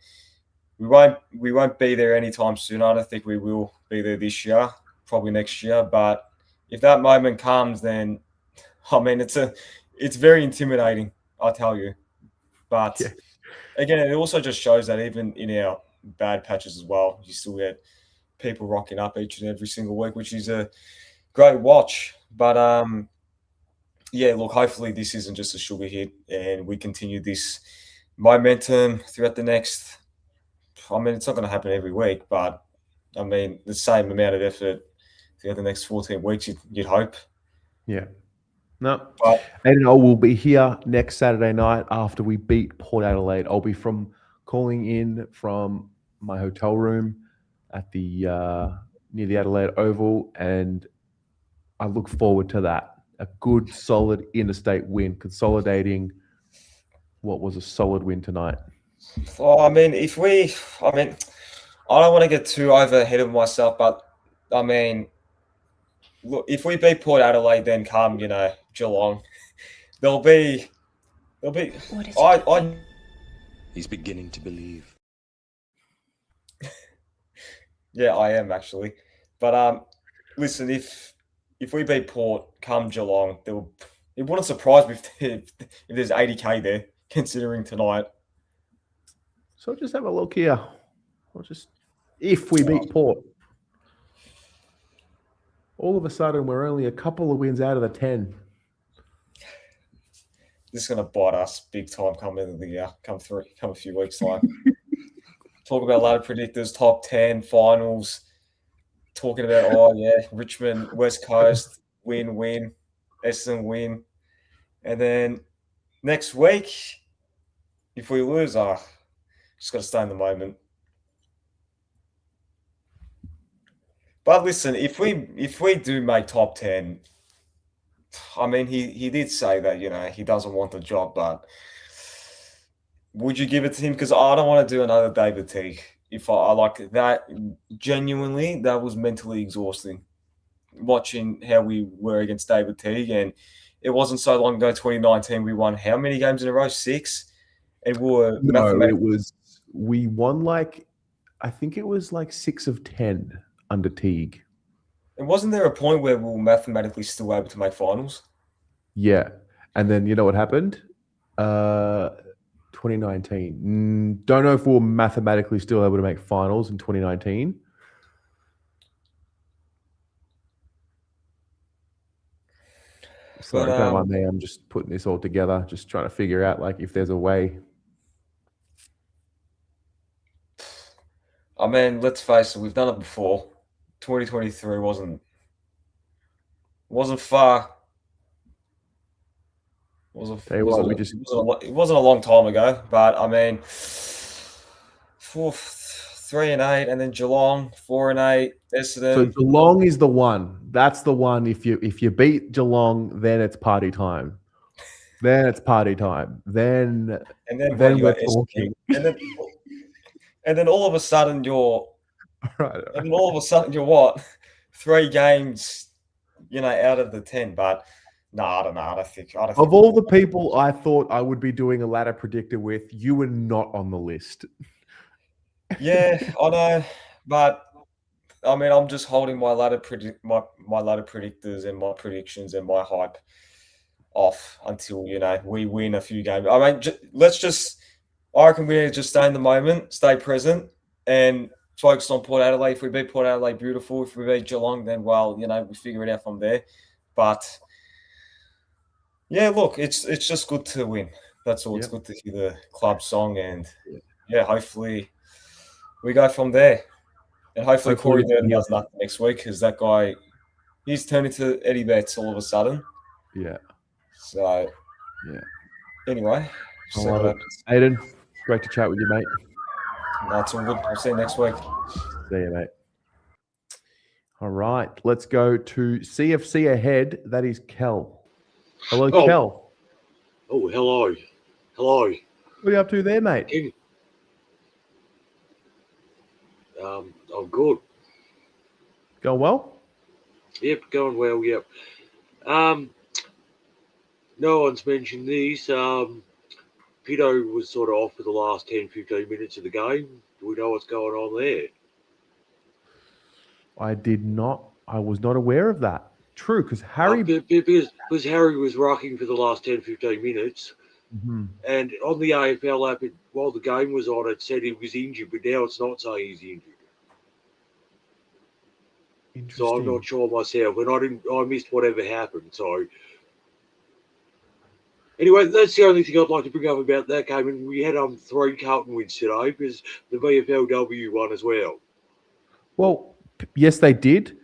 we won't be there anytime soon. I don't think we will be there this year, probably next year. But if that moment comes, then I mean, it's very intimidating, I tell you. But again, it also just shows that even in our bad patches as well, you still get people rocking up each and every single week, which is a great watch. But yeah, look, hopefully this isn't just a sugar hit and we continue this momentum throughout the next. I mean, it's not going to happen every week, but I mean, the same amount of effort throughout the next 14 weeks, you'd hope. Yeah. No. And I will be here next Saturday night after we beat Port Adelaide. I'll be calling in from my hotel room at the near the Adelaide Oval, and I look forward to that. A good, solid interstate win, consolidating what was a solid win tonight. Well, I mean, I don't want to get too over ahead of myself, but I mean, look, if we beat Port Adelaide, then come, Geelong, there'll be. What is He's beginning to believe. Yeah, I am actually, but listen, if we beat Port, come Geelong, it wouldn't surprise me if there's 80K there, considering tonight. So just have a look here. If we beat Port, all of a sudden we're only a couple of wins out of the 10. This is going to bite us big time come into the year, come a few weeks time. Talk about ladder predictors, top 10 finals. Talking about Richmond, West Coast, win, Essendon win, and then next week, if we lose, just got to stay in the moment. But listen, if we do make top 10, I mean, he did say that he doesn't want the job, but would you give it to him? Because I don't want to do another David Teague. If I like that, genuinely, that was mentally exhausting. Watching how we were against David Teague, and it wasn't so long ago, 2019, we won how many games in a row? 6, and we won I think it was 6 of 10 under Teague. And wasn't there a point where we were mathematically still able to make finals? Yeah, and then you know what happened? 2019. Don't know if we were mathematically still able to make finals in 2019. Sorry, don't mind me. I'm just putting this all together, just trying to figure out if there's a way. I mean, let's face it, we've done it before. 2023 wasn't far. It wasn't a long time ago, but I mean, 3-8, and then Geelong 4-8. Essendon. So Geelong is the one. That's the one. If you beat Geelong, then it's party time. Then it's party time. Then we're talking. And then all of a sudden you're what? 3 games, out of the 10. But no, I don't know. I don't think. Of all the people I thought I would be doing a ladder predictor with, you were not on the list. Yeah, I know, but I mean, I'm just holding my ladder my ladder predictors and my predictions and my hype off until we win a few games. I mean, I reckon we need to just stay in the moment, stay present, and focused on Port Adelaide. If we beat Port Adelaide, beautiful. If we beat Geelong, then, well, we figure it out from there. But, yeah, look, it's just good to win. That's all. It's good to hear the club song. And, hopefully we go from there. And hopefully Corey Durden does nothing next week because that guy, he's turned into Eddie Betts all of a sudden. Yeah. So, anyway. See what happens. Aiden, great to chat with you, mate. That's all good. I'll see you next week. See you, mate. All right, let's go to CFC ahead. That is Kel. Hello, Kel. Oh, hello. Hello. What are you up to there, mate? I'm good. Going well? Yep, going well, yep. No one's mentioned these. Pito was sort of off for the last 10, 15 minutes of the game. Do we know what's going on there? I was not aware of that. True, because Harry... Because Harry was rocking for the last 10, 15 minutes. Mm-hmm. And on the AFL app, while the game was on, it said he was injured, but now it's not saying he's injured. So I'm not sure myself, and I missed whatever happened. So anyway, that's the only thing I'd like to bring up about that game. And we had 3 Carlton wins today because the VFLW won as well. Well, yes, they did.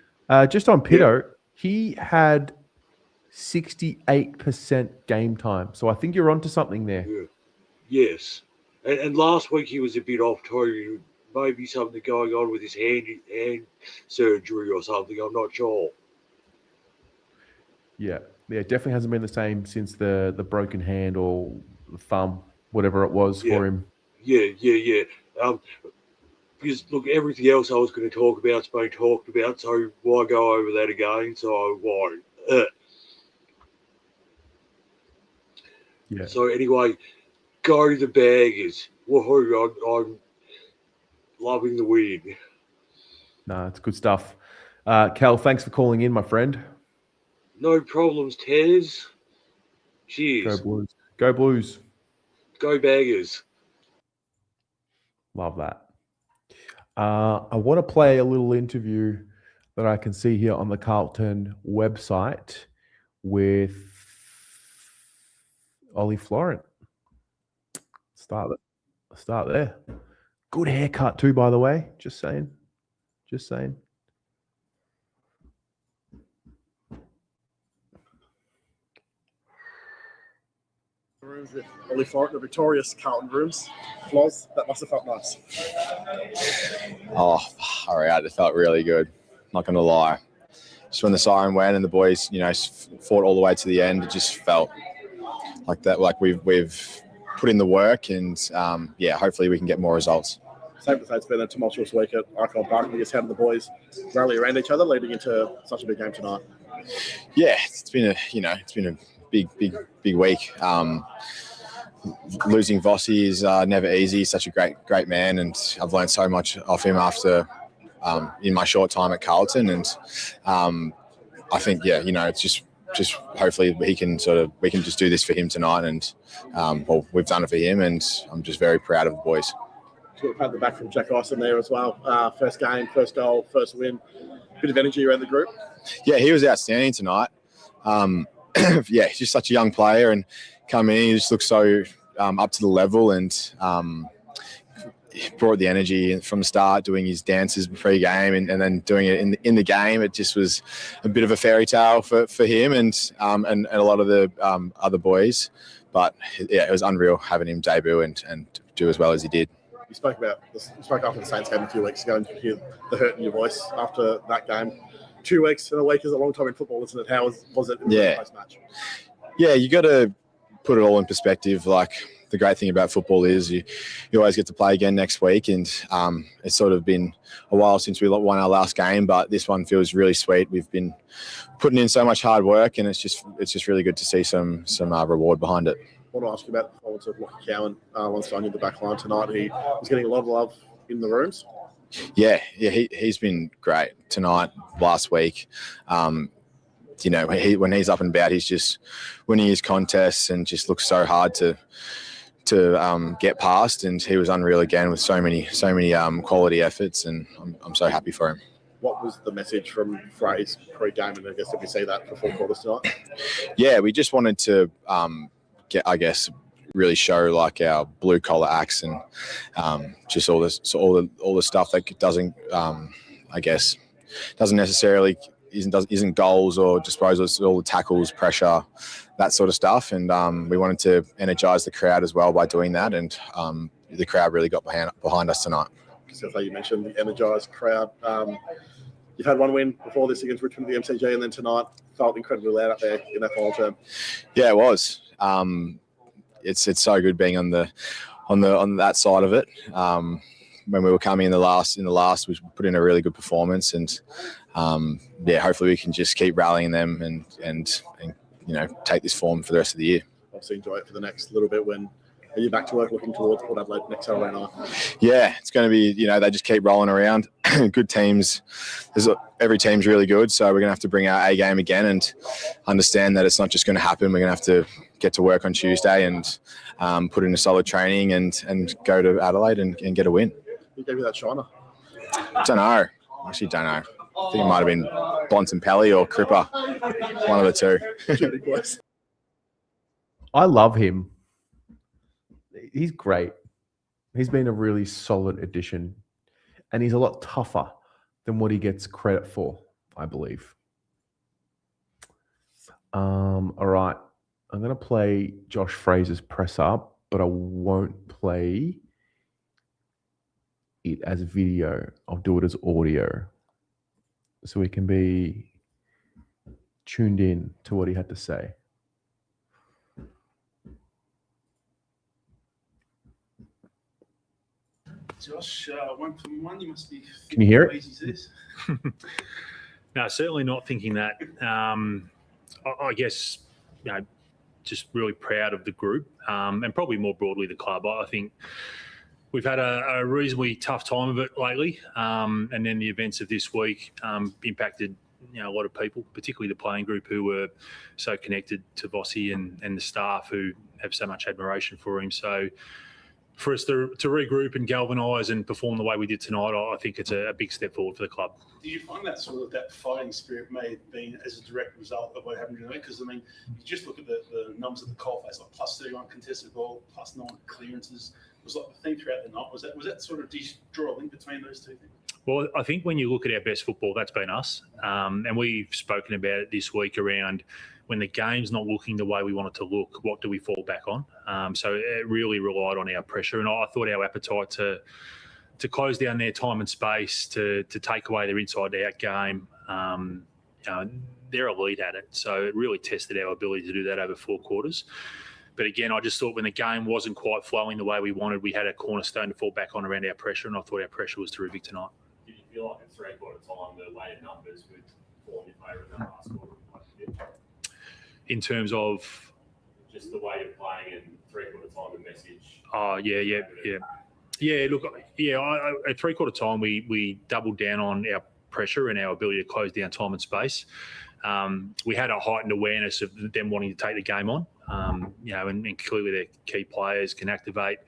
Just on Pito, he had 68% game time. So I think you're onto something there. Yeah. Yes. And last week he was a bit off too. Maybe something going on with his hand surgery or something. I'm not sure. Yeah, definitely hasn't been the same since the broken hand or the thumb, whatever it was for him. Yeah. Because look, everything else I was going to talk about has been talked about, so why go over that again? So I won't. Yeah. So anyway, go the Baggers. Woohoo! I'm loving the win. No, it's good stuff. Cal, thanks for calling in, my friend. No problems, Tez. Cheers. Go Blues. Go Blues. Go Baggers. Love that. I want to play a little interview that I can see here on the Carlton website with Ollie Florent. Start there. Good haircut too, by the way. Just saying. Rooms with Ollie Florent, the victorious Carlton rooms. Floz, that must have felt nice. Oh, all right. It felt really good. Not going to lie. Just when the siren went and the boys, fought all the way to the end, it just felt like that. Like we've put in the work, and hopefully we can get more results. Safe to say it's been a tumultuous week at Icon Park. Just how did the boys rally around each other leading into such a big game tonight? Yeah, it's been a big week. Losing Vossi is never easy. He's such a great man, and I've learned so much off him after in my short time at Carlton. And I think it's just hopefully we can just do this for him tonight. And we've done it for him, and I'm just very proud of the boys. Sort of pat the back from Jack Ison there as well. First game, first goal, first win. Bit of energy around the group. Yeah, he was outstanding tonight. He's just such a young player, and coming in, he just looks so up to the level, and brought the energy from the start, doing his dances pre-game and then doing it in the game. It just was a bit of a fairy tale for him and a lot of the other boys. But it was unreal having him debut and do as well as he did. You spoke after the Saints game a few weeks ago, and you could hear the hurt in your voice after that game. 2 weeks and a week is a long time in football, isn't it? How was it in the post-match? Yeah, you got to put it all in perspective. Like, the great thing about football is you always get to play again next week, and it's sort of been a while since we won our last game, but this one feels really sweet. We've been putting in so much hard work, and it's just really good to see some reward behind it. I want to ask you about the performance of Lockie Cowan once on in the back line tonight. He was getting a lot of love in the rooms. Yeah, he's been great tonight, last week. When he's up and about, he's just winning his contests and just looks so hard to get past, and he was unreal again with so many quality efforts, and I'm so happy for him. What was the message from Frey's pre-game, and I guess did we see that for 4 quarters tonight? Yeah, we just wanted to really show like our blue collar acts and just all the stuff that doesn't necessarily isn't goals or disposals, all the tackles, pressure, that sort of stuff. And we wanted to energise the crowd as well by doing that, and the crowd really got behind us tonight. So you mentioned the energised crowd. You've had one win before this against Richmond at the MCG, and then tonight felt incredibly loud up there in that final term. Yeah, it was. It's so good being on that side of it. When we were coming in the last, we put in a really good performance, and hopefully we can just keep rallying them and take this form for the rest of the year. Obviously, enjoy it for the next little bit. When are you back to work, looking towards Port Adelaide next Saturday night? Yeah, it's going to be, they just keep rolling around. Good teams. Every team's really good, so we're going to have to bring our A game again and understand that it's not just going to happen. We're going to have to get to work on Tuesday and put in a solid training and go to Adelaide and get a win. Who gave you that shiner? Don't know. Actually, don't know. I think it might have been Bontempelli or Cripper. One of the two. I love him. He's great. He's been a really solid addition, and he's a lot tougher than what he gets credit for, I believe. All right. I'm going to play Josh Fraser's press up, but I won't play it as video. I'll do it as audio so we can be tuned in to what he had to say. Josh, 1 from 1, you must be. Can you hear it? How easy is this? No, certainly not thinking that. I guess, just really proud of the group and probably more broadly the club. I think we've had a reasonably tough time of it lately, and then the events of this week impacted a lot of people, particularly the playing group who were so connected to Vossi and the staff who have so much admiration for him. So for us to regroup and galvanise and perform the way we did tonight, I think it's a big step forward for the club. Do you find that fighting spirit may have been as a direct result of what happened tonight? Because, you just look at the numbers of the coalface, like plus 31 contested ball, plus 9 clearances. It was like the theme throughout the night. Was that sort of, do you draw a link between those two things? Well, I think when you look at our best football, that's been us. And we've spoken about it this week around when the game's not looking the way we want it to look, what do we fall back on? So it really relied on our pressure. And I thought our appetite to close down their time and space, to take away their inside-out game, they're elite at it. So it really tested our ability to do that over 4 quarters. But again, I just thought when the game wasn't quite flowing the way we wanted, we had a cornerstone to fall back on around our pressure, and I thought our pressure was terrific tonight. Did you feel like at 3/4 time the weighted numbers would fall in your favour in that last quarter? In terms of just the way you're playing and 3/4 time the message. Oh yeah. Look, at 3/4 time we doubled down on our pressure and our ability to close down time and space. We had a heightened awareness of them wanting to take the game on, and clearly their key players can activate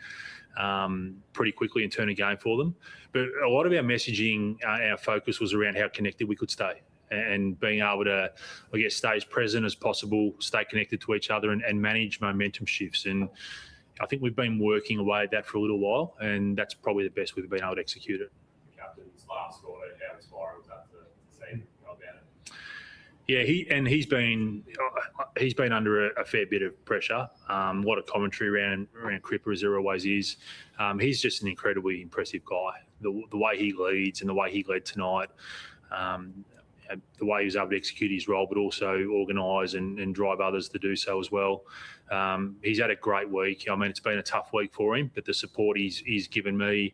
pretty quickly and turn a game for them. But a lot of our messaging, our focus was around how connected we could stay and being able to, stay as present as possible, stay connected to each other and manage momentum shifts. And I think we've been working away at that for a little while, and that's probably the best we've been able to execute it. The captain's last quarter, how inspiring was that to see him go about it? Yeah, he's been under a fair bit of pressure. A lot of commentary around Cripper, as there always is. He's just an incredibly impressive guy. The way he leads and the way he led tonight, the way he was able to execute his role, but also organise and drive others to do so as well. He's had a great week. It's been a tough week for him, but the support he's given me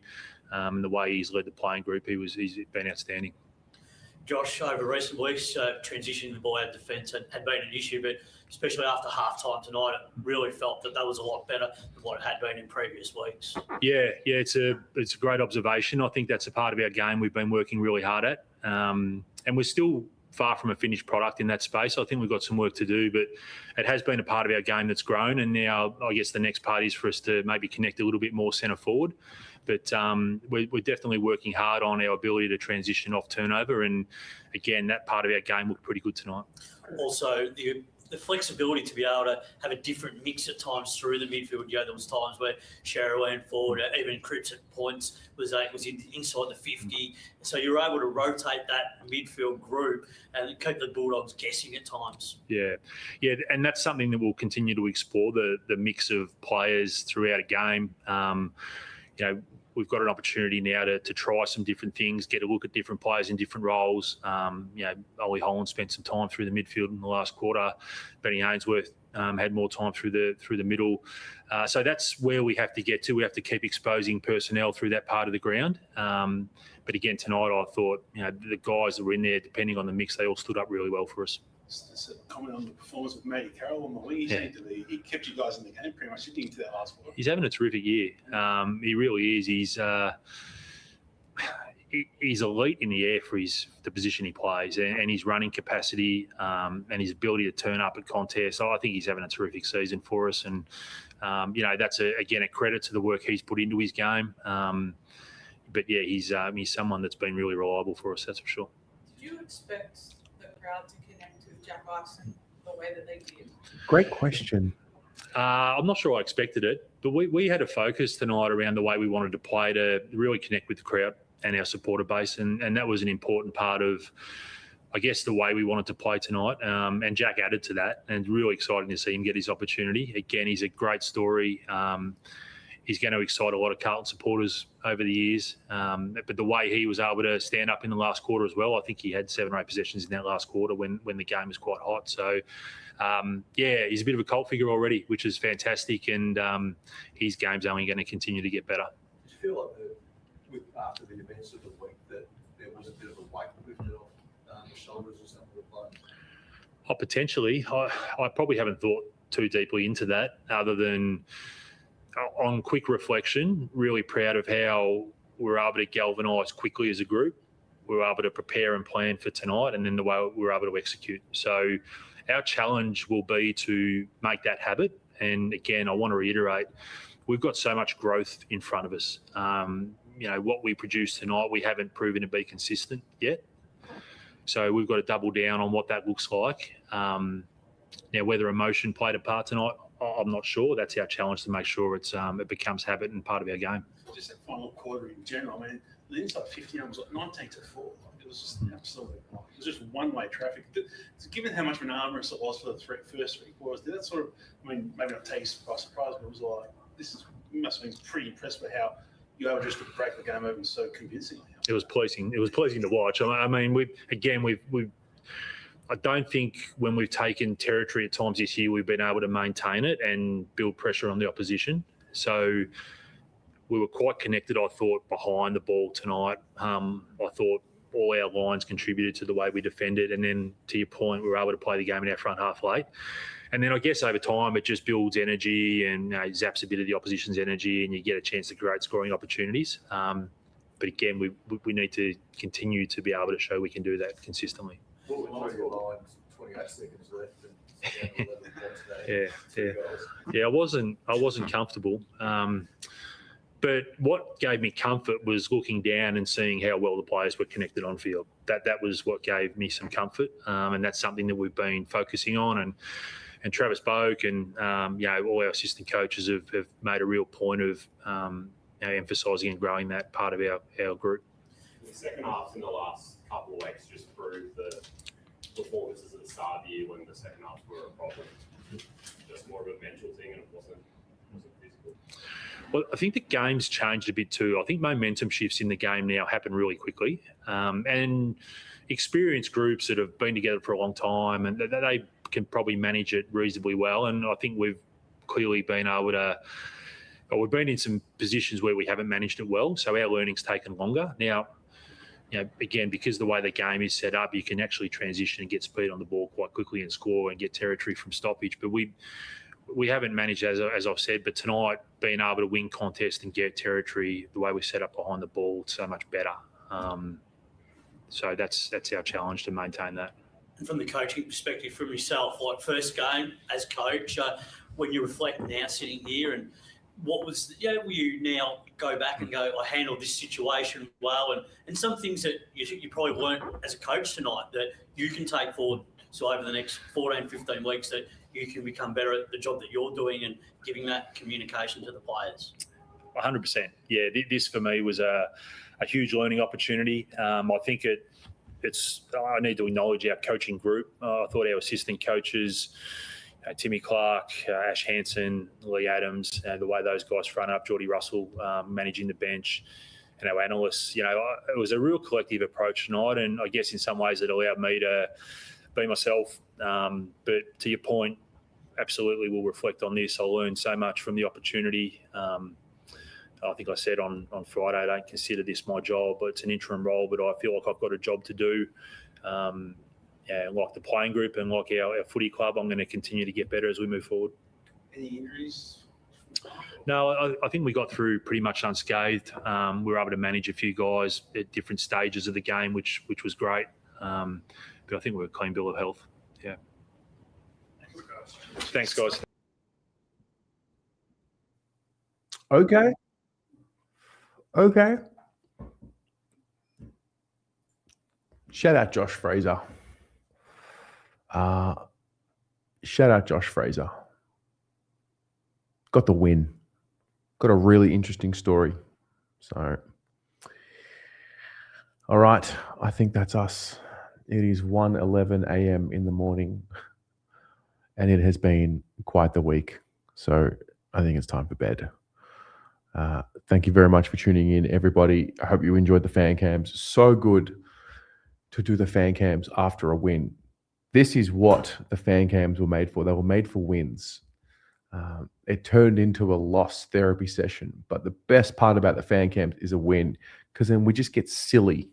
and the way he's led the playing group, he's been outstanding. Josh, over recent weeks, transitioning the ball out of defence had been an issue, but especially after halftime tonight, it really felt that was a lot better than what it had been in previous weeks. Yeah, it's a great observation. I think that's a part of our game we've been working really hard at, and we're still far from a finished product in that space. I think we've got some work to do, but it has been a part of our game that's grown. And now I guess the next part is for us to maybe connect a little bit more centre forward. But we're definitely working hard on our ability to transition off turnover. And again, that part of our game looked pretty good tonight. Also, the flexibility to be able to have a different mix at times through the midfield. There was times where Sherry went forward, even Cripps at points was inside the 50. So you were able to rotate that midfield group and keep the Bulldogs guessing at times. Yeah, and that's something that we'll continue to explore, the mix of players throughout a game. We've got an opportunity now to try some different things, get a look at different players in different roles. Ollie Holland spent some time through the midfield in the last quarter. Benny Ainsworth had more time through the middle. So that's where we have to get to. We have to keep exposing personnel through that part of the ground. But again, tonight I thought the guys that were in there, depending on the mix, they all stood up really well for us. Just a comment on the performance of Matty Carroll on the wing. He kept you guys in the game pretty much, didn't he, into that last quarter? He's having a terrific year. He really is. He's elite in the air for the position he plays and his running capacity and his ability to turn up at contests. So I think he's having a terrific season for us. And, that's, again, a credit to the work he's put into his game. But, yeah, he's someone that's been really reliable for us, that's for sure. Did you expect the crowd to connect with Jack Larson the way that they did? Great question. I'm not sure I expected it, but we had a focus tonight around the way we wanted to play to really connect with the crowd and our supporter base, and that was an important part of, I guess, the way we wanted to play tonight. And Jack added to that, and it's really exciting to see him get his opportunity. Again, he's a great story. He's going to excite a lot of Carlton supporters over the years. But the way he was able to stand up in the last quarter as well, I think he had 7 or 8 possessions in that last quarter when the game was quite hot. So, he's a bit of a cult figure already, which is fantastic. And his game's only going to continue to get better. Did you feel like after the events of the week that there was a bit of a weight lifted off the shoulders of some of the players? Oh, potentially. I probably haven't thought too deeply into that other than on quick reflection, really proud of how we were able to galvanise quickly as a group. We were able to prepare and plan for tonight, and then the way we were able to execute. So our challenge will be to make that habit. And again, I want to reiterate, we've got so much growth in front of us. What we produced tonight, we haven't proven to be consistent yet. So we've got to double down on what that looks like. Now, whether emotion played a part tonight, I'm not sure. That's our challenge, to make sure it becomes habit and part of our game. Just that final quarter in general, I mean, the inside 50 was like 19-4. It was just absolutely, it was just one-way traffic. Given how much of an armorous it was for the first 3 quarters, did that sort of, I mean, maybe not take us by surprise, but it was like, you must have been pretty impressed with how you were able just to break the game open so convincingly. It was pleasing. It was pleasing to watch. I mean, we've I don't think when we've taken territory at times this year, we've been able to maintain it and build pressure on the opposition. So we were quite connected, I thought, behind the ball tonight. I thought all our lines contributed to the way we defended. And then, to your point, we were able to play the game in our front half late. And then I guess over time, it just builds energy and zaps a bit of the opposition's energy, and you get a chance to create scoring opportunities. But again, we need to continue to be able to show we can do that consistently. 28 seconds left. Yeah. I wasn't comfortable. But what gave me comfort was looking down and seeing how well the players were connected on field. That was what gave me some comfort, and that's something that we've been focusing on. And Travis Boak and all our assistant coaches have made a real point of emphasising and growing that part of our group. The second half in the last couple of weeks just proved the performances at the start of the year when the second halves were a problem. Just more of a mental thing, and it wasn't physical. Well, I think the game's changed a bit too. I think momentum shifts in the game now happen really quickly, and experienced groups that have been together for a long time, and they can probably manage it reasonably well. And I think we've clearly been able to. We've been in some positions where we haven't managed it well, so our learning's taken longer. Now, again, because the way the game is set up, you can actually transition and get speed on the ball quite quickly and score and get territory from stoppage. But we haven't managed, as I've said, but tonight, being able to win contest and get territory, the way we set up behind the ball, so much better. So that's our challenge to maintain that. And from the coaching perspective, from yourself, like first game as coach, when you reflect now sitting here, and what was, will you now go back and go, I handled this situation well, and some things that you probably weren't as a coach tonight that you can take forward, so over the next 14, 15 weeks that you can become better at the job that you're doing and giving that communication to the players? 100%. Yeah, this for me was a huge learning opportunity. I think I need to acknowledge our coaching group. I thought our assistant coaches, Timmy Clark, Ash Hansen, Lee Adams, the way those guys front up, Geordie Russell managing the bench, and our analysts, it was a real collective approach tonight, and I guess in some ways it allowed me to be myself. But to your point, absolutely we'll reflect on this. I learned so much from the opportunity. I think I said on Friday, I don't consider this my job, but it's an interim role, but I feel like I've got a job to do. Like the playing group and like our footy club, I'm going to continue to get better as we move forward. Any injuries? No, I think we got through pretty much unscathed. We were able to manage a few guys at different stages of the game, which was great. But I think we're a clean bill of health. Yeah. Thanks, guys. Okay. Shout out Josh Fraser. Got the win. Got a really interesting story. So, all right. I think that's us. It is 1:11 a.m. in the morning, and it has been quite the week. So I think it's time for bed. Thank you very much for tuning in, everybody. I hope you enjoyed the fan cams. So good to do the fan cams after a win. This is what the fan cams were made for. They were made for wins. It turned into a lost therapy session. But the best part about the fan cams is a win, because then we just get silly.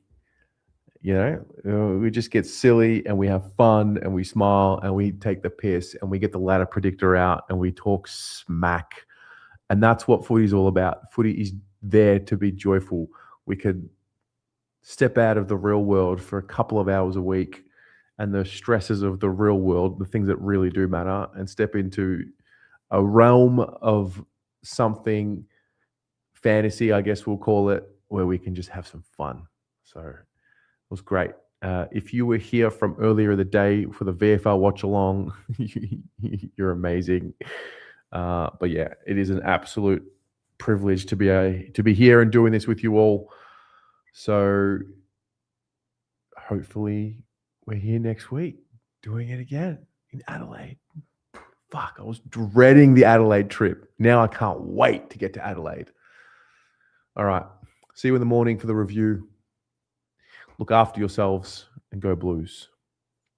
We just get silly and we have fun and we smile and we take the piss and we get the ladder predictor out and we talk smack. And that's what footy is all about. Footy is there to be joyful. We could step out of the real world for a couple of hours a week and the stresses of the real world, the things that really do matter, and step into a realm of something fantasy, I guess we'll call it, where we can just have some fun. So it was great. If you were here from earlier in the day for the VFL watch along, you're amazing. But yeah, it is an absolute privilege to be here and doing this with you all. So hopefully we're here next week doing it again in Adelaide. Fuck, I was dreading the Adelaide trip. Now I can't wait to get to Adelaide. All right. See you in the morning for the review. Look after yourselves and go Blues.